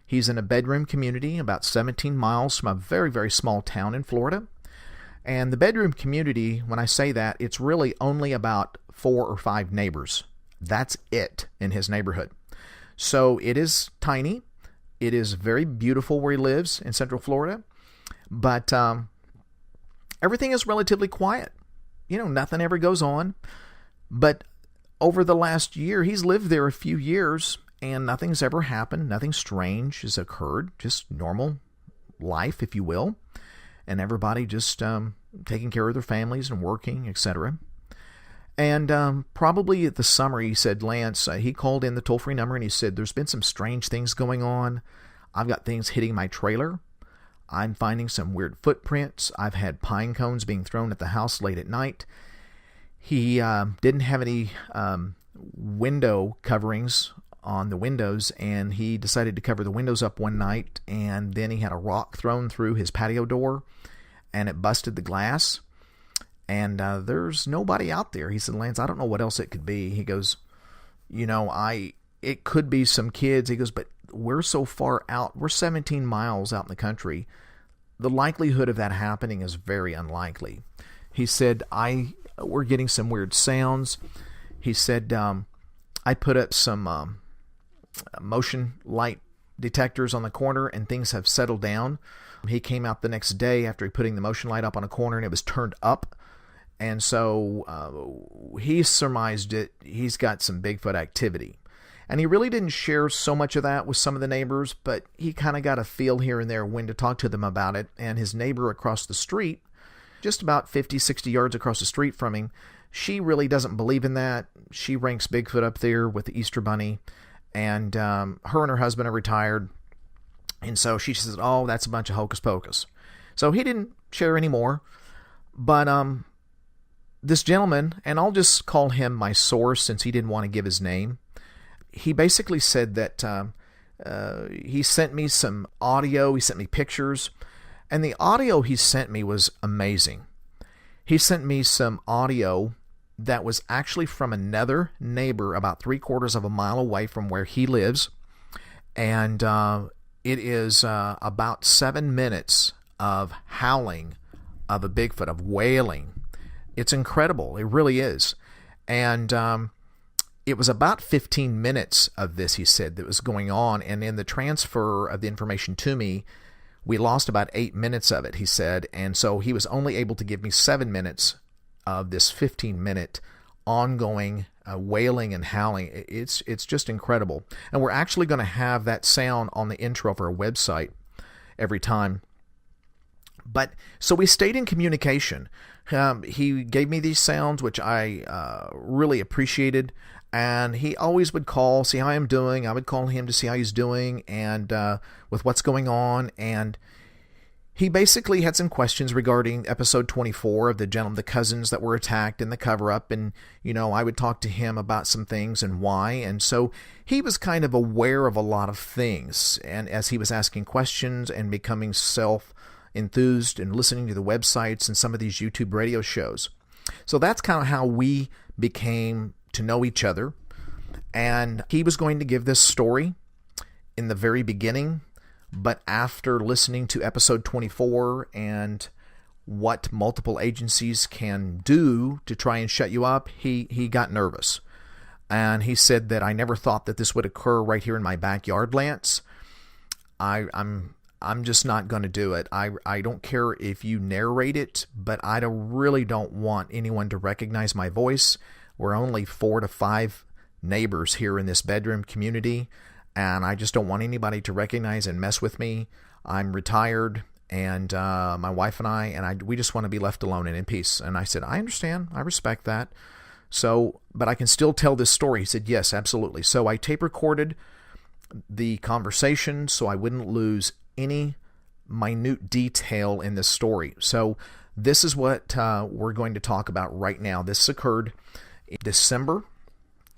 He's in a bedroom community about 17 miles from a very, very small town in Florida. And the bedroom community, when I say that, it's really only about 4 or 5 neighbors. That's it in his neighborhood. So it is tiny. It is very beautiful where he lives in Central Florida. But everything is relatively quiet. You know, nothing ever goes on. But over the last year, he's lived there a few years, and nothing's ever happened. Nothing strange has occurred. Just normal life, if you will. And everybody just taking care of their families and working, etc. And probably at the summer, he said, Lance, he called in the toll-free number and he said, there's been some strange things going on. I've got things hitting my trailer. I'm finding some weird footprints. I've had pine cones being thrown at the house late at night. He didn't have any window coverings on the windows, and he decided to cover the windows up one night, and then he had a rock thrown through his patio door, and it busted the glass, and there's nobody out there. He said, Lance, I don't know what else it could be. He goes, it could be some kids. He goes, but we're so far out. We're 17 miles out in the country. The likelihood of that happening is very unlikely. He said, we're getting some weird sounds. He said, I put up some motion light detectors on the corner and things have settled down. He came out the next day after putting the motion light up on a corner and it was turned up. And so he surmised it. He's got some Bigfoot activity. And he really didn't share so much of that with some of the neighbors, but he kind of got a feel here and there when to talk to them about it. And his neighbor across the street, just about 50, 60 yards across the street from him, she really doesn't believe in that. She ranks Bigfoot up there with the Easter Bunny. And her and her husband are retired. And so she says, oh, that's a bunch of hocus pocus. So he didn't share any more. But this gentleman, and I'll just call him my source since he didn't want to give his name, he basically said that he sent me some audio. He sent me pictures. And the audio he sent me was amazing. He sent me some audio that was actually from another neighbor about 3/4 of a mile away from where he lives. And it is about 7 minutes of howling of a Bigfoot, of wailing. It's incredible. It really is. And it was about 15 minutes of this, he said, that was going on. And in the transfer of the information to me, we lost about 8 minutes of it, he said. And so he was only able to give me 7 minutes of this 15-minute ongoing wailing and howling. It's just incredible. And we're actually going to have that sound on the intro of our website every time. But so we stayed in communication. He gave me these sounds, which I really appreciated. And he always would call, see how I'm doing. I would call him to see how he's doing and with what's going on. And he basically had some questions regarding episode 24 of the cousins that were attacked in the cover-up. And, I would talk to him about some things and why. And so he was kind of aware of a lot of things. And as he was asking questions and becoming self-enthused and listening to the websites and some of these YouTube radio shows. So that's kind of how we became to know each other. And he was going to give this story in the very beginning, but after listening to episode 24 and what multiple agencies can do to try and shut you up, he got nervous. And he said that I never thought that this would occur right here in my backyard, Lance. I'm just not going to do it. I don't care if you narrate it, but I really don't want anyone to recognize my voice. We're only 4 to 5 neighbors here in this bedroom community, and I just don't want anybody to recognize and mess with me. I'm retired, and my wife and I, we just want to be left alone and in peace. And I said, I understand. I respect that. So, but I can still tell this story. He said, yes, absolutely. So I tape recorded the conversation so I wouldn't lose any minute detail in this story. So this is what we're going to talk about right now. This occurred December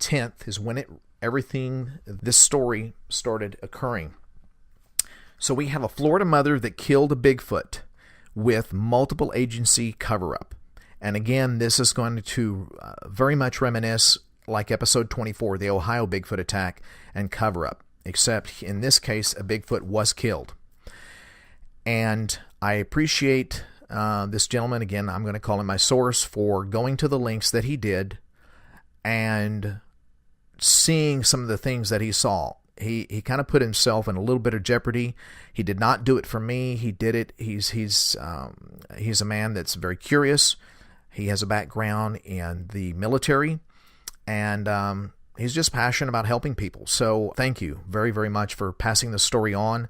10th is when this story started occurring. So we have a Florida mother that killed a Bigfoot with multiple agency cover-up. And again, this is going to very much reminisce like episode 24, the Ohio Bigfoot attack and cover-up, except in this case, a Bigfoot was killed. And I appreciate this gentleman, again, I'm going to call him my source, for going to the links that he did and seeing some of the things that he saw. He kind of put himself in a little bit of jeopardy. He did not do it for me. He did it. He's a man that's very curious. He has a background in the military, and he's just passionate about helping people. So thank you very, very much for passing the story on.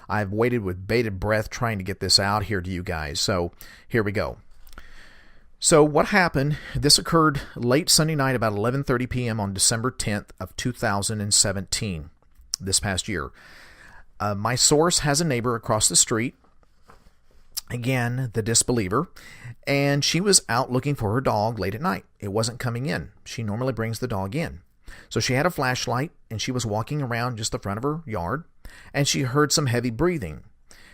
I've waited with bated breath trying to get this out here to you guys. So here we go. So what happened, this occurred late Sunday night about 11:30 p.m. on December 10th of 2017, this past year. My source has a neighbor across the street, again, the disbeliever, and she was out looking for her dog late at night. It wasn't coming in. She normally brings the dog in. So she had a flashlight, and she was walking around just the front of her yard, and she heard some heavy breathing.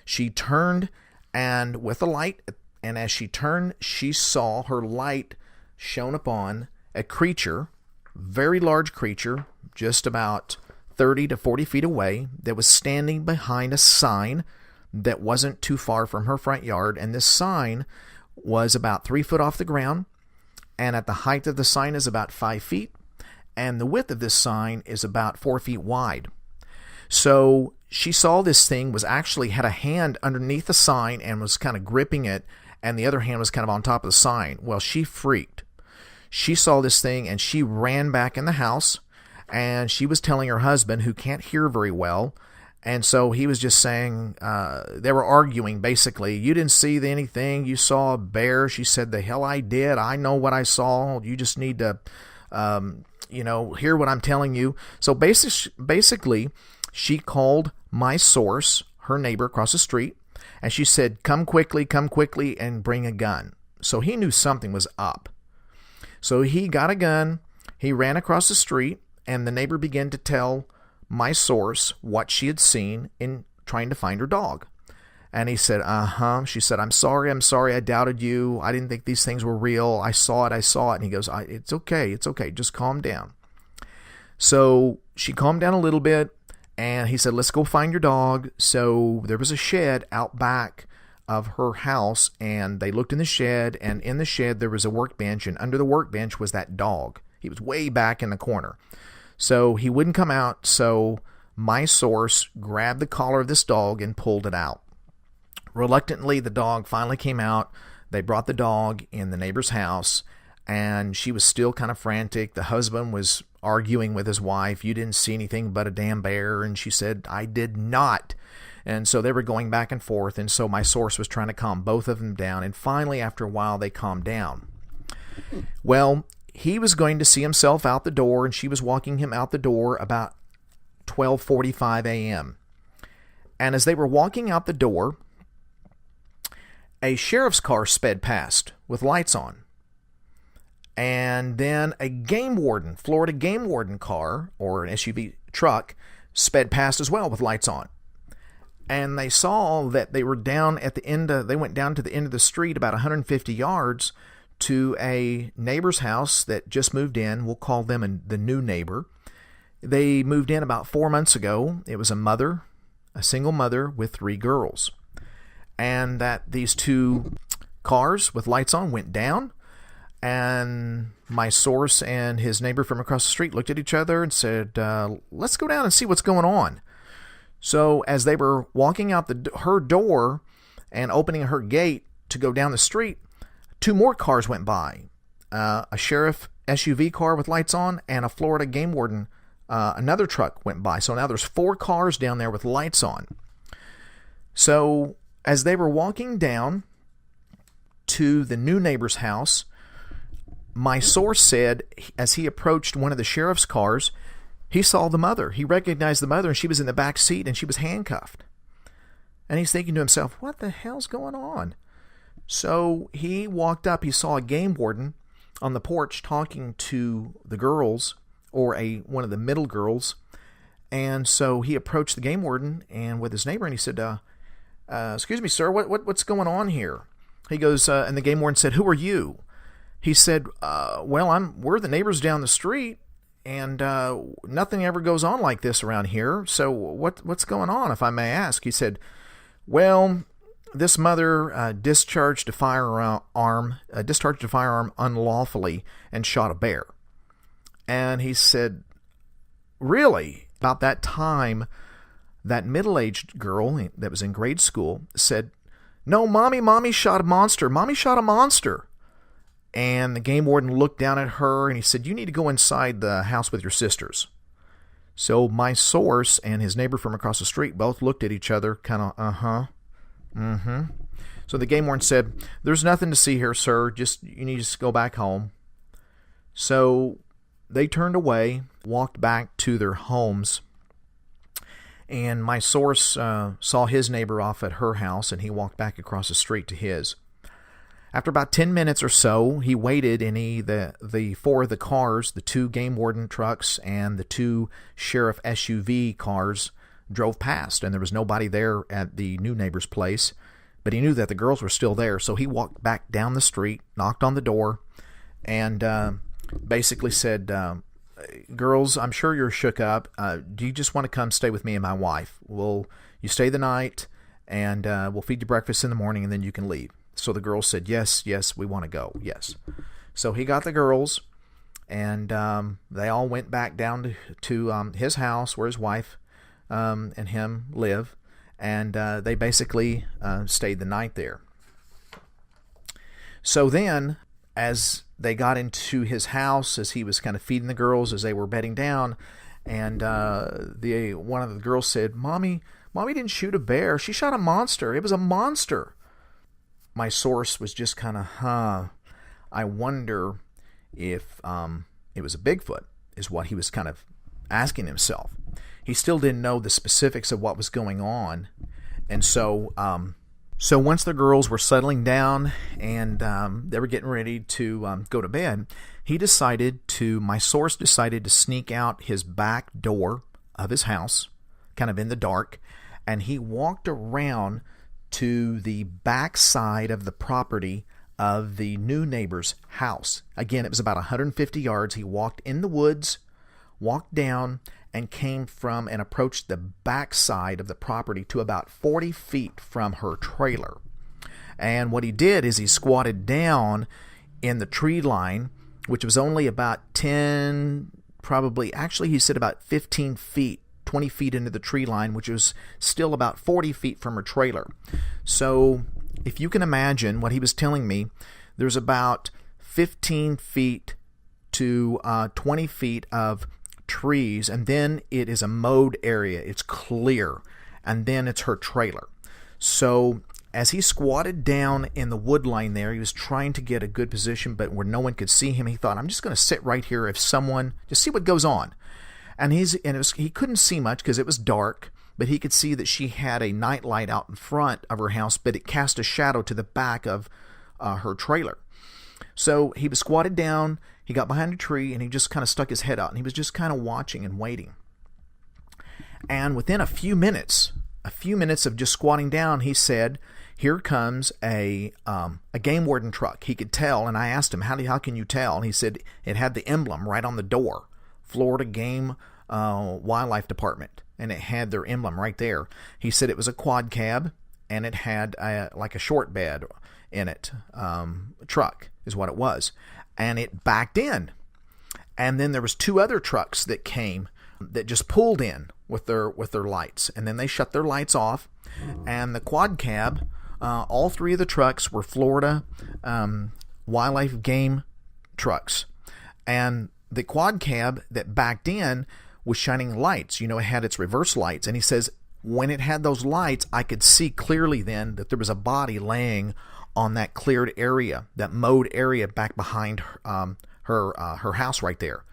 She turned, and with the light, and as she turned, she saw her light shone upon a creature, very large creature, just about 30 to 40 feet away, that was standing behind a sign that wasn't too far from her front yard. And this sign was about 3 foot off the ground, and at the height of the sign is about 5 feet, and the width of this sign is about 4 feet wide. So she saw this thing had a hand underneath the sign and was kind of gripping it, and the other hand was kind of on top of the sign. Well, she freaked. She saw this thing, and she ran back in the house, and she was telling her husband, who can't hear very well, and so he was just saying, they were arguing, basically. You didn't see anything. You saw a bear. She said, the hell I did. I know what I saw. You just need to, hear what I'm telling you. So basically, she called my source, her neighbor across the street, and she said, come quickly, and bring a gun. So he knew something was up. So he got a gun, he ran across the street, and the neighbor began to tell my source what she had seen in trying to find her dog. And he said, She said, I'm sorry, I doubted you. I didn't think these things were real. I saw it. And he goes, it's okay, just calm down. So she calmed down a little bit, and he said, let's go find your dog. So there was a shed out back of her house, and they looked in the shed, and in the shed there was a workbench, and under the workbench was that dog. He was way back in the corner. So he wouldn't come out, so my source grabbed the collar of this dog and pulled it out. Reluctantly, the dog finally came out. They brought the dog in the neighbor's house, and she was still kind of frantic. The husband was arguing with his wife. You didn't see anything but a damn bear. And she said, I did not. And so they were going back and forth. And so my source was trying to calm both of them down. And finally, after a while, they calmed down. Well, he was going to see himself out the door, and she was walking him out the door about 12:45 a.m. And as they were walking out the door, a sheriff's car sped past with lights on. And then a Florida game warden car, or an SUV truck, sped past as well with lights on. And they saw that they were down at the end they went down to the end of the street about 150 yards to a neighbor's house that just moved in. We'll call them the new neighbor. They moved in about 4 months ago. It was a single mother with 3 girls. And that these 2 cars with lights on went down, and my source and his neighbor from across the street looked at each other and said, let's go down and see what's going on. So as they were walking out her door and opening her gate to go down the street, 2 more cars went by. A sheriff SUV car with lights on and a Florida game warden, another truck went by. So now there's 4 cars down there with lights on. So as they were walking down to the new neighbor's house, my source said as he approached one of the sheriff's cars, he saw the mother. He recognized the mother, and she was in the back seat, and she was handcuffed. And he's thinking to himself, what the hell's going on? So he walked up. He saw a game warden on the porch talking to the girls, or one of the middle girls. And so he approached the game warden and with his neighbor, and he said, excuse me, sir, what's going on here? He goes, and the game warden said, who are you? He said, well, we're the neighbors down the street, and nothing ever goes on like this around here. So what's going on, if I may ask? He said, well, this mother discharged a firearm unlawfully and shot a bear. And he said, really? About that time, that middle-aged girl that was in grade school said, no, mommy shot a monster. Mommy shot a monster. And the game warden looked down at her and he said, you need to go inside the house with your sisters. So my source and his neighbor from across the street both looked at each other, kind of, So the game warden said, there's nothing to see here, sir. You need to go back home. So they turned away, walked back to their homes. And my source saw his neighbor off at her house, and he walked back across the street to his. After about 10 minutes or so, he waited, and the 4 of the cars, the 2 game warden trucks and the 2 sheriff SUV cars drove past, and there was nobody there at the new neighbor's place. But he knew that the girls were still there, so he walked back down the street, knocked on the door, and basically said, girls, I'm sure you're shook up. Do you just want to come stay with me and my wife? You stay the night, and we'll feed you breakfast in the morning, and then you can leave. So the girls said, yes, we want to go, yes. So he got the girls, and they all went back down to his house where his wife and him live, and they basically stayed the night there. So then, as they got into his house, as he was kind of feeding the girls as they were bedding down, and one of the girls said, Mommy didn't shoot a bear. She shot a monster. It was a monster. My source was just kind of, I wonder if it was a Bigfoot, is what he was kind of asking himself. He still didn't know the specifics of what was going on. And so once the girls were settling down and they were getting ready to go to bed, my source decided to sneak out his back door of his house, kind of in the dark, and he walked around to the back side of the property of the new neighbor's house. Again, it was about 150 yards. He walked in the woods, walked down, and came from and approached the back side of the property to about 40 feet from her trailer. And what he did is he squatted down in the tree line, which was only about 10, probably, actually he said about 15 feet, 20 feet into the tree line, which was still about 40 feet from her trailer. So if you can imagine what he was telling me, there's about 15 feet to 20 feet of trees, and then it is a mowed area. It's clear, and then it's her trailer. So as he squatted down in the wood line there, he was trying to get a good position, but where no one could see him, he thought, I'm just going to sit right here if someone, just see what goes on. And he couldn't see much because it was dark, but he could see that she had a night light out in front of her house, but it cast a shadow to the back of her trailer. So he was squatted down, he got behind a tree, and he just kind of stuck his head out, and he was just kind of watching and waiting. And within a few minutes of just squatting down, he said, here comes a game warden truck. He could tell, and I asked him, how can you tell? And he said it had the emblem right on the door. Florida Game Wildlife Department, and it had their emblem right there. He said it was a quad cab, and it had like a short bed. in it. Truck is what it was. And it backed in. And then there was 2 other trucks that came that just pulled in with their lights. And then they shut their lights off. And the quad cab, all 3 of the trucks were Florida wildlife game trucks. And the quad cab that backed in was shining lights. It had its reverse lights. And he says, when it had those lights, I could see clearly then that there was a body laying on that cleared area, that mowed area back behind her house right there.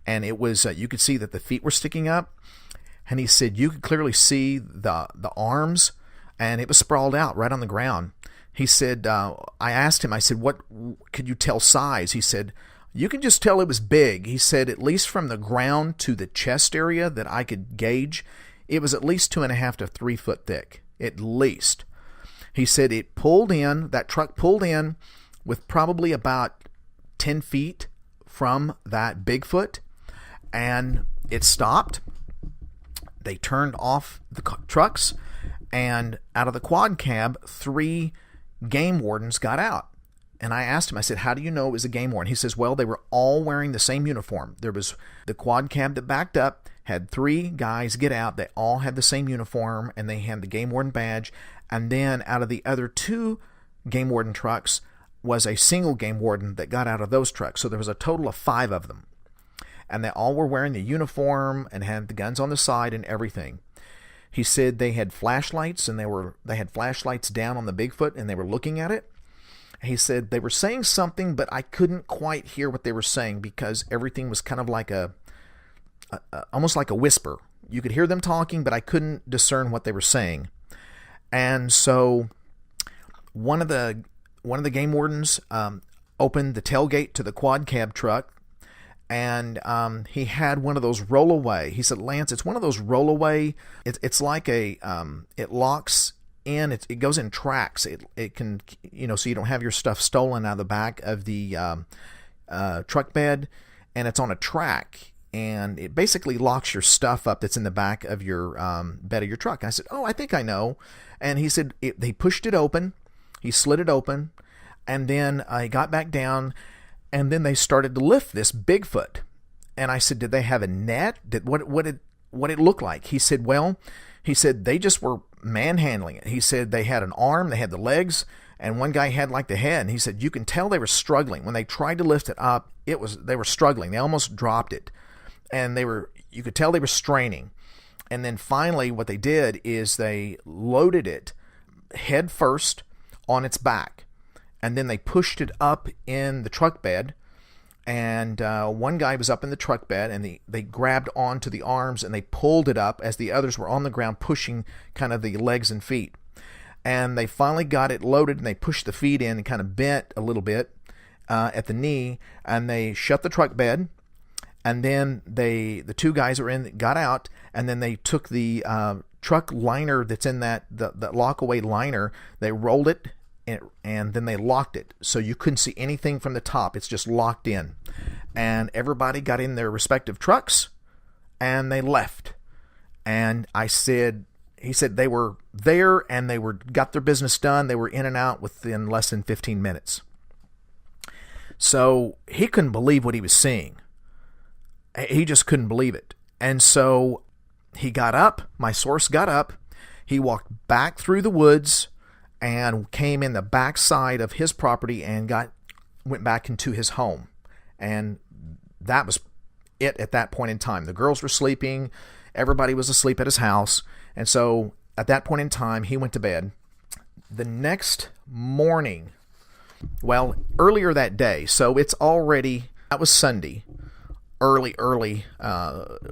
And it was, you could see that the feet were sticking up. And he said, you could clearly see the arms, and it was sprawled out right on the ground. He said, I asked him, I said, what could you tell size? He said, you can just tell it was big. He said, at least from the ground to the chest area that I could gauge, it was at least 2.5 to 3 foot thick, at least. He said that truck pulled in with probably about 10 feet from that Bigfoot, and it stopped. They turned off the trucks, and out of the quad cab, 3 game wardens got out. And I asked him, I said, how do you know it was a game warden? He says, well, they were all wearing the same uniform. There was the quad cab that backed up, had 3 guys get out. They all had the same uniform, and they had the game warden badge. And then out of the other 2 game warden trucks was a single game warden that got out of those trucks. So there was a total of 5 of them. And they all were wearing the uniform and had the guns on the side and everything. He said they had flashlights, and they had flashlights down on the Bigfoot, and they were looking at it. He said they were saying something, but I couldn't quite hear what they were saying because everything was kind of like almost like a whisper. You could hear them talking, but I couldn't discern what they were saying. And so one of the game wardens opened the tailgate to the quad cab truck, and he had one of those rollaway. He said, Lance, it's one of those rollaway. It's like it locks in. It goes in tracks. It can, so you don't have your stuff stolen out of the back of the truck bed, and it's on a track. And it basically locks your stuff up that's in the back of your bed of your truck. And I said, oh, I think I know. And he said they pushed it open. He slid it open. And then I got back down. And then they started to lift this Bigfoot. And I said, did they have a net? What it looked like? He said, they just were manhandling it. He said they had an arm, they had the legs, and one guy had like the head. And he said, you can tell they were struggling. When they tried to lift it up, they were struggling. They almost dropped it. And you could tell they were straining. And then finally what they did is they loaded it head first on its back. And then they pushed it up in the truck bed. And one guy was up in the truck bed, and they grabbed onto the arms and they pulled it up as the others were on the ground pushing kind of the legs and feet. And they finally got it loaded, and they pushed the feet in and kind of bent a little bit at the knee, and they shut the truck bed. And then the 2 guys got out, and then they took the truck liner that's in the lockaway liner, they rolled it, and then they locked it. So you couldn't see anything from the top. It's just locked in. And everybody got in their respective trucks, and they left. And he said they were there, and they got their business done. They were in and out within less than 15 minutes. So he couldn't believe what he was seeing. He just couldn't believe it. And so he got up. My source got up. He walked back through the woods and came in the back side of his property and went back into his home. And that was it at that point in time. The girls were sleeping. Everybody was asleep at his house. And so at that point in time, he went to bed. The next morning, earlier that day, so that was Sunday. Early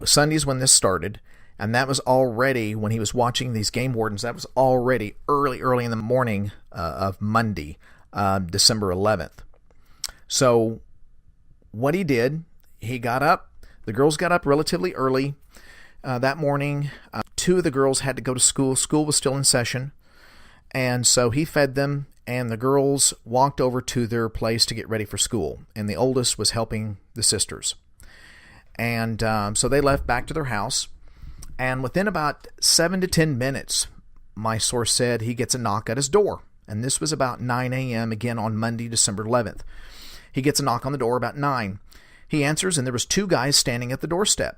Sundays when this started, and that was already when he was watching these game wardens. That was already early in the morning of Monday, December 11th. So what he did, he got up. The girls got up relatively early that morning. 2 of the girls had to go to school. School was still in session, and so he fed them, and the girls walked over to their place to get ready for school, and the oldest was helping the sisters. And so they left back to their house. And within about 7 to 10 minutes, my source said he gets a knock at his door. And this was about 9 a.m. again on Monday, December 11th. He gets a knock on the door about 9. He answers, and there was 2 guys standing at the doorstep.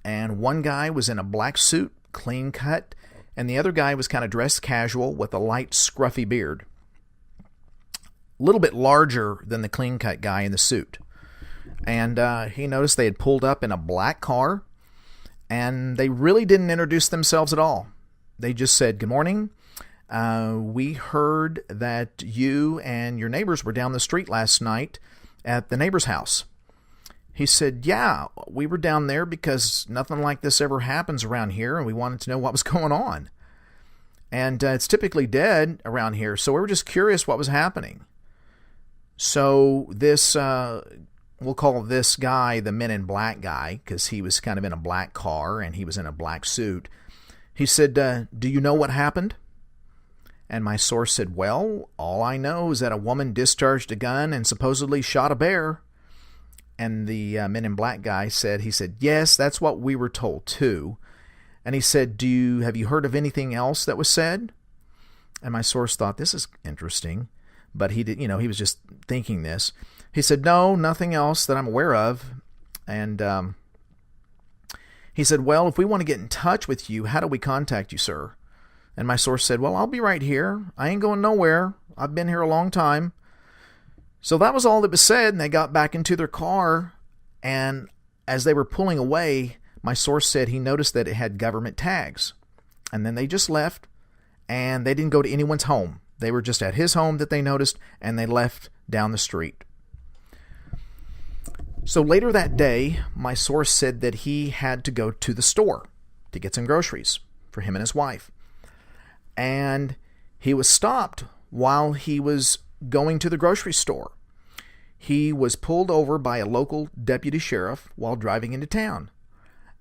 And one guy was in a black suit, clean cut, and the other guy was kind of dressed casual with a light, scruffy beard. A little bit larger than the clean cut guy in the suit. And he noticed they had pulled up in a black car, and they really didn't introduce themselves at all. They just said, "Good morning. We heard that you and your neighbors were down the street last night at the neighbor's house." He said, "Yeah, we were down there because nothing like this ever happens around here, and we wanted to know what was going on. And it's typically dead around here, so we were just curious what was happening." So this, we'll call this guy the Men in Black guy, because he was kind of in a black car and he was in a black suit. He said, "Do you know what happened?" And my source said, "Well, all I know is that a woman discharged a gun and supposedly shot a bear." And the Men in Black guy said, "Yes, that's what we were told too." And he said, have you heard of anything else that was said?" And my source thought, this is interesting, but he did, he was just thinking this. He said, "No, nothing else that I'm aware of." And he said, "Well, if we want to get in touch with you, how do we contact you, sir?" And my source said, "Well, I'll be right here. I ain't going nowhere. I've been here a long time." So that was all that was said, and they got back into their car, and as they were pulling away, my source said he noticed that it had government tags. And then they just left, and they didn't go to anyone's home. They were just at his home that they noticed, and they left down the street. So later that day, my source said that he had to go to the store to get some groceries for him and his wife. And he was stopped while he was going to the grocery store. He was pulled over by a local deputy sheriff while driving into town.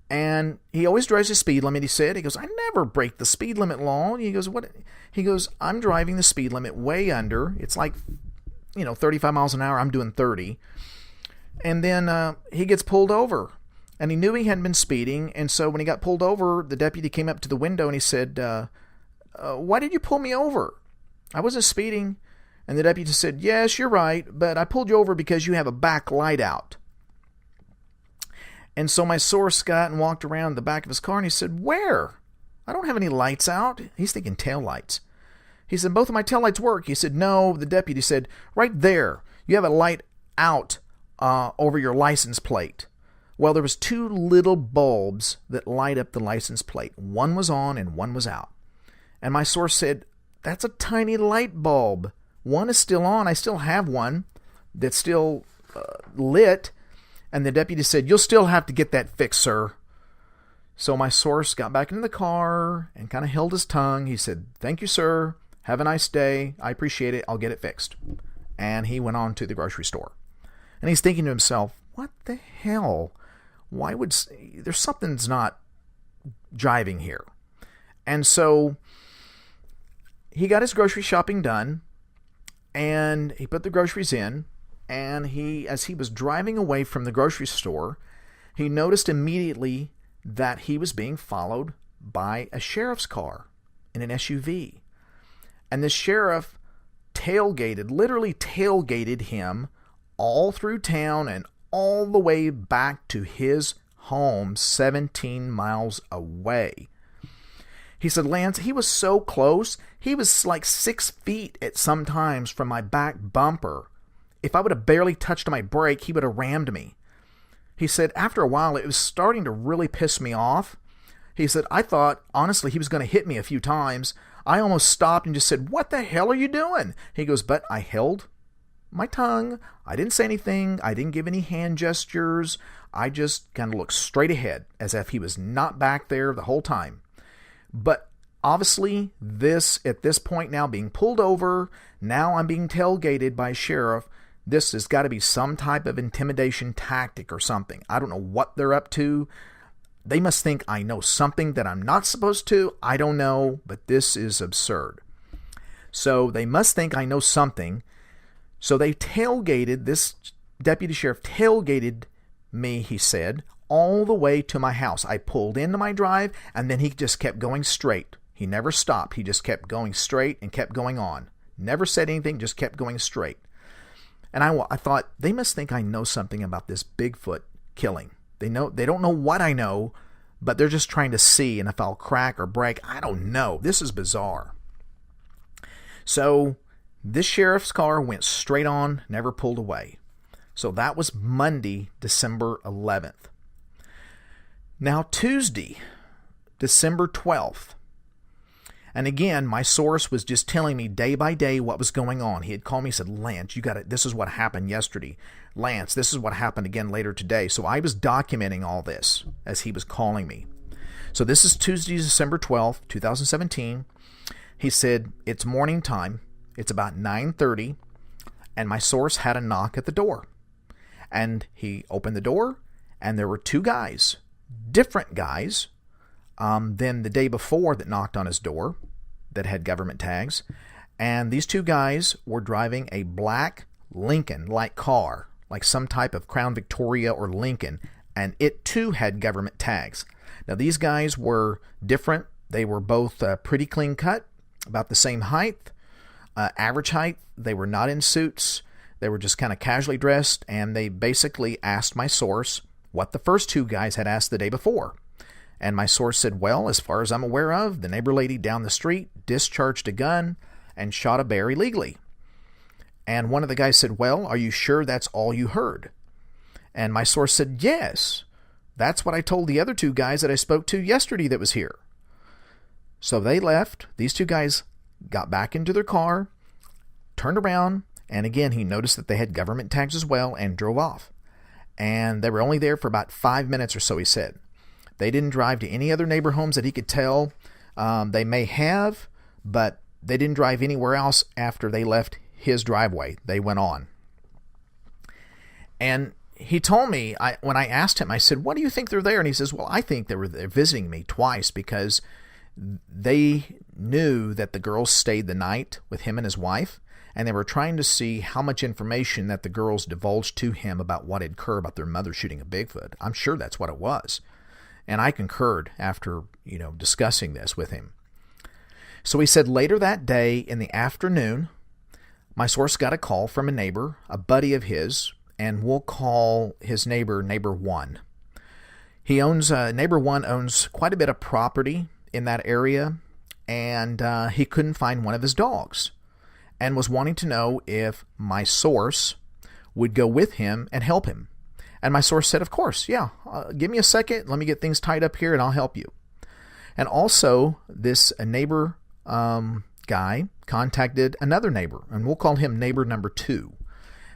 And he always drives the speed limit, he said. He goes, "I never break the speed limit law." He goes, "What?" He goes, "I'm driving the speed limit way under. It's like, 35 miles an hour. I'm doing 30. And then he gets pulled over. And he knew he hadn't been speeding. And so when he got pulled over, the deputy came up to the window and he said, "Why did you pull me over? I wasn't speeding." And the deputy said, "Yes, you're right, but I pulled you over because you have a back light out." And so my source got and walked around the back of his car and he said, "Where? I don't have any lights out." He's thinking tail lights. He said, "Both of my tail lights work." He said, "No." The deputy said, "Right there. You have a light out over your license plate." Well, there was 2 little bulbs that light up the license plate. One was on and one was out. And my source said, "That's a tiny light bulb. One is still on. I still have one that's still lit." And the deputy said, "You'll still have to get that fixed, sir." So my source got back into the car and kind of held his tongue. He said, "Thank you, sir. Have a nice day. I appreciate it. I'll get it fixed." And he went on to the grocery store. And he's thinking to himself, what the hell? There's something's not jiving here. And so he got his grocery shopping done, and he put the groceries in, and as he was driving away from the grocery store, he noticed immediately that he was being followed by a sheriff's car in an SUV. And the sheriff literally tailgated him all through town and all the way back to his home 17 miles away. He said, "Lance, he was so close. He was like 6 feet at some times from my back bumper. If I would have barely touched my brake, he would have rammed me." He said, "After a while, it was starting to really piss me off." He said, "I thought, honestly, he was going to hit me a few times. I almost stopped and just said, 'What the hell are you doing?'" He goes, "But I held my tongue. I didn't say anything. I didn't give any hand gestures. I just kind of looked straight ahead as if he was not back there the whole time. But obviously, at this point now being pulled over, now I'm being tailgated by a sheriff. This has got to be some type of intimidation tactic or something. I don't know what they're up to. They must think I know something that I'm not supposed to. I don't know, but this is absurd. So they must think I know something. So they this deputy sheriff tailgated me, he said, all the way to my house. I pulled into my drive, and then he just kept going straight. He never stopped. He just kept going straight and kept going on. Never said anything, just kept going straight. And I thought, they must think I know something about this Bigfoot killing. They don't know what I know, but they're just trying to see, and if I'll crack or break, I don't know. This is bizarre. So this sheriff's car went straight on, never pulled away. So that was Monday, December 11th. Now Tuesday, December 12th. And again, my source was just telling me day by day what was going on. He had called me and said, Lance, you got it. This is what happened yesterday. Lance, this is what happened again later today. So I was documenting all this as he was calling me. So this is Tuesday, December 12th, 2017. He said, it's morning time. It's about 9:30. And my source had a knock at the door. And he opened the door, and there were two guys, different guys, than the day before that knocked on his door that had government tags. And these two guys were driving a black Lincoln-like car, like some type of Crown Victoria or Lincoln, and it too had government tags. Now these guys were different. They were both pretty clean cut, about the same height, average height. They were not in suits. They were just kind of casually dressed, and they basically asked my source what the first two guys had asked the day before. And my source said, well, as far as I'm aware of, the neighbor lady down the street discharged a gun and shot a bear illegally. And one of the guys said, well, are you sure that's all you heard? And my source said, yes, that's what I told the other two guys that I spoke to yesterday that was here. So they left. These two guys got back into their car, turned around, and again, he noticed that they had government tags as well and drove off. And they were only there for about 5 minutes or so, he said. They didn't drive to any other neighbor homes that he could tell. They may have, but they didn't drive anywhere else after they left his driveway. They went on. And he told me, when I asked him, I said, what do you think they're there? And he says, well, I think they're visiting me twice because they knew that the girls stayed the night with him and his wife, and they were trying to see how much information that the girls divulged to him about what had occurred about their mother shooting a Bigfoot. I'm sure that's what it was. And I concurred after, discussing this with him. So he said later that day in the afternoon, my source got a call from a neighbor, a buddy of his, and we'll call his neighbor, Neighbor 1. Neighbor 1 owns quite a bit of property in that area, and he couldn't find one of his dogs and was wanting to know if my source would go with him and help him. And my source said, of course, yeah, give me a second. Let me get things tied up here and I'll help you. And also, this neighbor guy contacted another neighbor, and we'll call him neighbor number 2,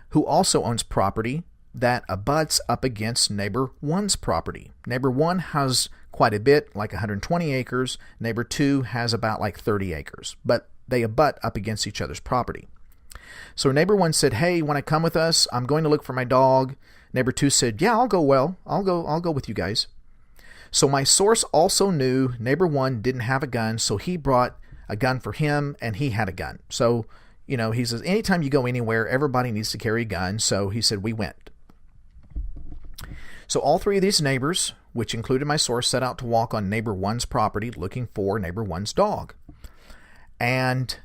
who also owns property that abuts up against neighbor 1's property. Neighbor 1 has quite a bit, like 120 acres. Neighbor 2 has about like 30 acres, but they abut up against each other's property. So neighbor 1 said, hey, you want to come with us? I'm going to look for my dog. Neighbor 2 said, yeah, I'll go with you guys. So my source also knew neighbor 1 didn't have a gun, so he brought a gun for him, and he had a gun. So, he says, anytime you go anywhere, everybody needs to carry a gun. So he said, we went. So all three of these neighbors, which included my source, set out to walk on neighbor 1's property looking for neighbor 1's dog. And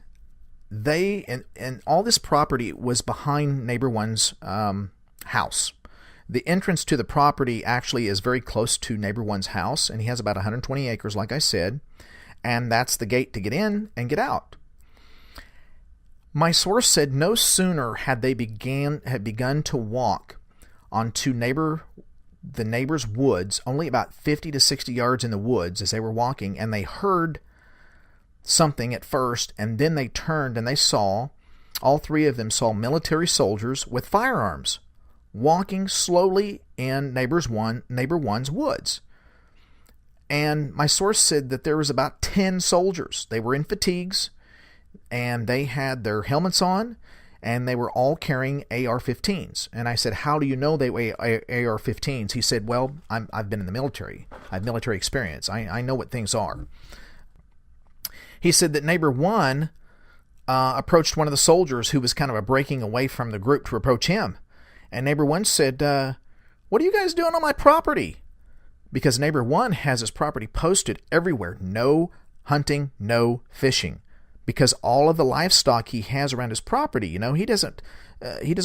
and all this property was behind neighbor 1's house. The entrance to the property actually is very close to neighbor 1's house, and he has about 120 acres, like I said, and that's the gate to get in and get out. My source said no sooner had they begun to walk onto the neighbor's woods, only about 50 to 60 yards in the woods as they were walking, and they heard something at first, and then they turned and they saw, all three of them saw military soldiers with firearms walking slowly in neighbor 1's woods. And my source said that there was about 10 soldiers. They were in fatigues, and they had their helmets on, and they were all carrying AR-15s. And I said, how do you know they were AR-15s? He said, well, I've been in the military. I have military experience. I know what things are. He said that neighbor 1 approached one of the soldiers who was kind of breaking away from the group to approach him. And neighbor 1 said, what are you guys doing on my property? Because neighbor 1 has his property posted everywhere. No hunting, no fishing. because all of the livestock he has around his property, he doesn't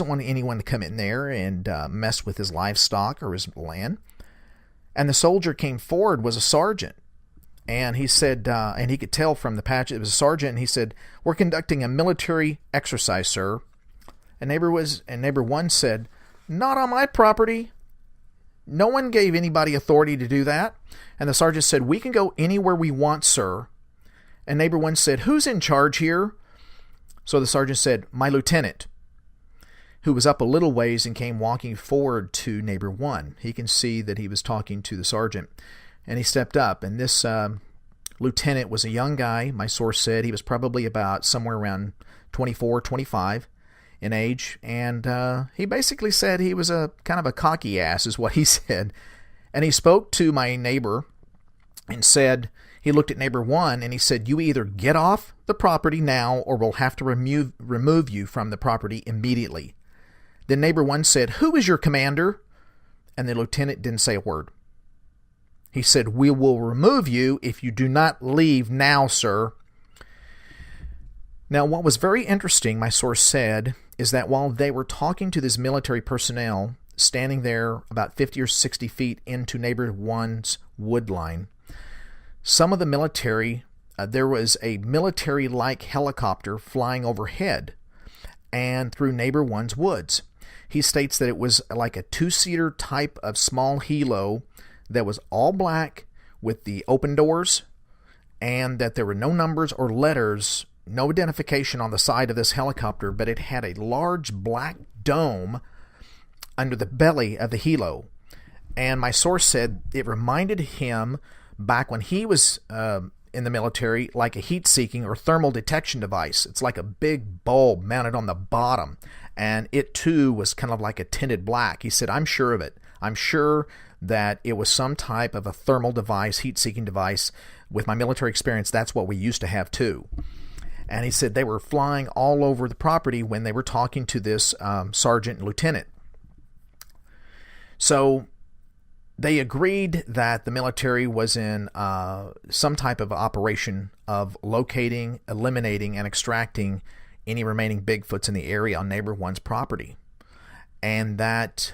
want anyone to come in there and mess with his livestock or his land. And the soldier came forward, was a sergeant. And he said, and he could tell from the patch, it was a sergeant, and he said, "We're conducting a military exercise, sir." And neighbor one said, "Not on my property. No one gave anybody authority to do that." And the sergeant said, "We can go anywhere we want, sir." And neighbor one said, "Who's in charge here?" So the sergeant said, "My lieutenant," who was up a little ways and came walking forward to neighbor one. He can see that he was talking to the sergeant. And he stepped up, and this lieutenant was a young guy. My source said he was probably about somewhere around 24, 25 in age. And he basically said he was a kind of a cocky ass, is what he said. And he spoke to my neighbor and said, he looked at neighbor one and he said, "You either get off the property now or we'll have to remove you from the property immediately." Then neighbor one said, "Who is your commander?" And the lieutenant didn't say a word. He said, "We will remove you if you do not leave now, sir." Now, what was very interesting, my source said, is that while they were talking to this military personnel, standing there about 50 or 60 feet into neighbor one's wood line, some of the military, there was a military-like helicopter flying overhead and through neighbor one's woods. He states that it was like a two-seater type of small helo that was all black with the open doors, and that there were no numbers or letters, no identification on the side of this helicopter, but it had a large black dome under the belly of the helo. And my source said it reminded him back when he was in the military like a heat-seeking or thermal detection device. It's like a big bulb mounted on the bottom, and it too was kind of like a tinted black. He said, "I'm sure of it. I'm sure that it was some type of a thermal device, heat-seeking device. With my military experience, that's what we used to have too." And he said they were flying all over the property when they were talking to this sergeant and lieutenant. So they agreed that the military was in some type of operation of locating, eliminating, and extracting any remaining Bigfoots in the area on neighbor one's property. And that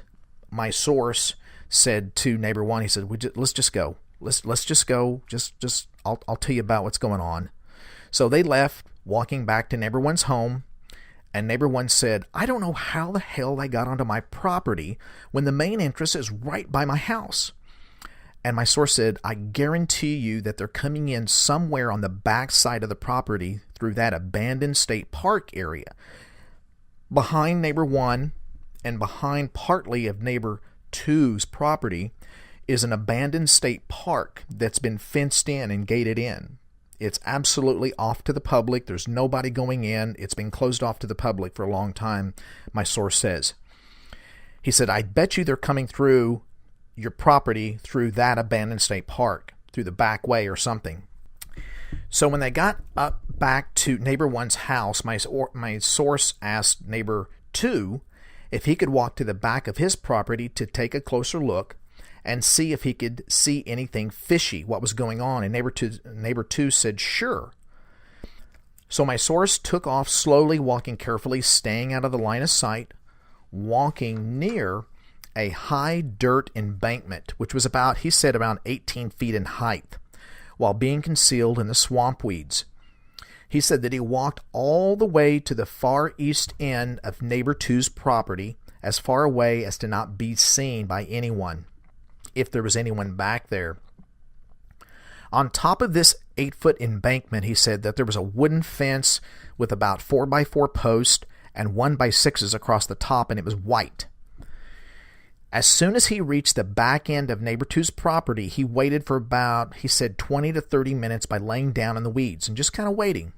my source said to neighbor one, he said, "Let's just go. Let's just go. I'll tell you about what's going on." So they left, walking back to neighbor one's home, and neighbor one said, "I don't know how the hell they got onto my property when the main entrance is right by my house." And my source said, "I guarantee you that they're coming in somewhere on the back side of the property through that abandoned state park area. Behind neighbor one and behind partly of neighbor two's property is an abandoned state park that's been fenced in and gated in. It's absolutely off to the public. There's nobody going in. It's been closed off to the public for a long time," my source says. He said, "I bet you they're coming through your property through that abandoned state park, through the back way or something." So when they got up back to neighbor one's house, my source asked neighbor two if he could walk to the back of his property to take a closer look and see if he could see anything fishy, what was going on. And neighbor two said, "Sure." So my source took off slowly, walking carefully, staying out of the line of sight, walking near a high dirt embankment, which was about, he said, around 18 feet in height, while being concealed in the swamp weeds. He said that he walked all the way to the far east end of neighbor two's property, as far away as to not be seen by anyone, if there was anyone back there. On top of this 8-foot embankment, he said that there was a wooden fence with about 4x4 posts and 1x6s across the top, and it was white. As soon as he reached the back end of neighbor two's property, he waited for about, he said, 20 to 30 minutes by laying down in the weeds and just kind of waiting.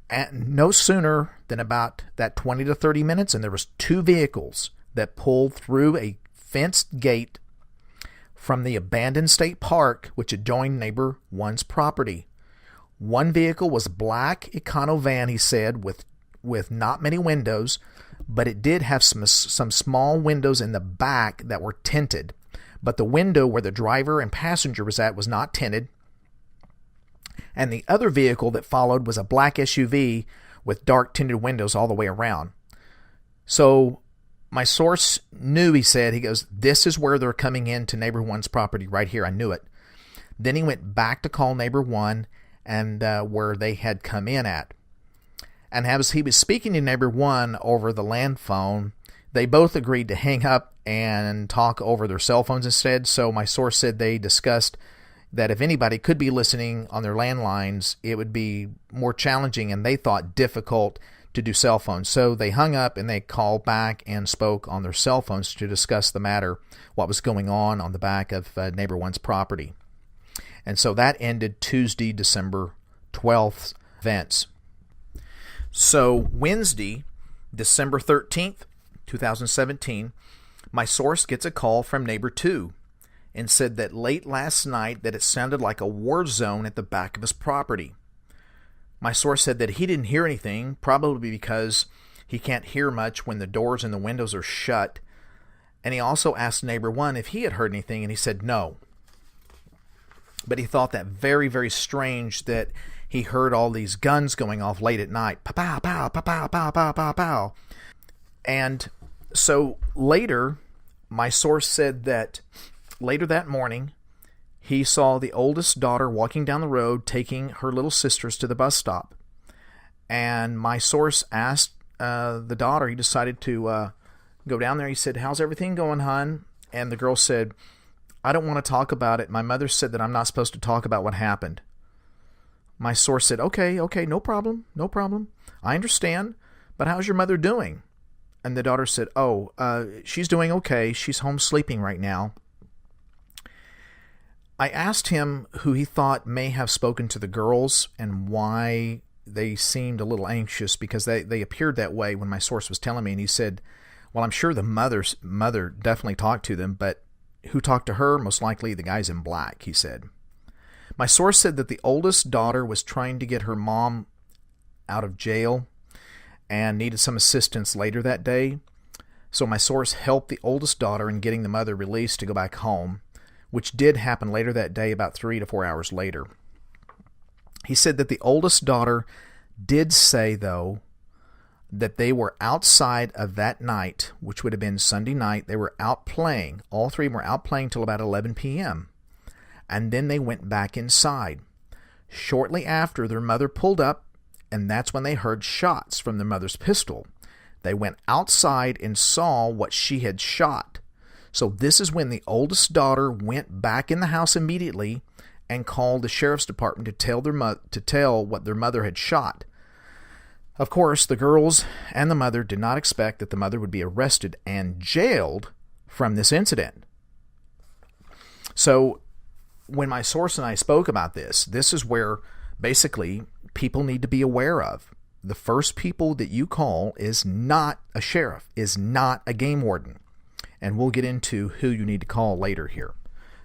And no sooner than about that 20 to 30 minutes, and there was 2 vehicles that pulled through a fenced gate from the abandoned state park, which adjoined neighbor one's property. One vehicle was a black Econo van, he said, with not many windows, but it did have some small windows in the back that were tinted. But the window where the driver and passenger was at was not tinted. and the other vehicle that followed was a black SUV with dark tinted windows all the way around. So my source knew, he said, he goes, this is where they're coming into neighbor one's property right here. I knew it. Then he went back to call neighbor one and where they had come in at. And as he was speaking to neighbor one over the land phone, they both agreed to hang up and talk over their cell phones instead. So my source said they discussed that if anybody could be listening on their landlines, it would be more challenging and they thought difficult to do cell phones. So they hung up and they called back and spoke on their cell phones to discuss the matter, what was going on the back of neighbor one's property. And so that ended Tuesday, December 12th events. So Wednesday, December 13th, 2017, my source gets a call from neighbor 2 and said that late last night that it sounded like a war zone at the back of his property. My source said that he didn't hear anything, probably because he can't hear much when the doors and the windows are shut. And he also asked neighbor 1 if he had heard anything, and he said no. But he thought that very, very strange that he heard all these guns going off late at night. Pow, pow, pow, pow, pow, pow, pow, pow. And so later, my source said that later that morning, he saw the oldest daughter walking down the road taking her little sisters to the bus stop. And my source asked the daughter, he decided to go down there. He said, how's everything going, hon? And the girl said, I don't want to talk about it. My mother said that I'm not supposed to talk about what happened. My source said, okay, no problem. I understand, but how's your mother doing? And the daughter said, she's doing okay. She's home sleeping right now. I asked him who he thought may have spoken to the girls and why they seemed a little anxious, because they appeared that way when my source was telling me. And he said, well, I'm sure the mother definitely talked to them, but who talked to her? Most likely the guys in black, he said. My source said that the oldest daughter was trying to get her mom out of jail and needed some assistance later that day. So my source helped the oldest daughter in getting the mother released to go back home, which did happen later that day, about 3 to 4 hours later. He said that the oldest daughter did say, though, that they were outside of that night, which would have been Sunday night. They were out playing. All three were out playing till about 11 p.m. And then they went back inside. Shortly after, their mother pulled up, and that's when they heard shots from their mother's pistol. They went outside and saw what she had shot. So this is when the oldest daughter went back in the house immediately and called the sheriff's department to tell what their mother had shot. Of course, the girls and the mother did not expect that the mother would be arrested and jailed from this incident. So when my source and I spoke about this is where basically people need to be aware of. The first people that you call is not a sheriff, is not a game warden. And we'll get into who you need to call later here.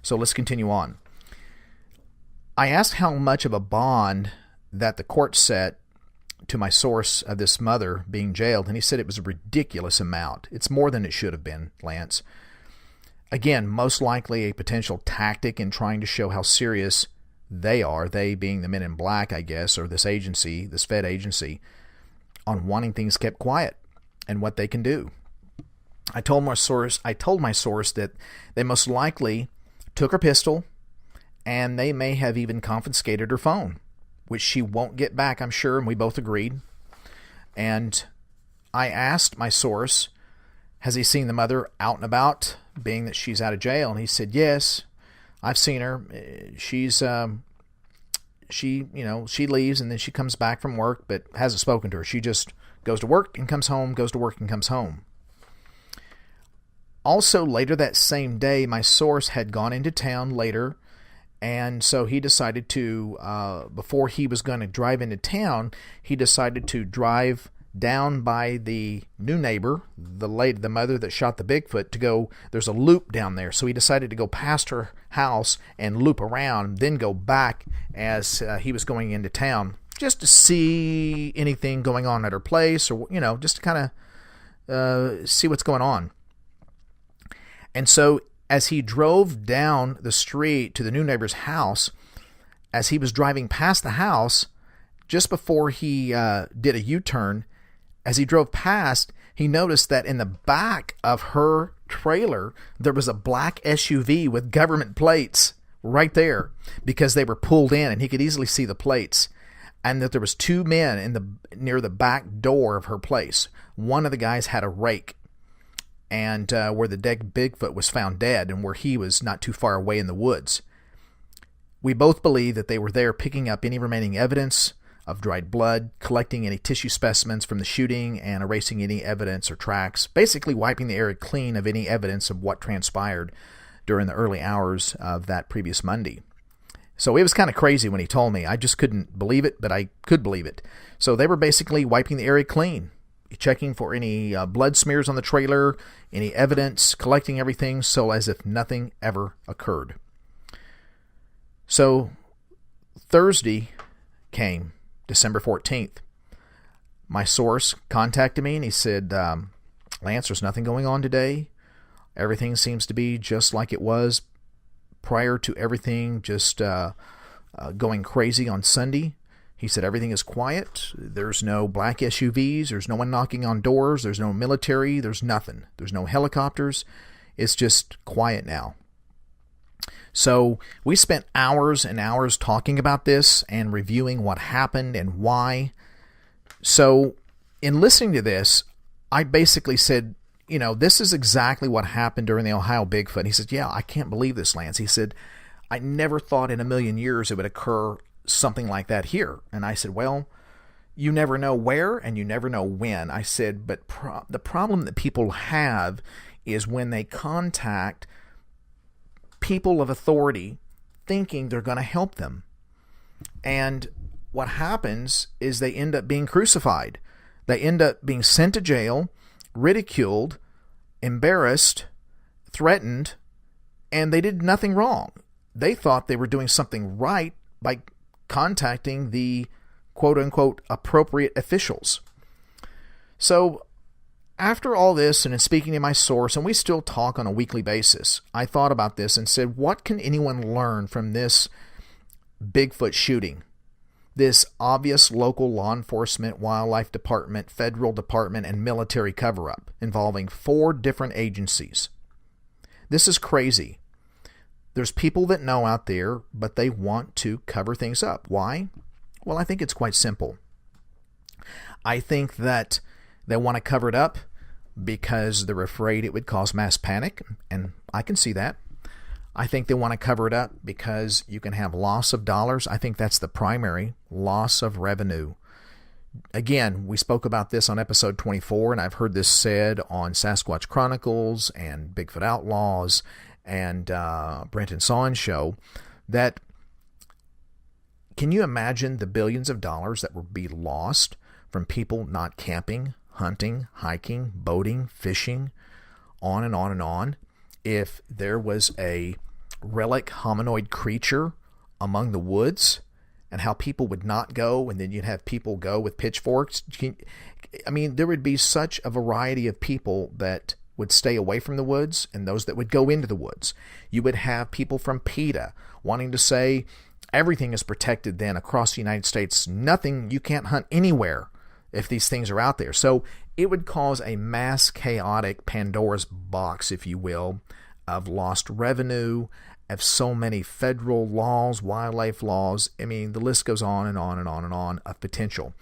So let's continue on. I asked how much of a bond that the court set to my source of this mother being jailed, and he said it was a ridiculous amount. It's more than it should have been, Lance. Again, most likely a potential tactic in trying to show how serious they are, they being the men in black, I guess, or this agency, this Fed agency, on wanting things kept quiet and what they can do. I told my source that they most likely took her pistol and they may have even confiscated her phone, which she won't get back, I'm sure, and we both agreed. And I asked my source, has he seen the mother out and about, being that she's out of jail? And he said, yes, I've seen her. She leaves and then she comes back from work, but hasn't spoken to her. She just goes to work and comes home, goes to work and comes home. Also, later that same day, my source had gone into town later, and so he decided to, before he was going to drive into town, he decided to drive down by the new neighbor, the mother that shot the Bigfoot, to go, there's a loop down there. So he decided to go past her house and loop around, then go back as he was going into town, just to see anything going on at her place, or, just to kind of see what's going on. And so as he drove down the street to the new neighbor's house, as he was driving past the house, just before he did a U-turn, as he drove past, he noticed that in the back of her trailer, there was a black SUV with government plates right there because they were pulled in and he could easily see the plates. And that there was two men near the back door of her place. One of the guys had a rake, and where the dead Bigfoot was found dead and where he was not too far away in the woods. We both believe that they were there picking up any remaining evidence of dried blood, collecting any tissue specimens from the shooting, and erasing any evidence or tracks, basically wiping the area clean of any evidence of what transpired during the early hours of that previous Monday. So it was kind of crazy when he told me. I just couldn't believe it, but I could believe it. So they were basically wiping the area clean, checking for any blood smears on the trailer, any evidence, collecting everything, so as if nothing ever occurred. So Thursday came, December 14th. My source contacted me and he said, Lance, there's nothing going on today. Everything seems to be just like it was prior to everything just going crazy on Sunday. He said everything is quiet. There's no black SUVs. There's no one knocking on doors. There's no military. There's nothing. There's no helicopters. It's just quiet now. So we spent hours and hours talking about this and reviewing what happened and why. So in listening to this, I basically said, this is exactly what happened during the Ohio Bigfoot. He said, yeah, I can't believe this, Lance. He said, I never thought in a million years it would occur something like that here. And I said, well, you never know where and you never know when. I said, but the problem that people have is when they contact people of authority thinking they're going to help them. And what happens is they end up being crucified. They end up being sent to jail, ridiculed, embarrassed, threatened, and they did nothing wrong. They thought they were doing something right by contacting the quote-unquote appropriate officials. So after all this, and in speaking to my source, and we still talk on a weekly basis, I thought about this and said, what can anyone learn from this Bigfoot shooting? This obvious local law enforcement, wildlife department, federal department, and military cover-up involving 4 different agencies. This is crazy. There's people that know out there, but they want to cover things up. Why? Well, I think it's quite simple. I think that they want to cover it up because they're afraid it would cause mass panic, and I can see that. I think they want to cover it up because you can have loss of dollars. I think that's the primary loss of revenue. Again, we spoke about this on episode 24, and I've heard this said on Sasquatch Chronicles and Bigfoot Outlaws and Brent and Son show, that can you imagine the billions of dollars that would be lost from people not camping, hunting, hiking, boating, fishing, on and on and on, if there was a relic hominoid creature among the woods, and how people would not go, and then you'd have people go with pitchforks? I mean, there would be such a variety of people that would stay away from the woods and those that would go into the woods. You would have people from PETA wanting to say everything is protected then across the United States. Nothing, you can't hunt anywhere if these things are out there. So it would cause a mass chaotic Pandora's box, if you will, of lost revenue, of so many federal laws, wildlife laws. I mean, the list goes on and on and on and on of potential.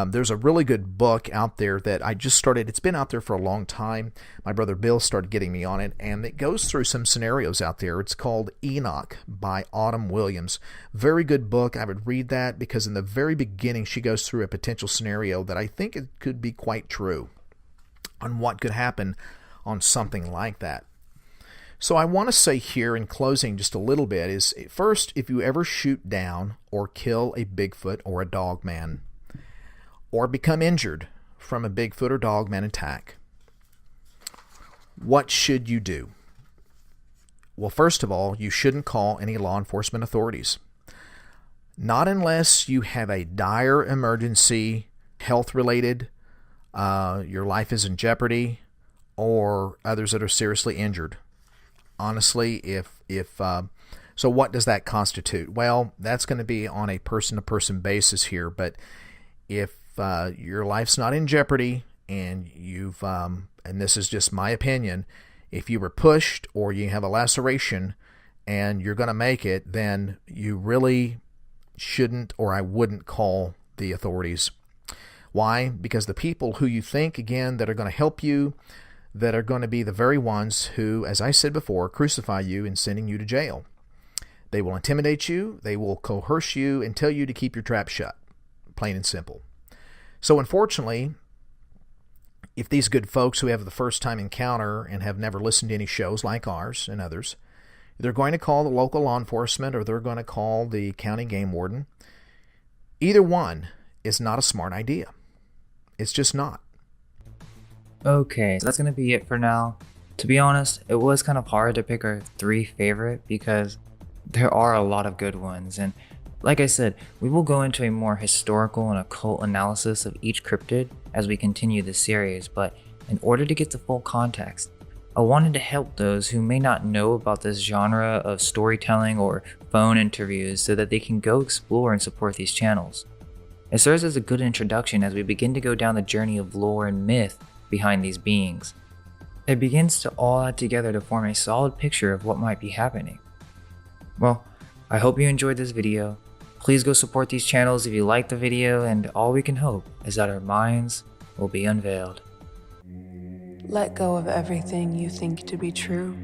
There's a really good book out there that I just started. It's been out there for a long time. My brother Bill started getting me on it, and it goes through some scenarios out there. It's called Enoch by Autumn Williams. Very good book. I would read that because in the very beginning, she goes through a potential scenario that I think it could be quite true on what could happen on something like that. So I want to say here in closing just a little bit is, first, if you ever shoot down or kill a Bigfoot or a dogman, or become injured from a Bigfoot or dogman attack, what should you do? Well, first of all, you shouldn't call any law enforcement authorities. Not unless you have a dire emergency, health-related, your life is in jeopardy, or others that are seriously injured. Honestly, if So what does that constitute? Well, that's going to be on a person-to-person basis here, but if your life's not in jeopardy and you've, and this is just my opinion, if you were pushed or you have a laceration and you're going to make it, then you really shouldn't, or I wouldn't call the authorities. Why? Because the people who you think, again, that are going to help you, that are going to be the very ones who, as I said before, crucify you and sending you to jail. They will intimidate you, they will coerce you, and tell you to keep your trap shut. Plain and simple. So unfortunately, if these good folks who have the first time encounter and have never listened to any shows like ours and others, they're going to call the local law enforcement or they're going to call the county game warden. Either one is not a smart idea. It's just not. Okay, so that's going to be it for now. To be honest, it was kind of hard to pick our 3 favorite because there are a lot of good ones, and like I said, we will go into a more historical and occult analysis of each cryptid as we continue this series, but in order to get the full context, I wanted to help those who may not know about this genre of storytelling or phone interviews so that they can go explore and support these channels. It serves as a good introduction as we begin to go down the journey of lore and myth behind these beings. It begins to all add together to form a solid picture of what might be happening. Well, I hope you enjoyed this video. Please go support these channels if you like the video, and all we can hope is that our minds will be unveiled. Let go of everything you think to be true.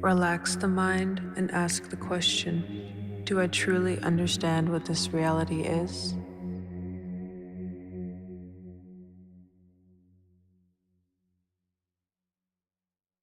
Relax the mind and ask the question, do I truly understand what this reality is?